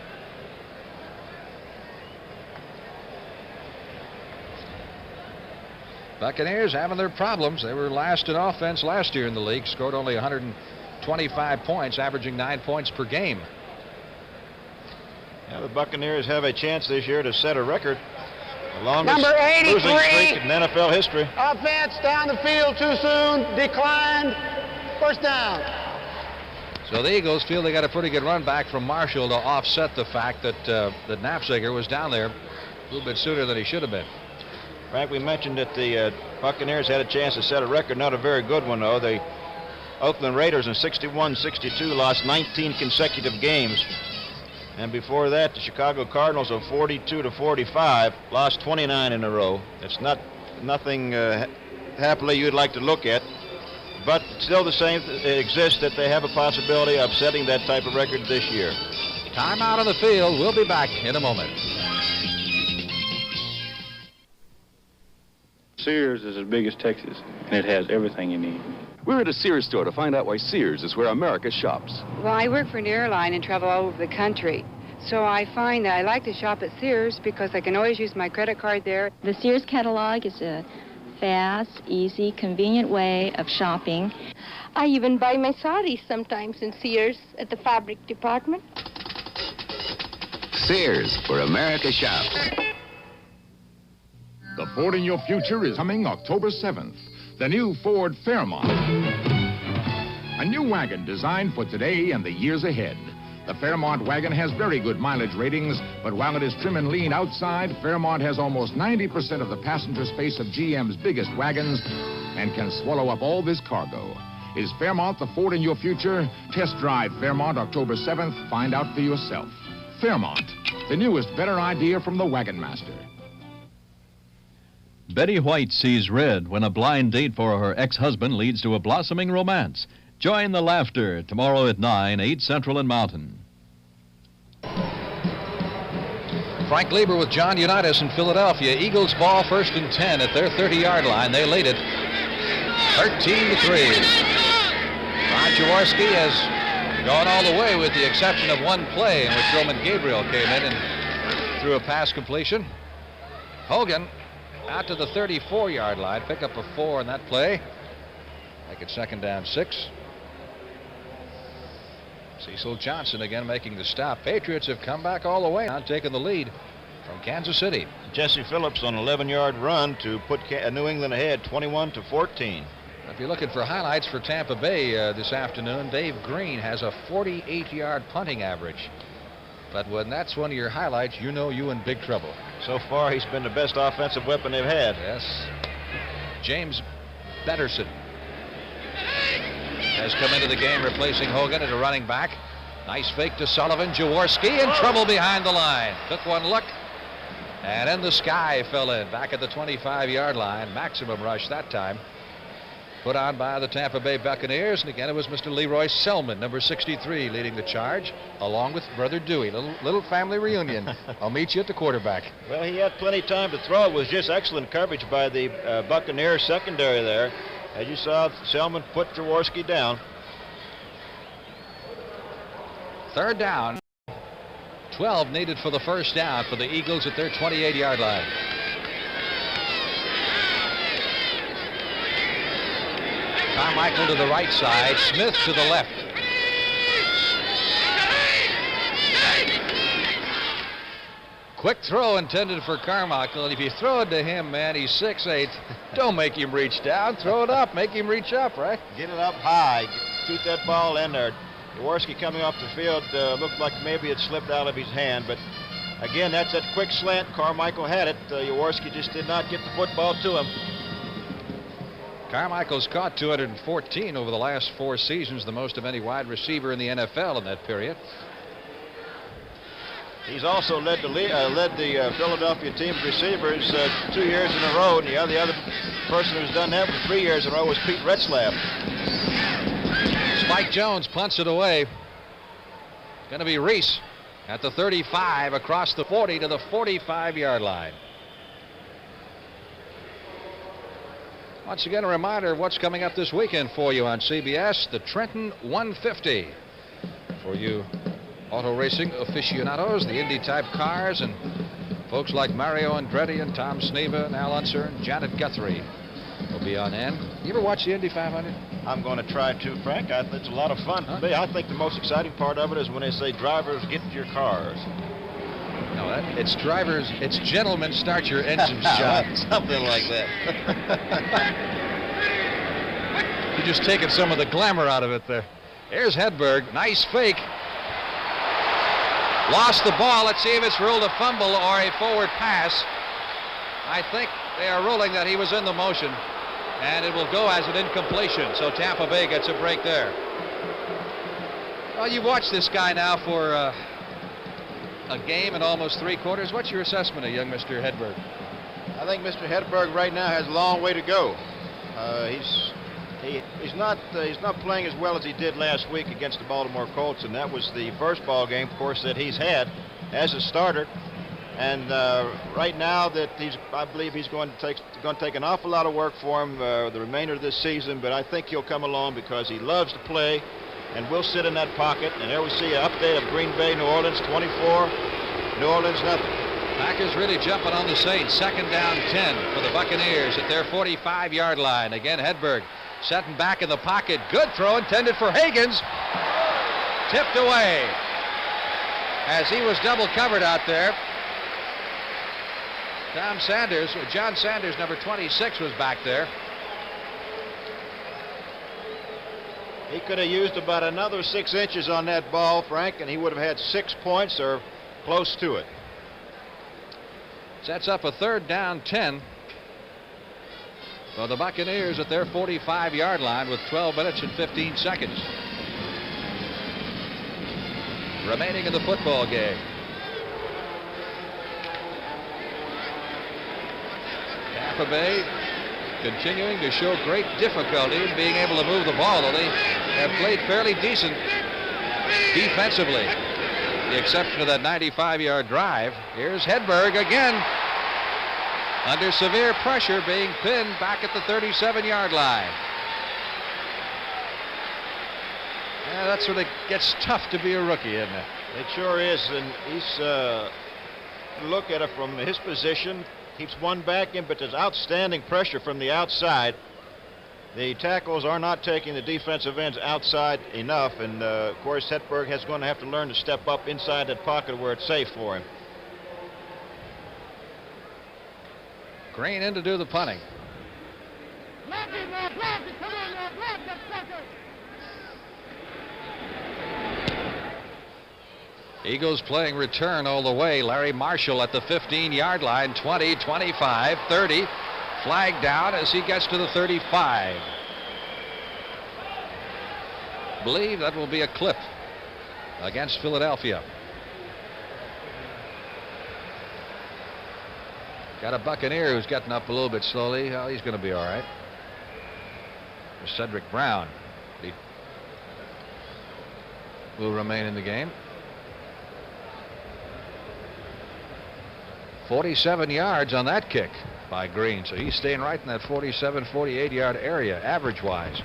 Buccaneers having their problems. They were last in offense last year in the league, scored only 125 points, averaging 9 points per game. Yeah, the Buccaneers have a chance this year to set a record. The longest Number 83. losing streak in NFL history. Offense down the field too soon, declined, first down. So the Eagles feel they got a pretty good run back from Marshall to offset the fact that that Nafziger was down there a little bit sooner than he should have been. Frank, we mentioned that the Buccaneers had a chance to set a record, not a very good one, though. The Oakland Raiders in 61-62 lost 19 consecutive games. And before that, the Chicago Cardinals of 42-45 lost 29 in a row. It's nothing happily you'd like to look at, but still the same exists that they have a possibility of setting that type of record this year. Timeout on the field. We'll be back in a moment. Sears is as big as Texas, and it has everything you need. We're at a Sears store to find out why Sears is where America shops. Well, I work for an airline and travel all over the country. So I find that I like to shop at Sears because I can always use my credit card there. The Sears catalog is a fast, easy, convenient way of shopping. I even buy my saris sometimes in Sears at the fabric department. Sears, where America shops. The Ford in Your Future is coming October 7th. The new Ford Fairmont. A new wagon designed for today and the years ahead. The Fairmont wagon has very good mileage ratings, but while it is trim and lean outside, Fairmont has almost 90% of the passenger space of GM's biggest wagons and can swallow up all this cargo. Is Fairmont the Ford in Your Future? Test drive Fairmont October 7th. Find out for yourself. Fairmont, the newest, better idea from the Wagon Master. Betty White sees red when a blind date for her ex-husband leads to a blossoming romance. Join the laughter tomorrow at 9, 8 Central and Mountain. Frank Lieber with John Unitas in Philadelphia. Eagles ball 1st and 10 at their 30-yard line. They lead it 13-3. Ron Jaworski has gone all the way with the exception of one play in which Roman Gabriel came in and threw a pass completion. Hogan out to the 34-yard line. Pick up a 4 in that play. Make it 2nd down 6. Cecil Johnson again making the stop. Patriots have come back all the way, now taking the lead from Kansas City. Jesse Phillips on an 11-yard run to put New England ahead 21-14. If you're looking for highlights for Tampa Bay this afternoon, Dave Green has a 48-yard punting average. But when that's one of your highlights, you know you're in big trouble. So far, he's been the best offensive weapon they've had. Yes. James Betterson has come into the game replacing Hogan at a running back. Nice fake to Sullivan. Jaworski in trouble behind the line. Took one look, and in the sky fell in. Back at the 25-yard line. Maximum rush that time. Put on by the Tampa Bay Buccaneers, and again it was Mr. Leroy Selman, number 63, leading the charge, along with Brother Dewey. Little family reunion. I'll meet you at the quarterback. Well, he had plenty of time to throw. It was just excellent coverage by the Buccaneers secondary there. As you saw, Selman put Jaworski down. 3rd down. 12 needed for the first down for the Eagles at their 28-yard line. Carmichael to the right side, Smith to the left. Quick throw intended for Carmichael, and if you throw it to him, man, he's 6'8". Don't make him reach down. Throw it up. Make him reach up, right? Get it up high. Keep that ball in there. Jaworski coming off the field looked like maybe it slipped out of his hand, but again, that's that quick slant. Carmichael had it. Jaworski just did not get the football to him. Carmichael's caught 214 over the last 4 seasons, the most of any wide receiver in the NFL in that period. He's also led the Philadelphia team's receivers 2 years in a row, and the other person who's done that for 3 years in a row was Pete Retzlaff. Spike Jones punts it away. Going to be Reese at the 35, across the 40 to the 45-yard line. Once again, a reminder of what's coming up this weekend for you on CBS, the Trenton 150. For you auto racing aficionados, the Indy-type cars, and folks like Mario Andretti and Tom Sneva and Al Unser and Janet Guthrie will be on end. You ever watch the Indy 500? I'm going to try to, Frank. It's a lot of fun for me. I think the most exciting part of it is when they say, drivers, get your cars. No, it's drivers, it's gentlemen, start your engines, John. Something like that. You're just taking some of the glamour out of it there. Here's Hedberg, nice fake. Lost the ball. Let's see if it's ruled a fumble or a forward pass. I think they are ruling that he was in the motion, and it will go as an incompletion. So Tampa Bay gets a break there. Well, you've watched this guy now for a game and almost 3 quarters. What's your assessment of young Mr. Hedberg? I think Mr. Hedberg right now has a long way to go. He's not playing as well as he did last week against the Baltimore Colts, and that was the first ball game, of course, that he's had as a starter. And right now, I believe he's going to take an awful lot of work for him the remainder of this season. But I think he'll come along because he loves to play, and will sit in that pocket. And there we see an update of Green Bay, New Orleans 24, New Orleans nothing. Packers really jumping on the Saints. 2nd down 10 for the Buccaneers at their 45-yard line. Again, Hedberg setting back in the pocket. Good throw intended for Higgins. Tipped away as he was double covered out there. John Sanders, number 26, was back there. He could have used about another 6 inches on that ball, Frank, and he would have had 6 points or close to it. Sets up a 3rd down 10 for the Buccaneers at their 45-yard line with 12 minutes and 15 seconds remaining in the football game. Tampa Bay continuing to show great difficulty in being able to move the ball, though they have played fairly decent defensively. The exception of that 95-yard drive. Here's Hedberg again. Under severe pressure, being pinned back at the 37-yard line. Yeah, that's when it gets tough to be a rookie, isn't it? It sure is, and he's look at it from his position. Keeps one back in, but there's outstanding pressure from the outside. The tackles are not taking the defensive ends outside enough, and of course Hedberg is going to have to learn to step up inside that pocket where it's safe for him. Green in to do the punting. Eagles playing return all the way. Larry Marshall at the 15-yard line, 20, 25, 30. Flag down as he gets to the 35. Believe that will be a clip against Philadelphia. Got a Buccaneer who's getting up a little bit slowly. Oh, he's going to be all right. There's Cedric Brown. He will remain in the game. 47 yards on that kick by Green, so he's staying right in that 47, 48-yard area, average-wise.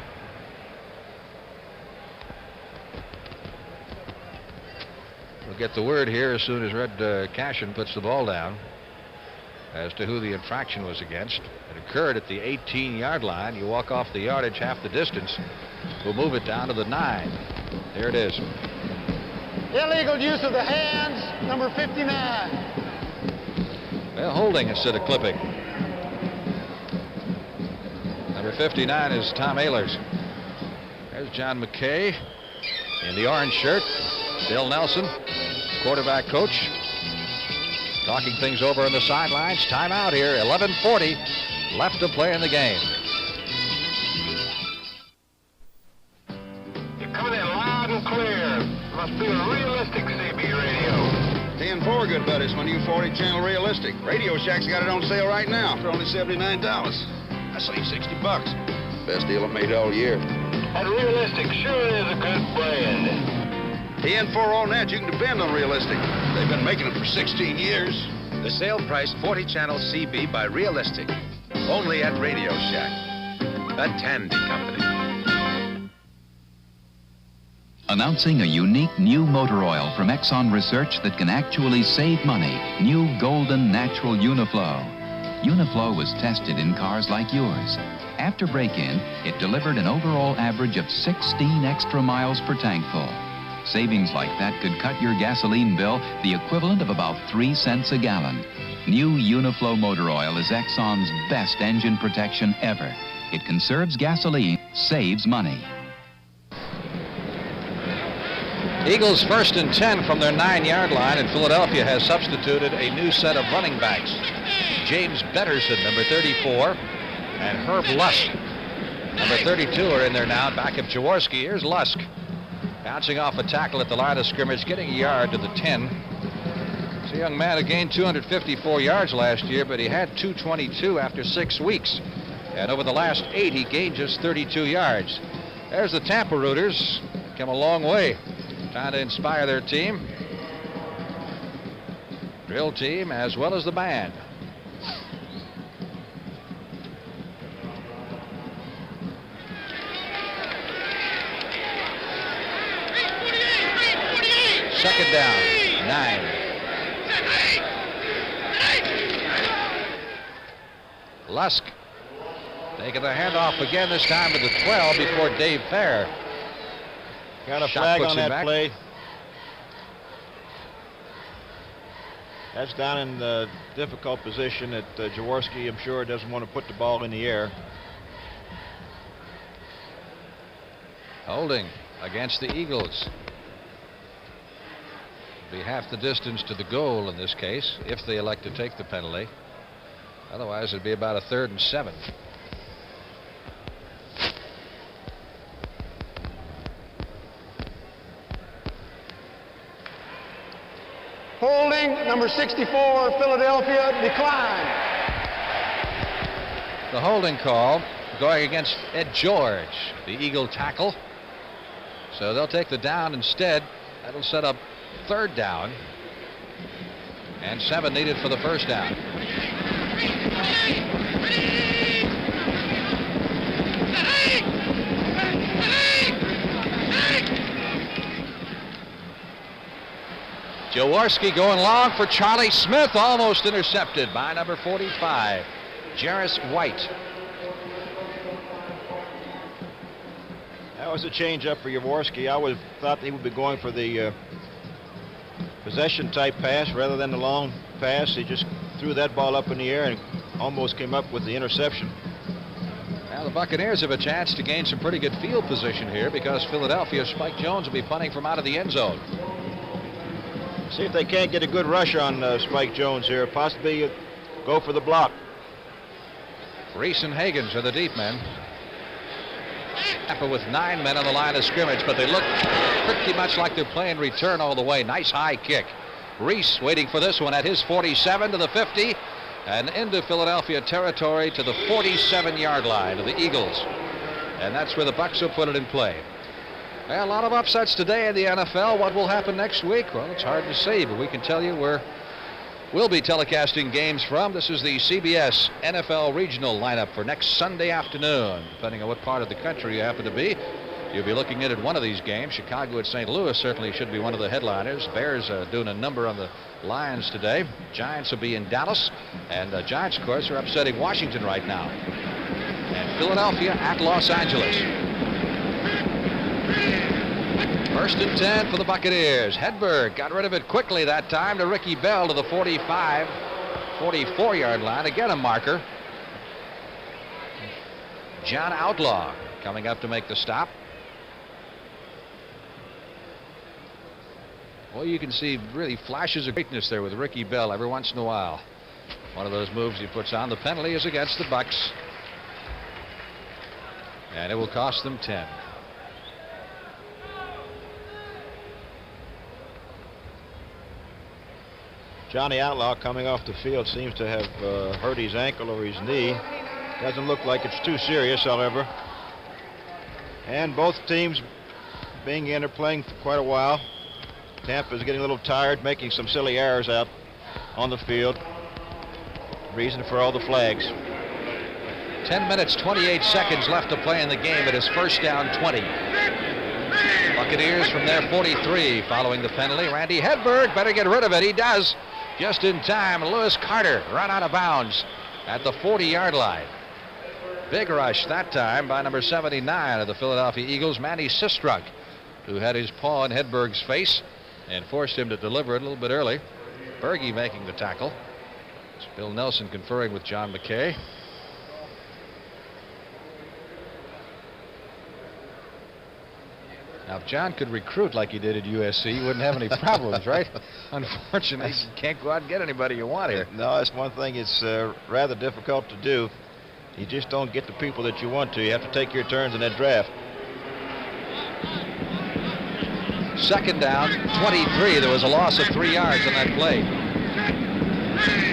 We'll get the word here as soon as Red Cashin puts the ball down as to who the infraction was against. It occurred at the 18-yard line. You walk off the yardage half the distance. We'll move it down to the 9. There it is. Illegal use of the hands, number 59. Well, holding instead of clipping. Number 59 is Tom Ehlers. There's John McKay in the orange shirt. Bill Nelson, quarterback coach, talking things over on the sidelines. Timeout here, 11:40 left to play in the game. You're coming in loud and clear. Must be a realistic CB radio. 10-4, good buddies. My new 40-channel realistic. Radio Shack's got it on sale right now for only $79. I save $60. Best deal I've made all year. That realistic sure is a good brand. 10-4 on that. You can depend on realistic. They've been making them for 16 years. The sale price 40-channel CB by Realistic. Only at Radio Shack. The Tandy Company. Announcing a unique new motor oil from Exxon Research that can actually save money. New Golden Natural Uniflow. Uniflow was tested in cars like yours. After break-in, it delivered an overall average of 16 extra miles per tank full. Savings like that could cut your gasoline bill the equivalent of about 3 cents a gallon. New Uniflow motor oil is Exxon's best engine protection ever. It conserves gasoline, saves money. Eagles 1st and 10 from their 9-yard line, and Philadelphia has substituted a new set of running backs. James Betterson, number 34, and Herb Lusk, number 32, are in there now. Back of Jaworski. Here's Lusk, bouncing off a tackle at the line of scrimmage, getting a yard to the 10. It's a young man who gained 254 yards last year, but he had 222 after 6 weeks. And over the last 8, he gained just 32 yards. There's the Tampa Rooters. Come a long way, trying to inspire their team. Drill team as well as the band. Second down, 9. Lusk taking the handoff again, this time to the 12 before Dave Fair. Got a flag on that play. That's down in the difficult position that Jaworski, I'm sure, doesn't want to put the ball in the air. Holding against the Eagles. Be half the distance to the goal in this case, if they elect to take the penalty. Otherwise, it'd be about a 3rd and 7. Holding, number 64, Philadelphia, declined. The holding call going against Ed George, the Eagle tackle. So they'll take the down instead. That'll set up 3rd down. And 7 needed for the 1st down. Jaworski going long for Charlie Smith, almost intercepted by number 45, Jarris White. That was a change-up for Jaworski. I thought he would be going for the possession-type pass rather than the long pass. He just threw that ball up in the air and almost came up with the interception. Now the Buccaneers have a chance to gain some pretty good field position here because Philadelphia's Spike Jones will be punting from out of the end zone. See if they can't get a good rush on Spike Jones here. Possibly go for the block. Reese and Higgins are the deep men. Tampa with 9 men on the line of scrimmage, but they look pretty much like they're playing return all the way. Nice high kick. Reese waiting for this one at his 47 to the 50 and into Philadelphia territory to the 47-yard line of the Eagles. And that's where the Bucs will put it in play. Well, a lot of upsets today in the NFL. What will happen next week? Well, it's hard to say, but we can tell you where we'll be telecasting games from. This is the CBS NFL regional lineup for next Sunday afternoon, depending on what part of the country you happen to be. You'll be looking at one of these games. Chicago at St. Louis certainly should be one of the headliners. Bears doing a number on the Lions today. Giants will be in Dallas. And Giants, of course, are upsetting Washington right now. And Philadelphia at Los Angeles. 1st and 10 for the Buccaneers. Hedberg got rid of it quickly that time to Ricky Bell to the 45, 44-yard line. Again, a marker. John Outlaw coming up to make the stop. Well, you can see really flashes of greatness there with Ricky Bell every once in a while. One of those moves he puts on. The penalty is against the Bucks. And it will cost them 10. Johnny Outlaw coming off the field seems to have hurt his ankle or his knee. Doesn't look like it's too serious, however. And both teams being in are playing for quite a while. Tampa is getting a little tired, making some silly errors out on the field. Reason for all the flags. 10 minutes, 28 seconds left to play in the game. It is 1st down 20. Buccaneers from their 43 following the penalty. Randy Hedberg better get rid of it. He does. Just in time. Lewis Carter run out of bounds at the 40-yard line. Big rush that time by number 79 of the Philadelphia Eagles, Manny Sistrunk, who had his paw in Hedberg's face and forced him to deliver it a little bit early. Berge making the tackle. It's Bill Nelson conferring with John McKay. Now, if John could recruit like he did at USC, you wouldn't have any problems, right? Unfortunately, you can't go out and get anybody you want here. No, that's one thing. It's rather difficult to do. You just don't get the people that you want to. You have to take your turns in that draft. 2nd down, 23. There was a loss of 3 yards on that play.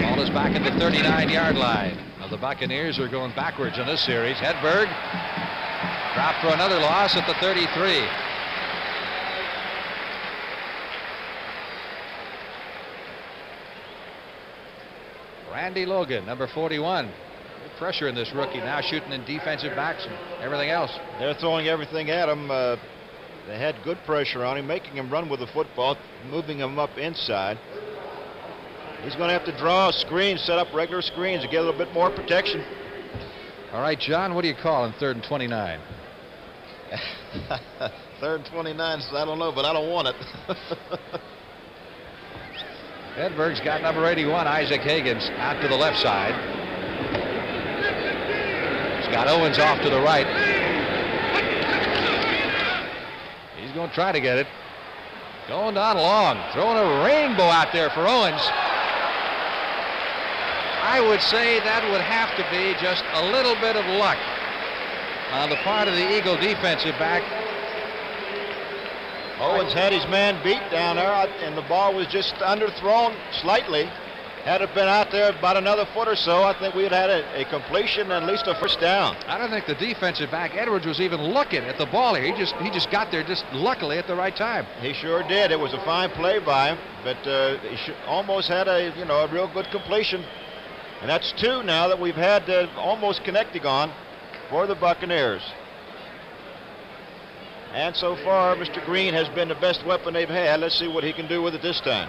Ball is back at the 39-yard line. Now the Buccaneers are going backwards in this series. Hedberg dropped for another loss at the 33. Randy Logan, number 41. Good pressure in this rookie now, shooting in defensive backs and everything else. They're throwing everything at him. They had good pressure on him, making him run with the football, moving him up inside. He's going to have to draw a screen, set up regular screens to get a little bit more protection. All right, John, what do you call in 3rd and 29? 3rd and 29, so I don't know, but I don't want it. Hedberg's got number 81, Isaac Higgins, out to the left side. Scott Owens off to the right. He's going to try to get it. Going down long, throwing a rainbow out there for Owens. I would say that would have to be just a little bit of luck on the part of the Eagle defensive back. Owens had his man beat down there, and the ball was just underthrown slightly. Had it been out there about another foot or so, I think we'd had a completion and at least a 1st down. I don't think the defensive back, Edwards, was even looking at the ball here. He just got there just luckily at the right time. He sure did. It was a fine play by him, but he almost had a real good completion. And that's 2 now that we've had almost connecting on for the Buccaneers. And so far, Mr. Green has been the best weapon they've had. Let's see what he can do with it this time.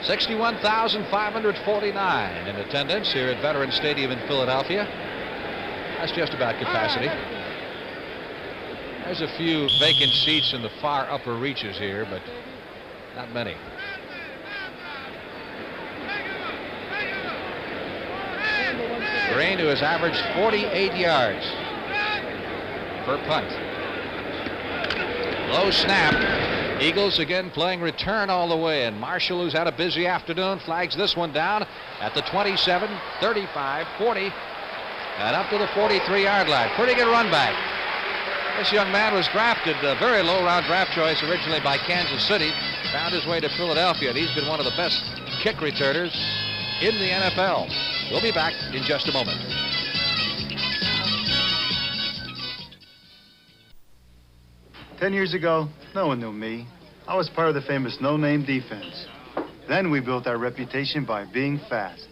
$61,549 in attendance here at Veterans Stadium in Philadelphia. That's just about capacity. There's a few vacant seats in the far upper reaches here, but not many. Green, who has averaged 48 yards per punt. Low snap. Eagles again playing return all the way, and Marshall, who's had a busy afternoon, flags this one down at the 27, 35, 40, and up to the 43-yard line. Pretty good run back. This young man was drafted, a very low-round draft choice originally by Kansas City, found his way to Philadelphia, and he's been one of the best kick returners in the NFL. We'll be back in just a moment. 10 years ago, no one knew me. I was part of the famous no-name defense. Then we built our reputation by being fast.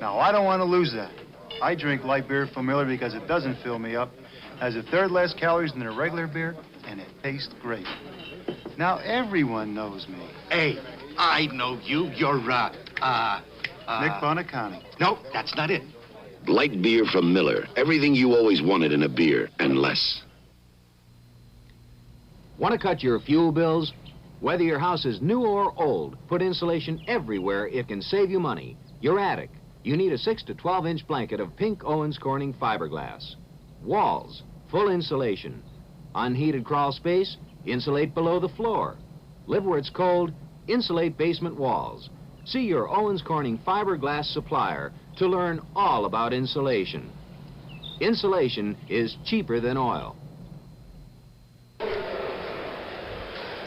Now, I don't want to lose that. I drink light beer from Miller because it doesn't fill me up, has a third less calories than a regular beer, and it tastes great. Now everyone knows me. Hey, I know you. You're, Nick Bonacani. No, that's not it. Light beer from Miller. Everything you always wanted in a beer, and less. Want to cut your fuel bills? Whether your house is new or old, put insulation everywhere. It can save you money. Your attic. You need a 6 to 12-inch blanket of pink Owens Corning fiberglass. Walls, full insulation. Unheated crawl space, insulate below the floor. Live where it's cold, insulate basement walls. See your Owens Corning fiberglass supplier to learn all about insulation. Insulation is cheaper than oil.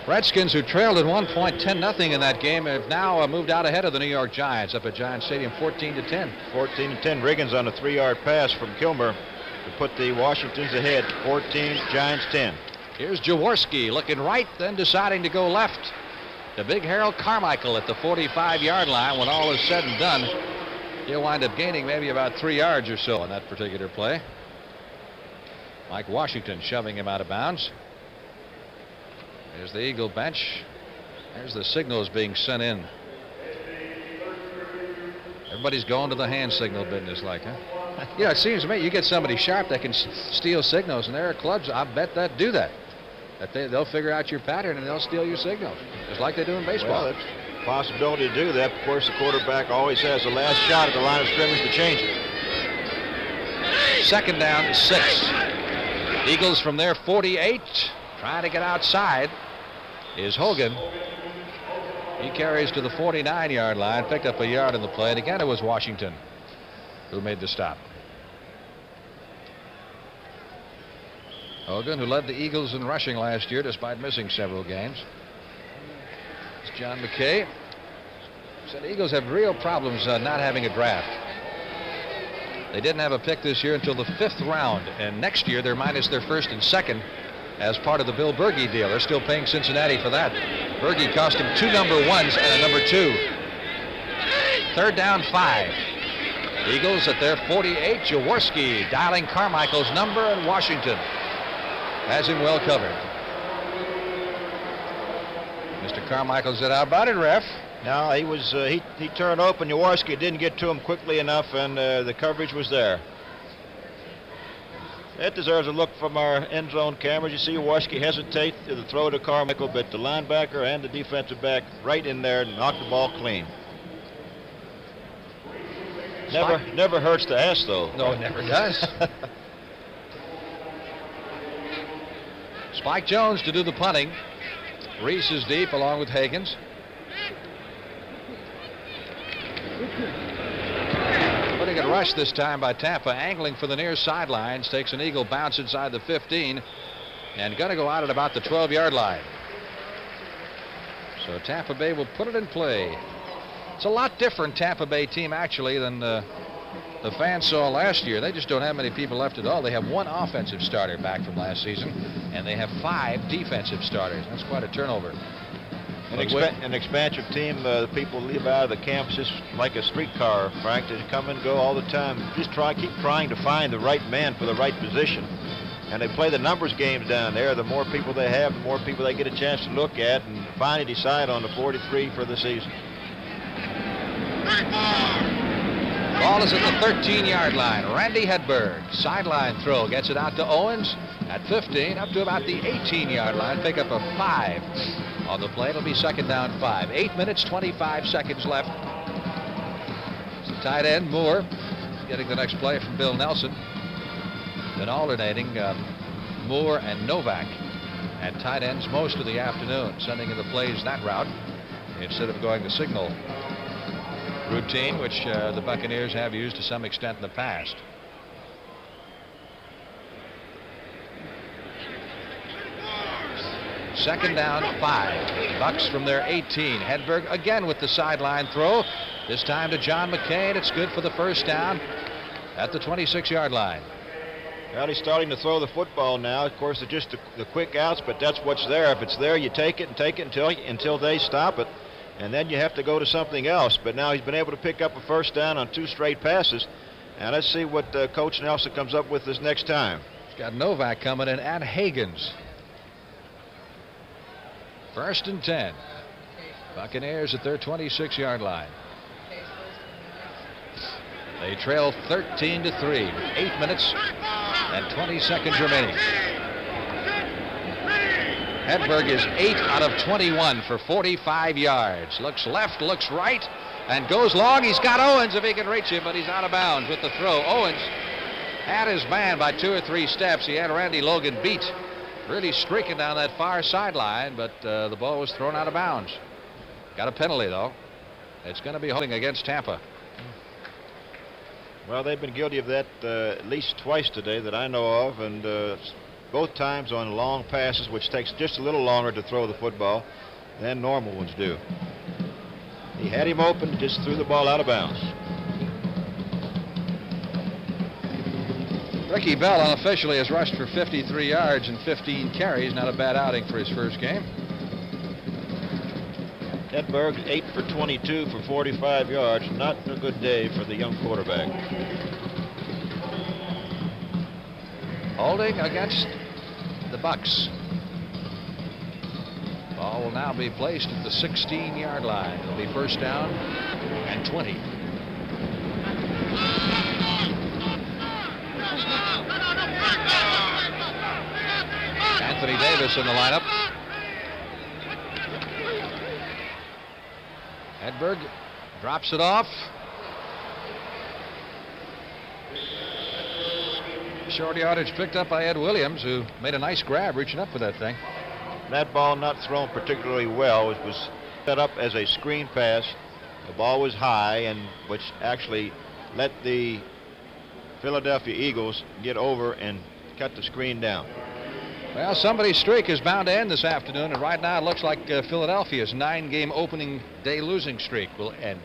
Redskins, who trailed at one point 10-0 in that game, have now moved out ahead of the New York Giants up at Giants Stadium 14-10. 14-10. Riggins on a 3-yard pass from Kilmer to put the Washingtons ahead. 14, Giants 10. Here's Jaworski looking right, then deciding to go left. The big Harold Carmichael at the 45-yard line. When all is said and done, he'll wind up gaining maybe about 3 yards or so on that particular play. Mike Washington shoving him out of bounds. There's the Eagle bench. There's the signals being sent in. Everybody's going to the hand signal business like, huh? Yeah, it seems to me you get somebody sharp that can steal signals, and there are clubs, I bet, that do that. They'll figure out your pattern and they'll steal your signals, just like they do in baseball. Well, it's a possibility to do that. Of course, the quarterback always has the last shot at the line of scrimmage to change it. 2nd down, 6. Eagles from their 48, trying to get outside is Hogan. He carries to the 49-yard line, picked up a yard in the play, and again it was Washington who made the stop. Hogan, who led the Eagles in rushing last year despite missing several games. It's John McKay. Said the Eagles have real problems not having a draft. They didn't have a pick this year until the 5th round, and next year they're minus their 1st and 2nd as part of the Bill Berge deal. They're still paying Cincinnati for that. Berge cost him 2 number 1s and a number 2. 3rd down, 5. Eagles at their 48. Jaworski dialing Carmichael's number, and Washington has him well covered. Mr. Carmichael said, "How about it, ref?" No, he was he turned open. Jaworski didn't get to him quickly enough, and the coverage was there. That deserves a look from our end zone cameras. You see Jaworski hesitate to the throw to Carmichael, but the linebacker and the defensive back right in there knocked the ball clean. Never hurts to ask, though. No, it never does. Spike Jones to do the punting. Reese is deep along with Higgins. Putting it rush this time by Tampa, angling for the near sidelines, takes an Eagle bounce inside the 15 and going to go out at about the 12-yard line. So Tampa Bay will put it in play. It's a lot different Tampa Bay team actually than the fans saw last year. They just don't have many people left at all. They have 1 offensive starter back from last season, and they have 5 defensive starters. That's quite a turnover. An expansive team. The people leave out of the camps just like a streetcar, Frank. They come and go all the time. Just keep trying to find the right man for the right position. And they play the numbers games down there. The more people they have, the more people they get a chance to look at and finally decide on the 43 for the season. Ball is at the 13-yard line. Randy Hedberg, sideline throw, gets it out to Owens at 15, up to about the 18-yard line. Pick up a 5 on the play. It'll be 2nd down, 5. 8 minutes, 25 seconds left. It's the tight end, Moore, getting the next play from Bill Nelson. Then alternating Moore and Novak at tight ends most of the afternoon, sending in the plays that route instead of going the signal routine, which the Buccaneers have used to some extent in the past. Second down, 5. Bucks from their 18. Hedberg again with the sideline throw. This time to John McCain. It's good for the 1st down at the 26-yard line. Well, he's starting to throw the football now. Of course, it's just the quick outs, but that's what's there. If it's there, you take it and take it until they stop it, and then you have to go to something else. But now he's been able to pick up a 1st down on 2 straight passes, And let's see what Coach Nelson comes up with this next time. He's got Novak coming in and Hagens. 1st and 10. Buccaneers at their 26-yard line. They trail 13-3. 8 minutes and 20 seconds remaining. Hedberg is 8 out of 21 for 45 yards. Looks left, looks right, and goes long. He's got Owens if he can reach him, but he's out of bounds with the throw. Owens had his man by 2 or 3 steps. He had Randy Logan beat, really streaking down that far sideline, but the ball was thrown out of bounds. Got a penalty, though. It's going to be holding against Tampa. Well, they've been guilty of that at least twice today that I know of, and both times on long passes, which takes just a little longer to throw the football than normal ones do. He had him open, just threw the ball out of bounds. Ricky Bell unofficially has rushed for 53 yards and 15 carries. Not a bad outing for his first game. Hedberg 8 for 22 for 45 yards. Not a good day for the young quarterback. Holding against the Bucks. Ball will now be placed at the 16-yard line. It'll be 1st down and 20. Anthony Davis in the lineup. Hedberg drops it off. Short yardage picked up by Ed Williams, who made a nice grab reaching up for that thing. That ball not thrown particularly well. It was set up as a screen pass. The ball was high, and which actually let the Philadelphia Eagles get over and cut the screen down. Well, somebody's streak is bound to end this afternoon, and right now it looks like Philadelphia's 9-game opening day losing streak will end.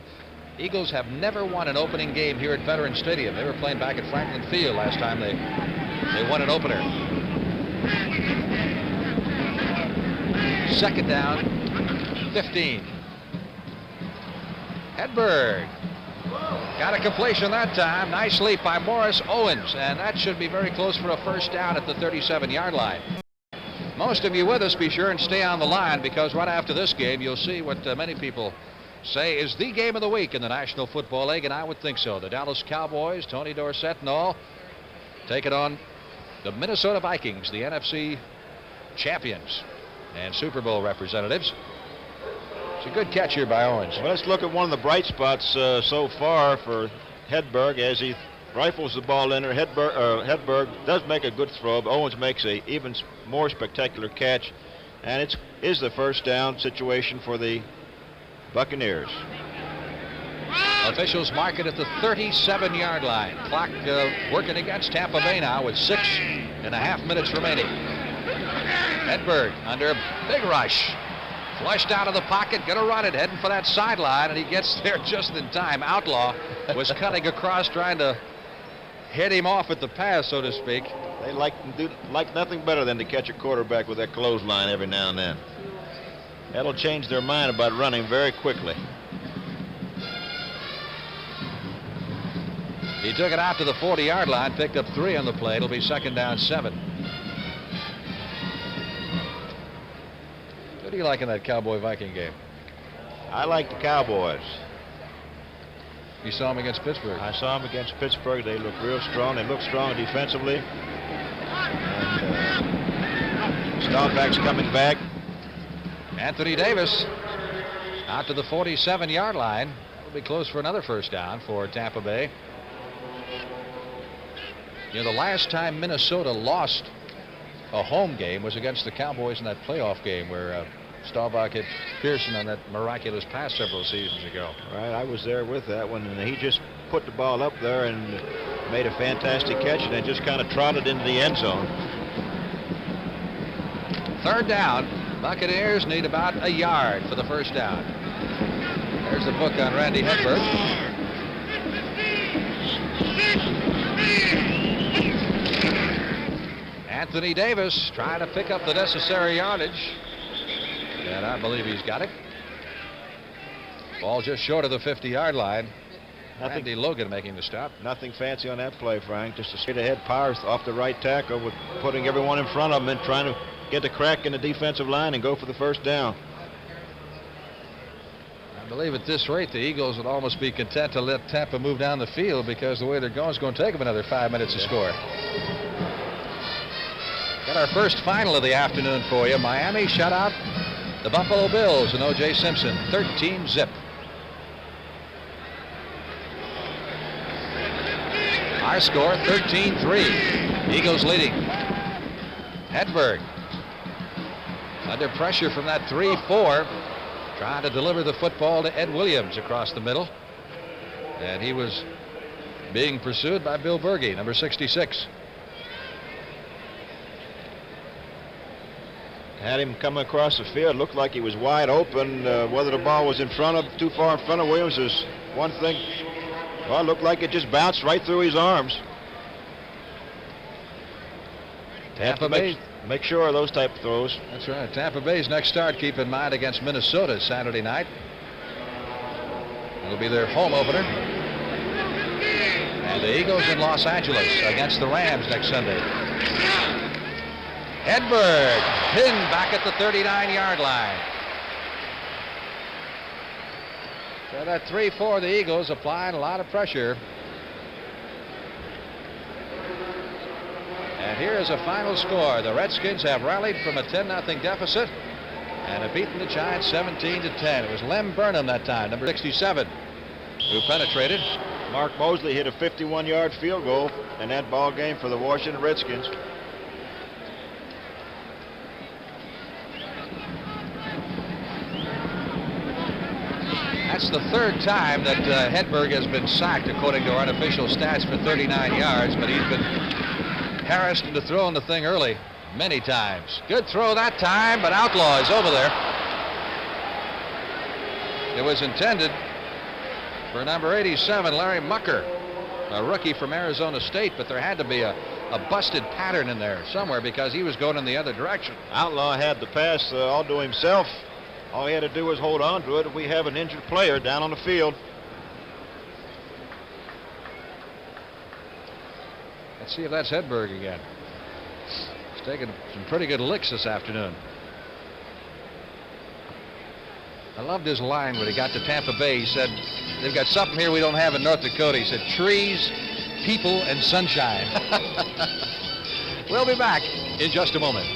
Eagles have never won an opening game here at Veterans Stadium. They were playing back at Franklin Field last time they won an opener. 2nd down, 15. Hedberg got a completion that time. Nice leap by Morris Owens, and that should be very close for a 1st down at the 37-yard line. Most of you with us, be sure and stay on the line, because right after this game you'll see what many people say is the game of the week in the National Football League, and I would think so. The Dallas Cowboys, Tony Dorsett and all, take it on the Minnesota Vikings, the NFC champions and Super Bowl representatives. It's a good catch here by Owens. Well, let's look at one of the bright spots so far for Hedberg as he rifles the ball in there. Hedberg does make a good throw, but Owens makes a even more spectacular catch, and it is the 1st down situation for the Buccaneers. Officials mark it at the 37-yard line. Clock working against Tampa Bay now with 6.5 minutes remaining. Hedberg under a big rush. Flushed out of the pocket, gonna run it, heading for that sideline, and he gets there just in time. Outlaw was cutting across, trying to head him off at the pass, so to speak. They like nothing better than to catch a quarterback with that clothesline every now and then. That'll change their mind about running very quickly. He took it out to the 40-yard line, picked up 3 on the play. It'll be 2nd down, 7. What do you like in that Cowboy-Viking game? I like the Cowboys. You saw them against Pittsburgh. I saw them against Pittsburgh. They look real strong. They look strong defensively. And Staubach's coming back. Anthony Davis out to the 47-yard line. It'll be close for another 1st down for Tampa Bay. You know, the last time Minnesota lost a home game was against the Cowboys in that playoff game where Staubach hit Pearson on that miraculous pass several seasons ago. Right, I was there with that one, and he just put the ball up there and made a fantastic catch, and then just kind of trotted into the end zone. 3rd down. Buccaneers need about a yard for the 1st down. There's the book on Randy Hedberg. Anthony Davis trying to pick up the necessary yardage, and I believe he's got it. Ball just short of the 50-yard line. Randy Logan making the stop. Nothing fancy on that play, Frank. Just a straight-ahead power off the right tackle with putting everyone in front of him and trying to get the crack in the defensive line and go for the first down. I believe at this rate, the Eagles would almost be content to let Tampa move down the field because the way they're going is going to take them another 5 minutes to score. Got our first final of the afternoon for you. Miami shut out the Buffalo Bills and O.J. Simpson, 13-zip. Our score, 13-3. Eagles leading. Hedberg under pressure from that 3-4, trying to deliver the football to Ed Williams across the middle. And he was being pursued by Bill Berge, number 66. Had him come across the field. Looked like he was wide open. Whether the ball was too far in front of Williams is one thing. Well, it looked like it just bounced right through his arms. Tampa Bay. Make sure of those type of throws. That's right. Tampa Bay's next start, keep in mind, against Minnesota Saturday night. It'll be their home opener. And the Eagles in Los Angeles against the Rams next Sunday. Hedberg pinned back at the 39-yard line. So that 3-4, the Eagles applying a lot of pressure. And here's a final score. The Redskins have rallied from a 10-0 deficit and have beaten the Giants 17-10. It was Lem Burnham that time, number 67, who penetrated. Mark Mosley hit a 51-yard field goal in that ball game for the Washington Redskins. That's the third time that Hedberg has been sacked, according to artificial stats, for 39 yards, but he's been harassed into throwing the thing early many times. Good throw that time, but Outlaw is over there. It was intended for number 87, Larry Mucker, a rookie from Arizona State, but there had to be a busted pattern in there somewhere because he was going in the other direction. Outlaw had the pass all to himself. All he had to do was hold on to it, and we have an injured player down on the field. Let's see if that's Hedberg again. He's taking some pretty good licks this afternoon. I loved his line when he got to Tampa Bay. He said, they've got something here we don't have in North Dakota. He said, trees, people, and sunshine. We'll be back in just a moment.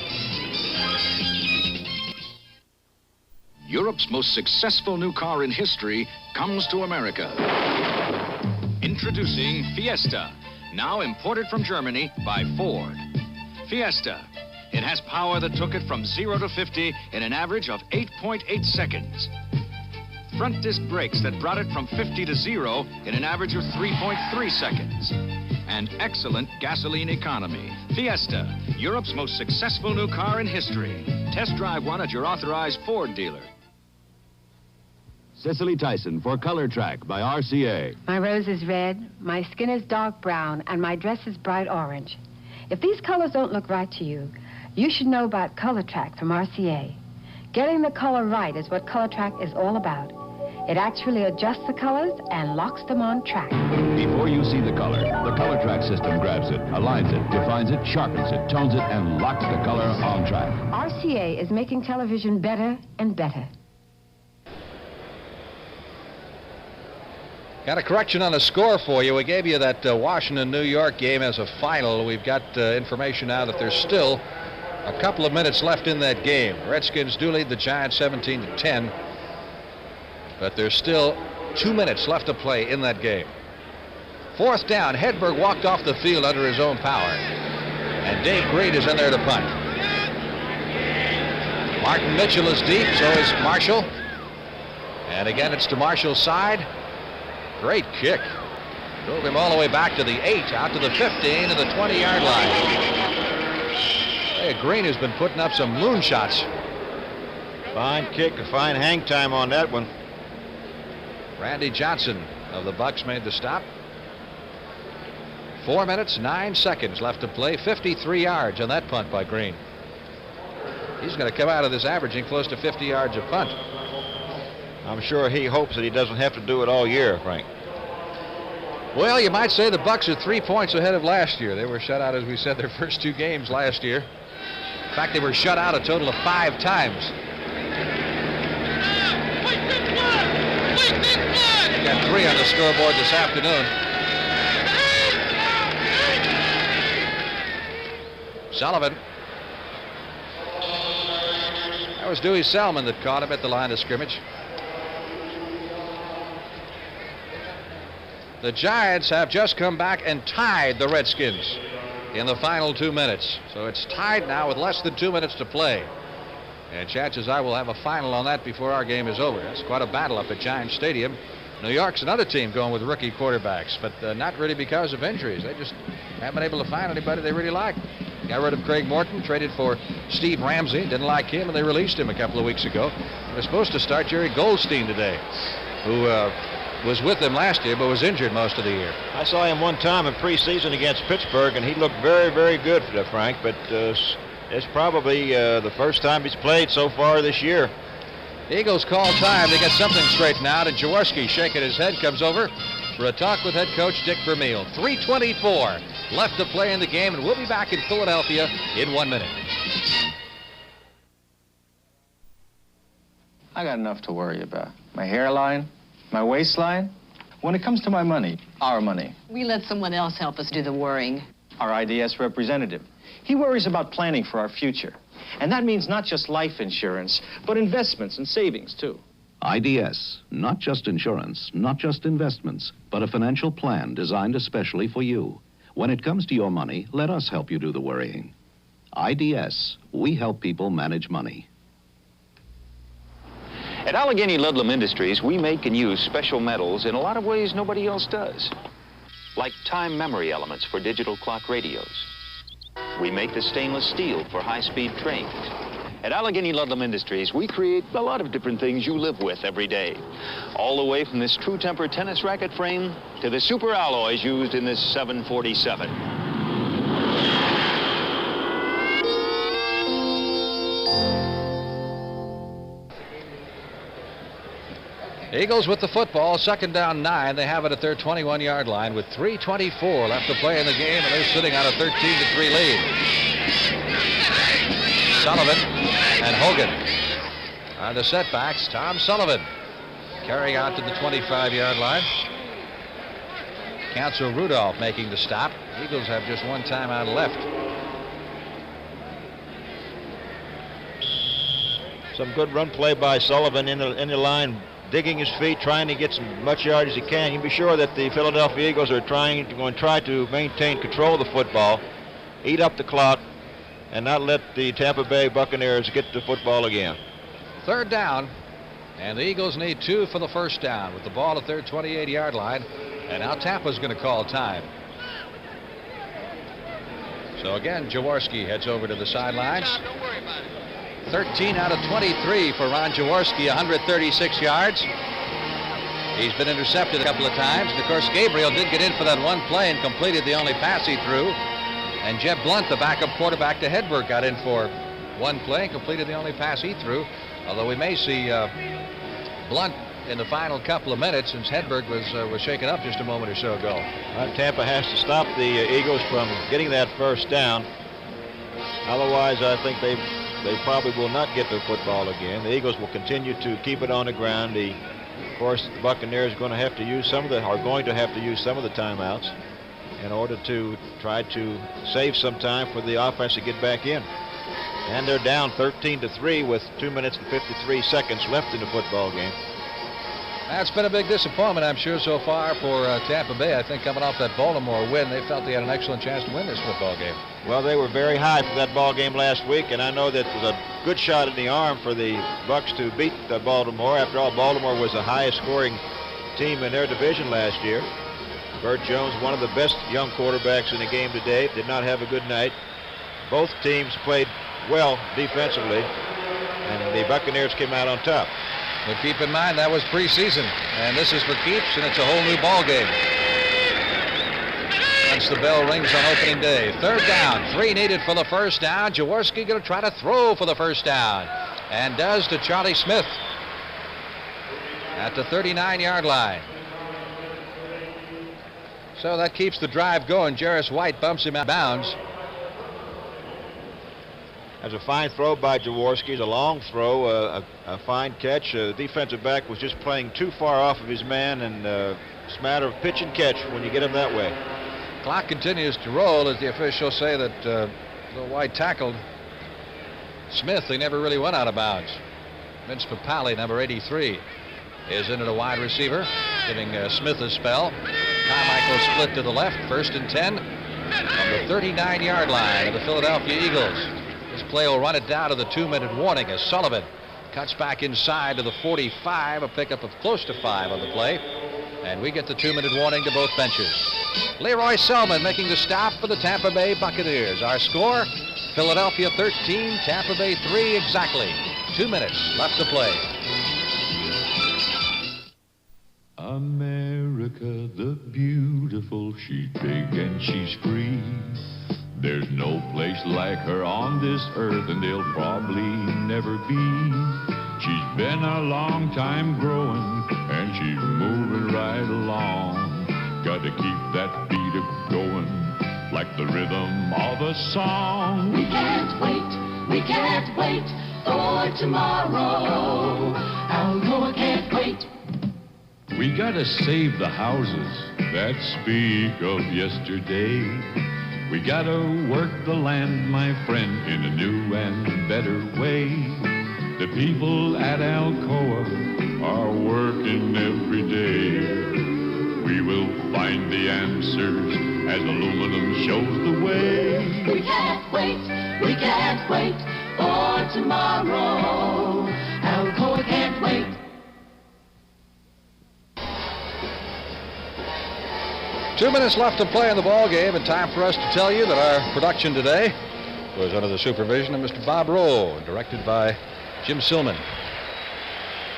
Europe's most successful new car in history comes to America. Introducing Fiesta, now imported from Germany by Ford. Fiesta. It has power that took it from 0 to 50 in an average of 8.8 seconds. Front disc brakes that brought it from 50 to 0 in an average of 3.3 seconds. And excellent gasoline economy. Fiesta, Europe's most successful new car in history. Test drive one at your authorized Ford dealer. Cicely Tyson for Color Track by RCA. My rose is red, my skin is dark brown, and my dress is bright orange. If these colors don't look right to you, you should know about Color Track from RCA. Getting the color right is what Color Track is all about. It actually adjusts the colors and locks them on track. Before you see the Color Track system grabs it, aligns it, defines it, sharpens it, tones it, and locks the color on track. RCA is making television better and better. Got a correction on the score for you. We gave you that Washington-New York game as a final. We've got information now that there's still a couple of minutes left in that game. Redskins do lead the Giants 17-10, but there's still 2 minutes left to play in that game. Fourth down, Hedberg walked off the field under his own power, and Dave Green is in there to punt. Martin Mitchell is deep, so is Marshall. And again, it's to Marshall's side. Great kick. Drove him all the way back to the 8, out to the 15, to the 20-yard line. Hey, Green has been putting up some moonshots. Fine kick, a fine hang time on that one. Randy Johnson of the Bucs made the stop. 4 minutes, 9 seconds left to play. 53 yards on that punt by Green. He's going to come out of this averaging close to 50 yards a punt. I'm sure he hopes that he doesn't have to do it all year, Frank. Well, you might say the Bucs are 3 points ahead of last year. They were shut out, as we said, their first 2 games last year. In fact, they were shut out a total of 5 times. Got 3 on the scoreboard this afternoon. Sullivan. That was Dewey Selman that caught him at the line of scrimmage. The Giants have just come back and tied the Redskins in the final 2 minutes. So it's tied now with less than 2 minutes to play. And chances are we'll have a final on that before our game is over. That's quite a battle up at Giants Stadium. New York's another team going with rookie quarterbacks, but not really because of injuries. They just haven't been able to find anybody they really like. Got rid of Craig Morton, traded for Steve Ramsey, didn't like him, and they released him a couple of weeks ago. They were supposed to start Jerry Goldstein today, who was with them last year but was injured most of the year. I saw him one time in preseason against Pittsburgh, and he looked very, very good, Frank, but it's probably the first time he's played so far this year. Eagles call time. They get something straightened out, and Jaworski, shaking his head, comes over for a talk with head coach Dick Vermeil. 3:24 left to play in the game, and we'll be back in Philadelphia in 1 minute. I got enough to worry about. My hairline, my waistline. When it comes to my money, our money, We let someone else help us do the worrying. our IDS representative, he worries about planning for our future. And that means not just life insurance, but investments and savings, too. IDS, not just insurance, not just investments, but a financial plan designed especially for you. When it comes to your money, let us help you do the worrying. IDS, we help people manage money. At Allegheny Ludlam Industries, we make and use special metals in a lot of ways nobody else does. Like time memory elements for digital clock radios. We make the stainless steel for high-speed trains. At Allegheny Ludlam Industries, we create a lot of different things you live with every day. All the way from this True Temper tennis racket frame to the super alloys used in this 747. Eagles with the football, 2nd down 9. They have it at their 21-yard line with 3:24 left to play in the game, and they're sitting on a 13-3 lead. Sullivan and Hogan are the setbacks. Tom Sullivan carrying out to the 25-yard line. Counsel Rudolph making the stop. Eagles have just one timeout left. Some good run play by Sullivan in the line, digging his feet, trying to get as much yard as he can. You can be sure that the Philadelphia Eagles are going to try to maintain control of the football, eat up the clock, and not let the Tampa Bay Buccaneers get the football again. 3rd down, and the Eagles need 2 for the first down with the ball at their 28-yard line, and now Tampa's going to call time. So again, Jaworski heads over to the sidelines. 13 out of 23 for Ron Jaworski, 136 yards. He's been intercepted a couple of times. And of course, Gabriel did get in for that one play and completed the only pass he threw. And Jeb Blunt, the backup quarterback to Hedberg, got in for one play and completed the only pass he threw. Although we may see Blunt in the final couple of minutes, since Hedberg was shaken up just a moment or so ago. Tampa has to stop the Eagles from getting that first down. Otherwise, I think they probably will not get the football again. The Eagles will continue to keep it on the ground. Of course, the Buccaneers are going to have to use some of the timeouts in order to try to save some time for the offense to get back in. And they're down 13-3 with 2 minutes and 53 seconds left in the football game. That's been a big disappointment, I'm sure, so far for Tampa Bay. I think coming off that Baltimore win, they felt they had an excellent chance to win this football game. Well, they were very high for that ball game last week, and I know that it was a good shot in the arm for the Bucs to beat Baltimore. After all, Baltimore was the highest scoring team in their division last year. Burt Jones, one of the best young quarterbacks in the game today, did not have a good night. Both teams played well defensively, and the Buccaneers came out on top. But keep in mind, that was preseason, and this is for keeps, and it's a whole new ball game. Once the bell rings on opening day. 3rd down, 3 needed for the first down. Jaworski going to try to throw for the first down, and does to Charlie Smith at the 39-yard line. So that keeps the drive going. Jarris White bumps him out of bounds. That's a fine throw by Jaworski. It's a long throw, a fine catch. The defensive back was just playing too far off of his man, and it's a matter of pitch and catch when you get him that way. Clock continues to roll as the officials say that the White tackled Smith. He never really went out of bounds. Vince Papali, number 83, is in at a wide receiver, giving Smith a spell. Carmichael split to the left, 1st and 10 on the 39-yard line of the Philadelphia Eagles. This play will run it down to the 2-minute warning as Sullivan cuts back inside to the 45, a pickup of close to 5 on the play. And we get the 2-minute warning to both benches. Leroy Selman making the stop for the Tampa Bay Buccaneers. Our score, Philadelphia 13, Tampa Bay 3 exactly. 2 minutes left to play. America the beautiful, she's big and she's free. There's no place like her on this earth, and there'll probably never be. She's been a long time growing, and she's moving right along. Got to keep that beat going, like the rhythm of a song. We can't wait for tomorrow. Alcoa can't wait. We gotta save the houses that speak of yesterday. We gotta work the land, my friend, in a new and better way. The people at Alcoa are working every day. We will find the answers as aluminum shows the way. We can't wait for tomorrow. Alcoa can't wait. Two minutes left to play in the ball game, and time for us to tell you that our production today was under the supervision of Mr. Bob Rowe, directed by Jim Silman,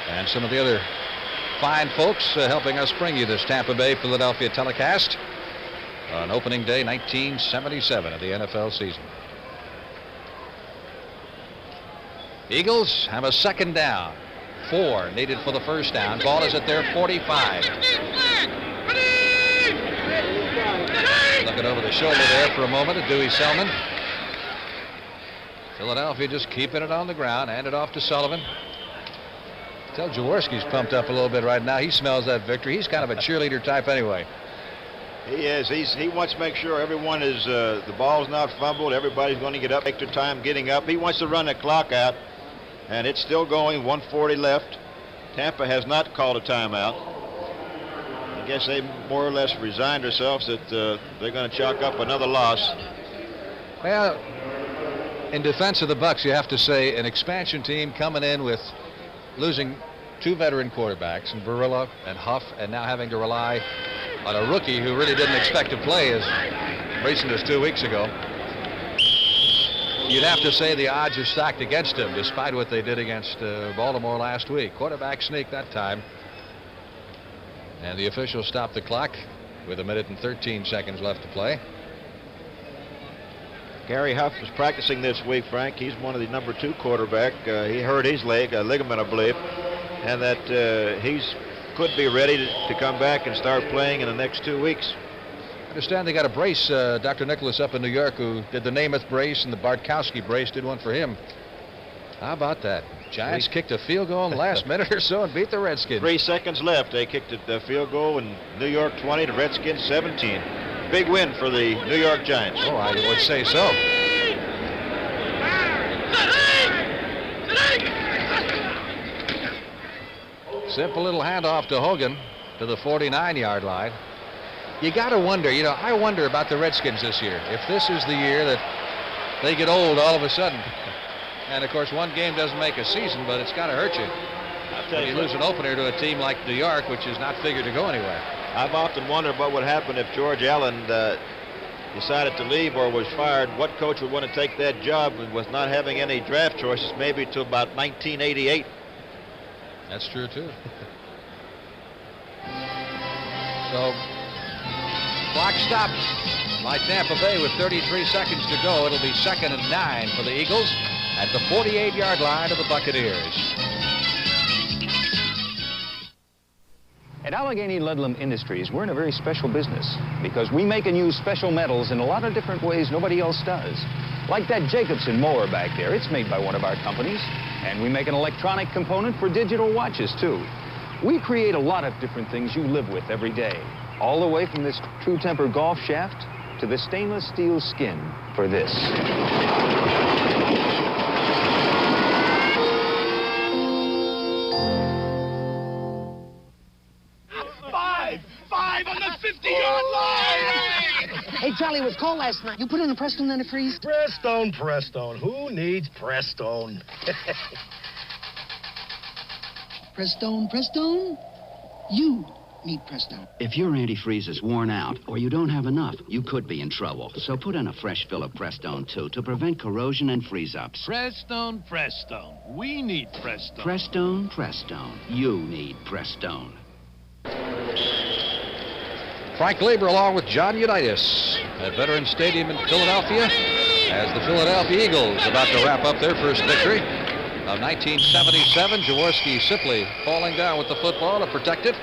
and some of the other fine folks helping us bring you this Tampa Bay Philadelphia telecast on opening day 1977 of the NFL season. Eagles have a 2nd down. 4 needed for the 1st down. Ball is at their 45. Looking over the shoulder there for a moment at Dewey Selman. Philadelphia just keeping it on the ground. Hand it off to Sullivan. Tell Jaworski's pumped up a little bit right now. He smells that victory. He's kind of a cheerleader type anyway. He is. He wants to make sure everyone is, the ball's not fumbled. Everybody's going to get up, take their time getting up. He wants to run the clock out, and it's still going, 1:40 left. Tampa has not called a timeout. I guess they more or less resigned themselves that they're going to chalk up another loss. Well, in defense of the Bucs, you have to say an expansion team coming in with losing 2 veteran quarterbacks, and Barilla and Huff, and now having to rely on a rookie who really didn't expect to play as recent as 2 weeks ago. You'd have to say the odds are stacked against him, despite what they did against Baltimore last week. Quarterback sneak that time. And the officials stopped the clock with 1 minute and 13 seconds left to play. Gary Huff is practicing this week, Frank. He's one of the number 2 quarterback. He hurt his leg, a ligament, I believe, and that he's could be ready to come back and start playing in the next 2 weeks. I understand they got a brace. Dr. Nicholas up in New York, who did the Namath brace and the Bartkowski brace, did one for him. How about that? Giants kicked a field goal in the last minute or so and beat the Redskins. 3 seconds left. They kicked a field goal in New York 20, the Redskins 17. Big win for the New York Giants. Oh, I would say so. Simple little handoff to Hogan to the 49-yard line. You got to wonder, I wonder about the Redskins this year. If this is the year that they get old all of a sudden. And, of course, one game doesn't make a season, but it's got to hurt you. When you lose an opener to a team like New York, which is not figured to go anywhere. I've often wondered what would happen if George Allen decided to leave or was fired. What coach would want to take that job with not having any draft choices, maybe to about 1988? That's true, too. So, clock stopped by Tampa Bay with 33 seconds to go. It'll be 2nd and 9 for the Eagles at the 48-yard line of the Buccaneers. At Allegheny Ludlam Industries, we're in a very special business because we make and use special metals in a lot of different ways nobody else does. Like that Jacobson mower back there, it's made by one of our companies. And we make an electronic component for digital watches, too. We create a lot of different things you live with every day, all the way from this True Temper golf shaft to the stainless steel skin for this. Five on the 50-yard line! Hey, Charlie, it was cold last night. You put in a Prestone antifreeze? Prestone. Who needs Prestone? Prestone? You need Prestone. If your antifreeze is worn out or you don't have enough, you could be in trouble. So put in a fresh fill of Prestone, too, to prevent corrosion and freeze-ups. Prestone. We need Prestone. Prestone. You need Prestone. Frank Lieber along with John Unitas at Veterans Stadium in Philadelphia as the Philadelphia Eagles about to wrap up their first victory of 1977. Jaworski simply falling down with the football to protect it.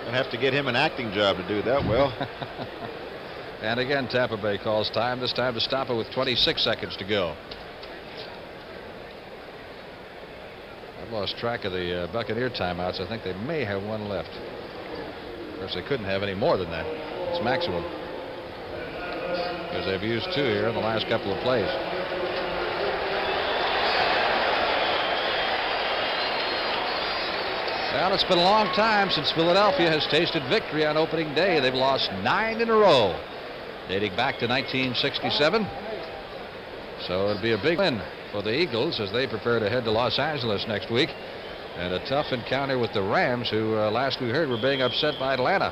I'd have to get him an acting job to do that well. And again, Tampa Bay calls time, this time to stop it with 26 seconds to go. I've lost track of the Buccaneer timeouts. I think they may have one left. Of course, they couldn't have any more than that. It's maximum. Because they've used 2 here in the last couple of plays. Well, it's been a long time since Philadelphia has tasted victory on opening day. They've lost 9 in a row, dating back to 1967. So it'll be a big win for the Eagles as they prepare to head to Los Angeles next week. And a tough encounter with the Rams, who last we heard were being upset by Atlanta.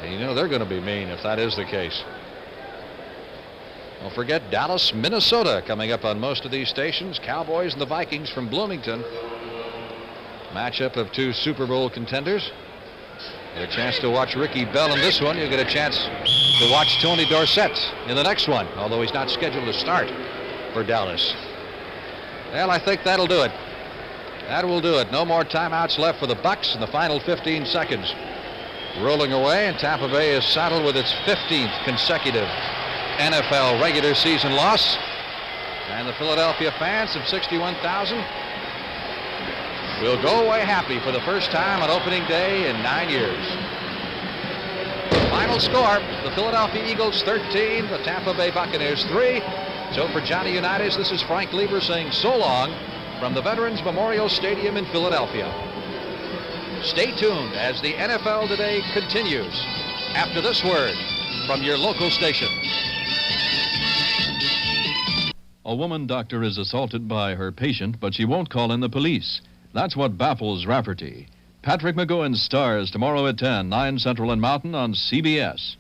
And you know they're going to be mean if that is the case. Don't forget Dallas, Minnesota coming up on most of these stations. Cowboys and the Vikings from Bloomington. Matchup of 2 Super Bowl contenders. Get a chance to watch Ricky Bell in this one. You'll get a chance to watch Tony Dorsett in the next one, although he's not scheduled to start for Dallas. Well, I think that'll do it. That will do it. No more timeouts left for the Bucs in the final 15 seconds. Rolling away, and Tampa Bay is saddled with its 15th consecutive NFL regular season loss. And the Philadelphia fans of 61,000 will go away happy for the first time on opening day in 9 years. Final score, the Philadelphia Eagles 13, the Tampa Bay Buccaneers 3. So for Johnny Unitas, this is Frank Lieber saying so long from the Veterans Memorial Stadium in Philadelphia. Stay tuned as the NFL Today continues after this word from your local station. A woman doctor is assaulted by her patient, but she won't call in the police. That's what baffles Rafferty. Patrick McGowan stars tomorrow at 10, 9 Central and Mountain on CBS.